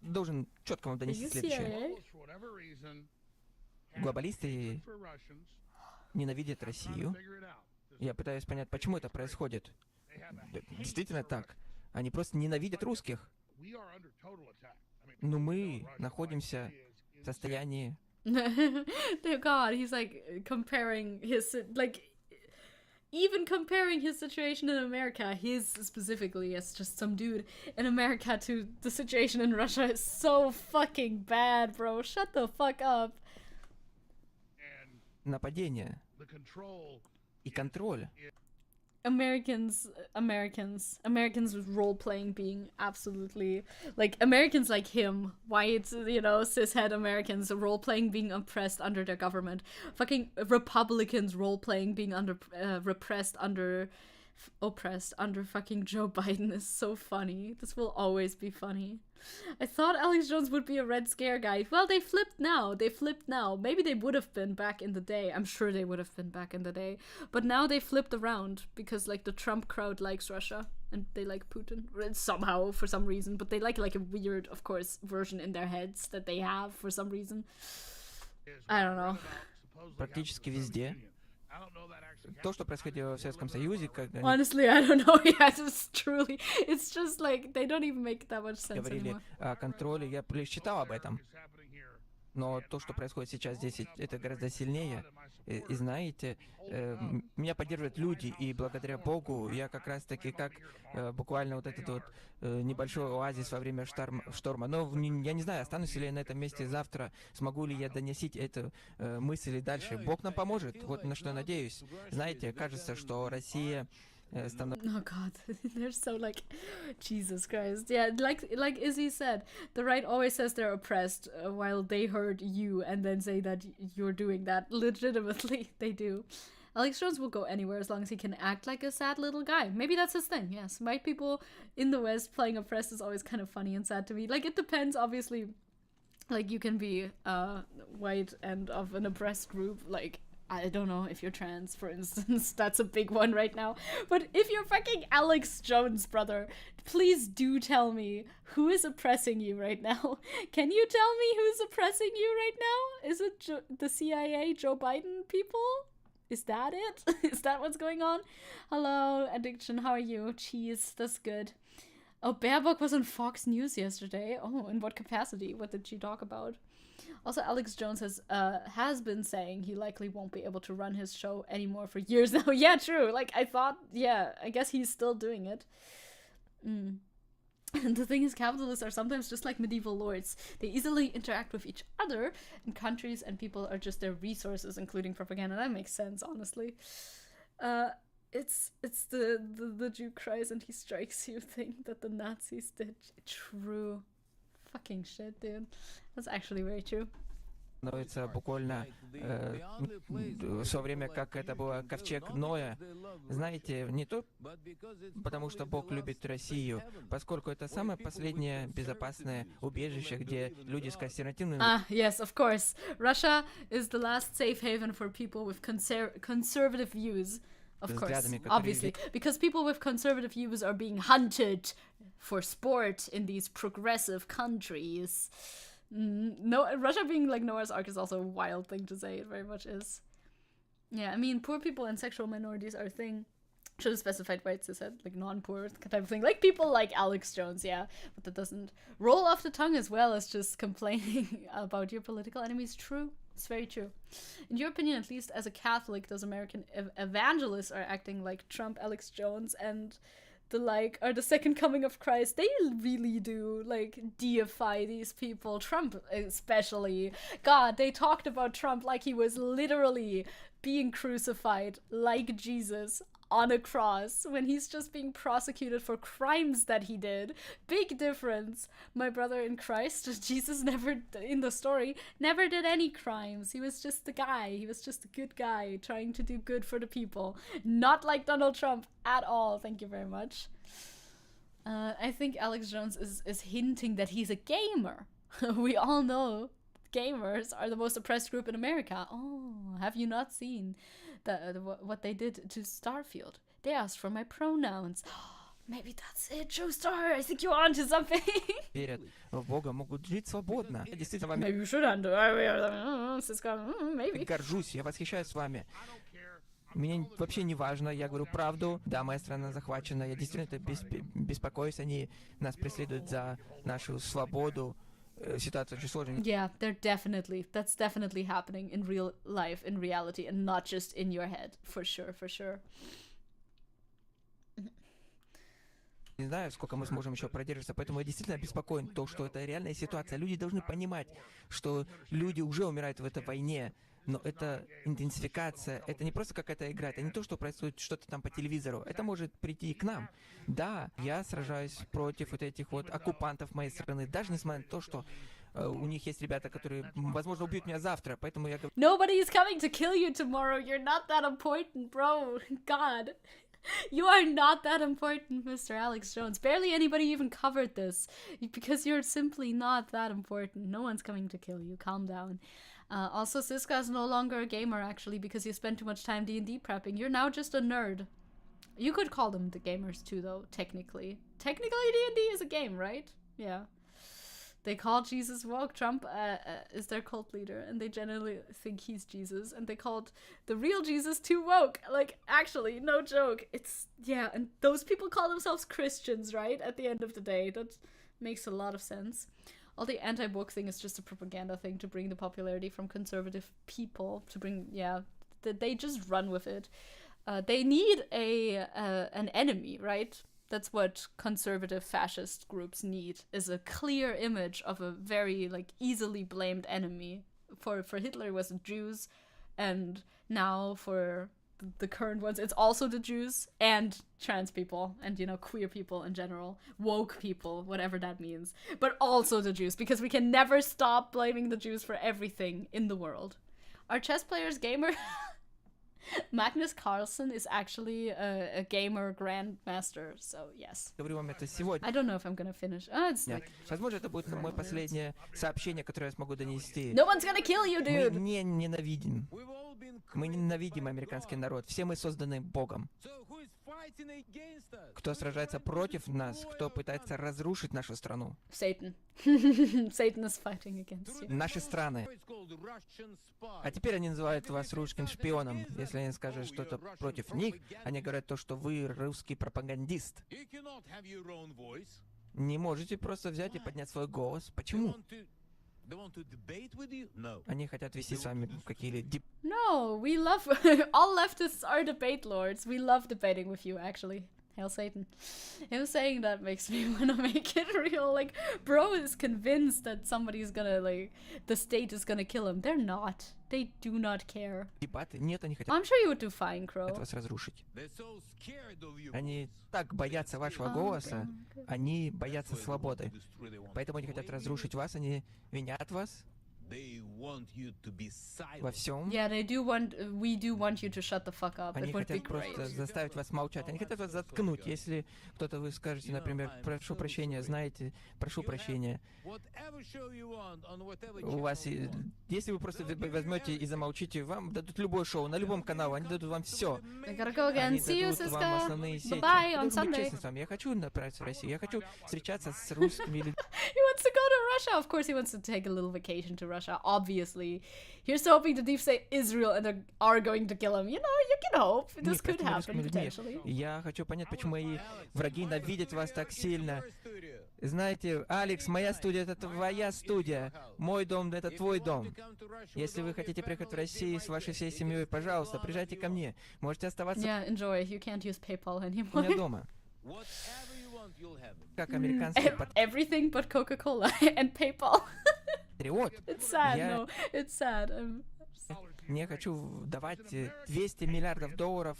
должен четко вам донести следующее. Глобалисты ненавидят Россию. Я пытаюсь понять, почему это происходит. Действительно так. Они просто ненавидят русских. Но мы находимся в состоянии... Dear God, he's like comparing his, like, even comparing his situation in America, his specifically as just some dude in America, to the situation in Russia is so fucking bad, bro. Shut the fuck up. Нападение и контроль. Americans with role-playing being absolutely, like, Americans like him, white, cishet Americans, role-playing being oppressed under their government. Fucking Republicans role-playing being oppressed under fucking Joe Biden is so funny. This will always be funny. I thought Alex Jones would be a Red Scare guy. Well, they flipped now. Maybe they would have been back in the day. I'm sure they would have been back in the day. But now they flipped around because, like, the Trump crowd likes Russia and they like Putin somehow, for some reason. But they like a weird, of course, version in their heads that they have for some reason. I don't know. Практически везде. То, что происходило в Советском Союзе, когда Honestly, I don't know. Yeah, it's just like they don't even make that much sense говорили anymore. о контроле, я читал об этом. Но то, что происходит сейчас здесь, это гораздо сильнее. И знаете, меня поддерживают люди, и благодаря Богу я как раз-таки как буквально вот этот вот небольшой оазис во время шторма. Но я не знаю, останусь ли я на этом месте завтра, смогу ли я доносить эту мысль и дальше. Бог нам поможет, вот на что я надеюсь. Знаете, кажется, что Россия Oh god, they're so like, Jesus Christ. Yeah, like Izzy said, the right always says they're oppressed while they hurt you and then say that you're doing that. Legitimately, they do. Alex Jones will go anywhere as long as he can act like a sad little guy. Maybe that's his thing, yes. White people in the West playing oppressed is always kind of funny and sad to me. Like, it depends, obviously. Like, you can be white and of an oppressed group, like, I don't know if you're trans, for instance. That's a big one right now. But if you're fucking Alex Jones, brother, please do tell me who is oppressing you right now. Can you tell me who's oppressing you right now? Is it the CIA, Joe Biden people? Is that it? Is that what's going on? Hello, Addiction, how are you? Cheese, that's good. Oh, Baerbock was on Fox News yesterday. Oh, in what capacity? What did she talk about? Also, Alex Jones has been saying he likely won't be able to run his show anymore for years now. Yeah, true. Like, I thought, yeah, I guess he's still doing it. And the thing is, capitalists are sometimes just like medieval lords. They easily interact with each other, and countries and people are just their resources, including propaganda. That makes sense, honestly. It's the Jew cries and he strikes you thing that the Nazis did. True. Fucking shit, dude. That's actually very true. Становится буквально в свое время, как это было ковчег Ноя. Знаете, не то потому, что Бог любит Россию, поскольку это самое последнее безопасное убежище, где люди с консервативными... Yes, of course. Russia is the last safe haven for people with conservative views. Of course, obviously. Because people with conservative views are being hunted for sport in these progressive countries. No, Russia being like Noah's Ark is also a wild thing to say. It very much is. Yeah, I mean, poor people and sexual minorities are a thing. Should have specified whites, they said, like non-poor type of thing. Like people like Alex Jones, yeah. But that doesn't roll off the tongue as well as just complaining about your political enemies. True. It's very true. In your opinion, at least as a Catholic, those American evangelists are acting like Trump, Alex Jones, and the like are the second coming of Christ. They really do like deify these people. Trump especially. God, they talked about Trump like he was literally being crucified like Jesus on a cross when he's just being prosecuted for crimes that he did. Big difference. My brother in Christ, Jesus never, in the story, never did any crimes. He was just the guy. He was just a good guy trying to do good for the people. Not like Donald Trump at all. Thank you very much. I think Alex Jones is hinting that he's a gamer. We all know gamers are the most oppressed group in America. Oh, have you not seen what they did to Starfield? They asked for my pronouns. Maybe that's it, Joestar. I think you're onto something. Верят в Бога, могут жить свободно. Я действительно вами Maybe you should undo. Maybe. горжусь, я восхищаюсь вами. Мне вообще не важно, я говорю правду. Да, моя страна захвачена, я действительно беспокоюсь, они нас преследуют за нашу свободу. Ситуация очень сложная. Yeah, that's definitely happening in real life, in reality, and not just in your head, for sure. Не знаю, сколько мы сможем еще продержаться, поэтому я действительно обеспокоен, что это реальная ситуация. Люди должны понимать, что люди уже умирают в этой войне, но это интенсификация, это не просто какая-то игра, это не то, что происходит что-то там по телевизору, это может прийти и к нам. Да, я сражаюсь против вот этих вот оккупантов моей страны, даже несмотря на то, что у них есть ребята, которые, возможно, убьют меня завтра, поэтому я говорю... Nobody is coming to kill you tomorrow, you're not that important, bro. God. You are not that important, Mr. Alex Jones. Barely anybody even covered this, because you're simply not that important. No one's coming to kill you. Calm down. Also, Siska is no longer a gamer, actually, because you spent too much time D&D prepping. You're now just a nerd. You could call them the gamers, too, though, technically. Technically, D&D is a game, right? Yeah. They call Jesus woke. Trump is their cult leader, and they generally think he's Jesus, and they called the real Jesus too woke. Like, actually, no joke. It's, yeah, and those people call themselves Christians, right? At the end of the day. That makes a lot of sense. All the anti-woke thing is just a propaganda thing to bring the popularity from conservative people, to bring, yeah, they just run with it. They need an enemy, right? That's what conservative fascist groups need, is a clear image of a very, like, easily blamed enemy. For Hitler it was the Jews, and now for the current ones. It's also the Jews and trans people and, you know, queer people in general, woke people, whatever that means, but also the Jews, because we can never stop blaming the Jews for everything in the world. Are chess players gamer? Magnus Carlsen is actually a gamer grandmaster, so yes. Говорю вам это сегодня. I don't know if I'm gonna finish. It's like... Возможно, это будет мое последнее сообщение, которое я смогу донести. No one's gonna kill you, dude! Мы не ненавидим. Мы ненавидим американский народ. Все мы созданы Богом. Кто сражается против нас, кто пытается разрушить нашу страну? Satan. Satan is fighting against you. Наши страны. А теперь они называют вас русским шпионом. Если они скажут что-то против них, они говорят то, что вы русский пропагандист. Не можете просто взять и поднять свой голос. Почему? Они хотят вести с вами какие-либо... No, we love... All leftists are debate lords. We love debating with you, actually. Hail Satan. Him saying that makes me want to make it real. Like, bro is convinced that somebody's gonna, like, the state is gonna kill him. They're not. They do not care. Дебаты? Нет, они хотят... I'm sure you would do fine, Crow. вас разрушить. Они так боятся вашего голоса, они боятся свободы. Поэтому они хотят разрушить вас, они винят вас во всем. Yeah, they do want... We do want you to shut the fuck up. Они It would be хотят great. просто заставить вас молчать. Они хотят вас заткнуть. Если кто-то вы скажете, например, прошу прощения, знаете, прошу прощения. У вас, если вы просто возьмете и замолчите, вам дадут любое шоу на любом канале, они дадут вам все. I gotta go again. Они See you, дадут вам Siska. основные сети. Bye-bye Я on должен быть Sunday. честен с вами. Я хочу направиться в Россию. Я хочу встречаться с русскими людьми. He wants to go to Russia. Of course, he wants to take a little vacation to Russia. Obviously, here's hoping the deep state Israel and they are going to kill him. You know, you can hope this could happen potentially. Я хочу понять, почему мои враги ненавидят вас так сильно. Знаете, Алекс, моя студия — это твоя студия. Мой дом — это твой дом. Если вы хотите приехать в Россию с вашей всей семьей, пожалуйста, приезжайте ко мне. Можете оставаться Yeah, enjoy. You can't use PayPal у anymore. меня дома. Как американский Everything but Coca-Cola and PayPal. патриот. It's sad, Я no. It's sad. не хочу давать 200 миллиардов долларов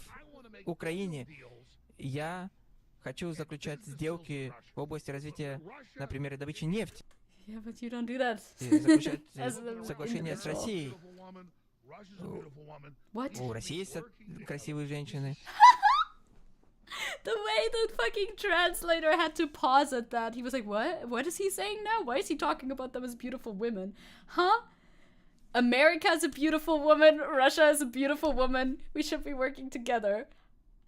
Украине. Я хочу заключать сделки в области развития, например, добычи нефти. Yeah, but you don't do that. И заключать As an соглашение с individual. Россией. What? У России есть красивые женщины. The way the fucking translator had to pause at that. He was like, what? What is he saying now? Why is he talking about them as beautiful women? Huh? America is a beautiful woman. Russia is a beautiful woman. We should be working together.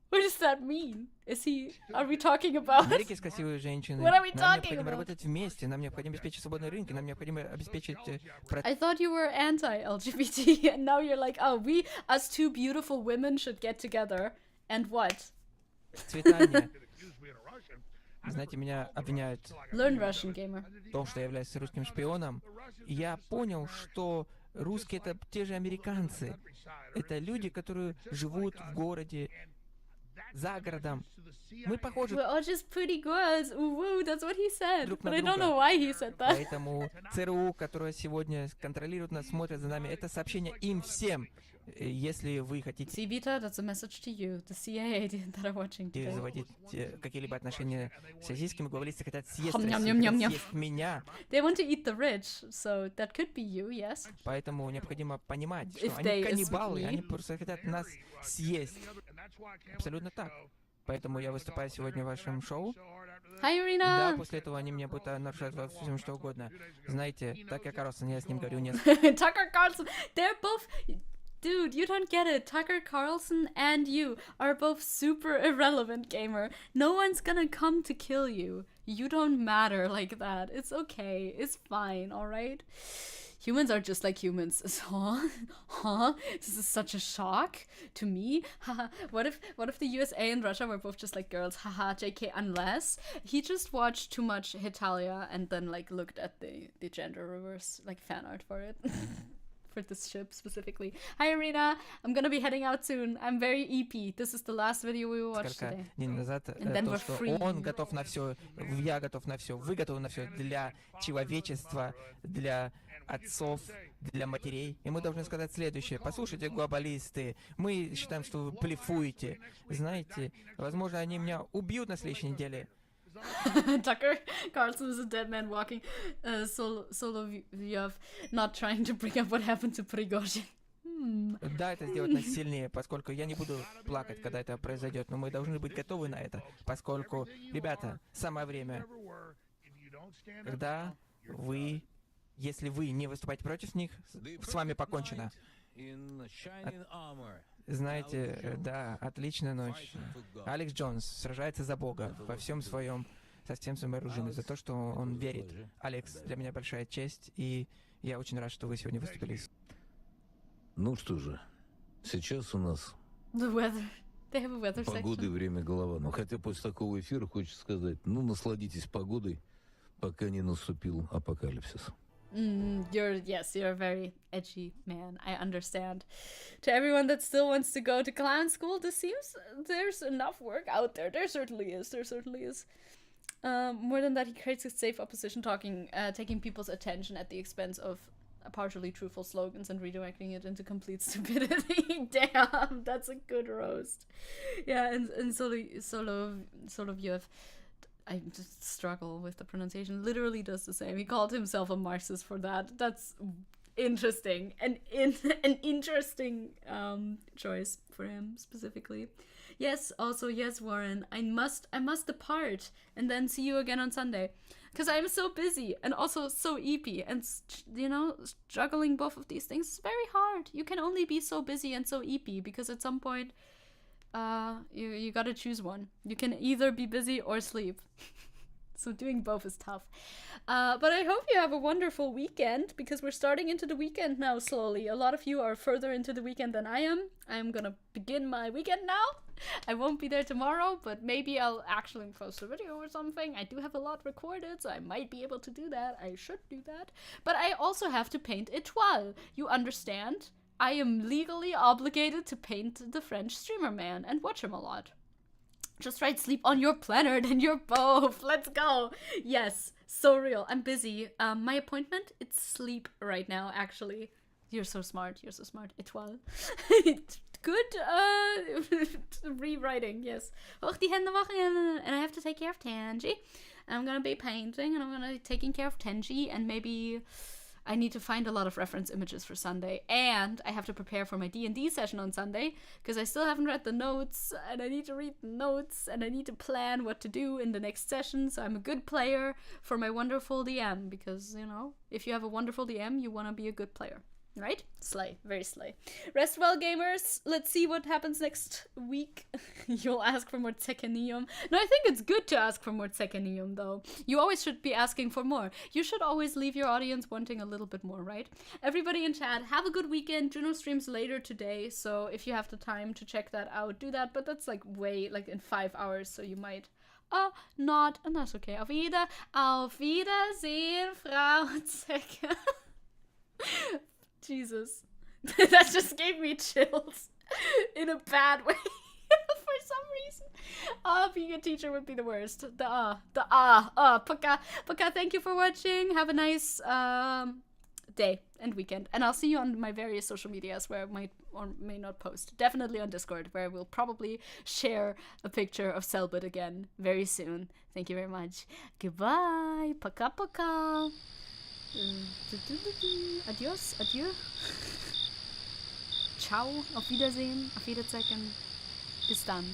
What does that mean? Is he... Are we talking В about... Америке есть красивые женщины. What are we Нам talking необходимо about? работать вместе. Нам необходимо обеспечить свободный рынок. Нам необходимо обеспечить I thought you were anti-LGBT, and now you're like, oh, we, as two beautiful women, should get together. And what? процветание. Знаете, меня обвиняют Learn Russian, gamer. в том, что я являюсь русским шпионом. И я понял, что русские — это те же американцы. Это люди, которые живут в городе, за городом. Мы похожи We're all just pretty girls. Ooh, woo, that's what he said. друг But на I don't друга. know why he said that. Поэтому ЦРУ, которое сегодня контролирует нас, смотрит за нами, это сообщение им всем. Если вы хотите See, Vita, that's a message to you, the CIA that are watching today. заводить какие-либо отношения с российскими, глобалисты хотят съесть Хам, Россию, ням, ням, хотят ням. съесть меня. They want to eat the rich, so that could be you, yes? Поэтому необходимо понимать, что If они they каннибалы, is me. они просто хотят нас съесть. Абсолютно так. Поэтому я выступаю сегодня в вашем шоу. Hi, Да, Irina! после этого они меня будут нарушать во всем, что угодно. Знаете, так я Карлсон, я с ним говорю нет. Tucker Carlson, they're both... Dude, you don't get it. Tucker Carlson and you are both super irrelevant, gamer. No one's gonna come to kill you. You don't matter like that. It's okay. It's fine, alright? Humans are just like humans. Huh? This is such a shock to me. Haha. What if the USA and Russia were both just like girls? Haha, JK, unless he just watched too much Hitalia and then like looked at the gender reverse like fan art for it. For this ship specifically. Hi Irina, I'm gonna be heading out soon. I'm very EP. This is the last video we will watch Несколько today. дней назад And then то, we're что free. он готов на все, я готов на все, вы готовы на все для человечества, для отцов для матерей. И мы должны сказать следующее. Послушайте, глобалисты, мы считаем, что вы блефуете. Знаете, возможно, они меня убьют на следующей неделе. Tucker Carlson is a dead man walking. Solovьев not trying to bring up what happened to Prigozhin. Да, это сделать нас сильнее, поскольку я не буду плакать, когда это произойдет, но мы должны быть готовы на это, поскольку, ребята, самое время, когда вы, если вы не выступаете против них, с вами покончено. Знаете, да, отличная ночь. Алекс Джонс сражается за Бога во всем своем, со всем своим оружием, за то, что он верит. Алекс, для меня большая честь, и я очень рад, что вы сегодня выступили. Ну что же, сейчас у нас The weather. They have a weather погода и section. время Голованова. Хотя после такого эфира хочется сказать, ну насладитесь погодой, пока не наступил апокалипсис. You're a very edgy man. I understand. To everyone that still wants to go to clown school, this seems there's enough work out there. There certainly is. More than that, he creates a safe opposition, taking people's attention at the expense of partially truthful slogans and redirecting it into complete stupidity. Damn, that's a good roast. Yeah, and Soloviev, I just struggle with the pronunciation, literally does the same. He called himself a Marxist for that. That's interesting. An interesting choice for him specifically. Yes, also, yes, Warren, I must depart and then see you again on Sunday. Because I'm so busy and also so EP, and juggling both of these things is very hard. You can only be so busy and so EP because at some point, you gotta choose one. You can either be busy or sleep. So doing both is tough. But I hope you have a wonderful weekend, because we're starting into the weekend now slowly. A lot of you are further into the weekend than I am. I'm gonna begin my weekend now. I won't be there tomorrow, but maybe I'll actually post a video or something. I do have a lot recorded, so I might be able to do that. I should do that. But I also have to paint Etoile. You understand? I am legally obligated to paint the French streamer man and watch him a lot. Just write sleep on your planner and you're both. Let's go. Yes, so real. I'm busy. My appointment, it's sleep right now, actually. You're so smart. Etoile. Good rewriting, yes. Hoch die Hände machen, and I have to take care of Tanji. I'm gonna be painting, and I'm gonna be taking care of Tenji, and maybe I need to find a lot of reference images for Sunday, and I have to prepare for my D&D session on Sunday, because I still haven't read the notes, and I need to read the notes, and I need to plan what to do in the next session, so I'm a good player for my wonderful DM, because, if you have a wonderful DM, you want to be a good player. Right? Slay. Very slay. Rest well, gamers. Let's see what happens next week. You'll ask for more Zecke. No, I think it's good to ask for more Zecke, though. You always should be asking for more. You should always leave your audience wanting a little bit more, right? Everybody in chat, have a good weekend. Juno streams later today, so if you have the time to check that out, do that. But that's in 5 hours, so you might not, and that's okay. Auf Wiedersehen, Frau Zecke. Jesus. That just gave me chills in a bad way for some reason. Being a teacher would be the worst. Puka, thank you for watching. Have a nice day and weekend. And I'll see you on my various social medias where I might or may not post. Definitely on Discord, where we'll probably share a picture of Selbit again very soon. Thank you very much. Goodbye. Puka. Adios, adieu. Ciao, auf Wiedersehen, auf Wiedersehen. Bis dann.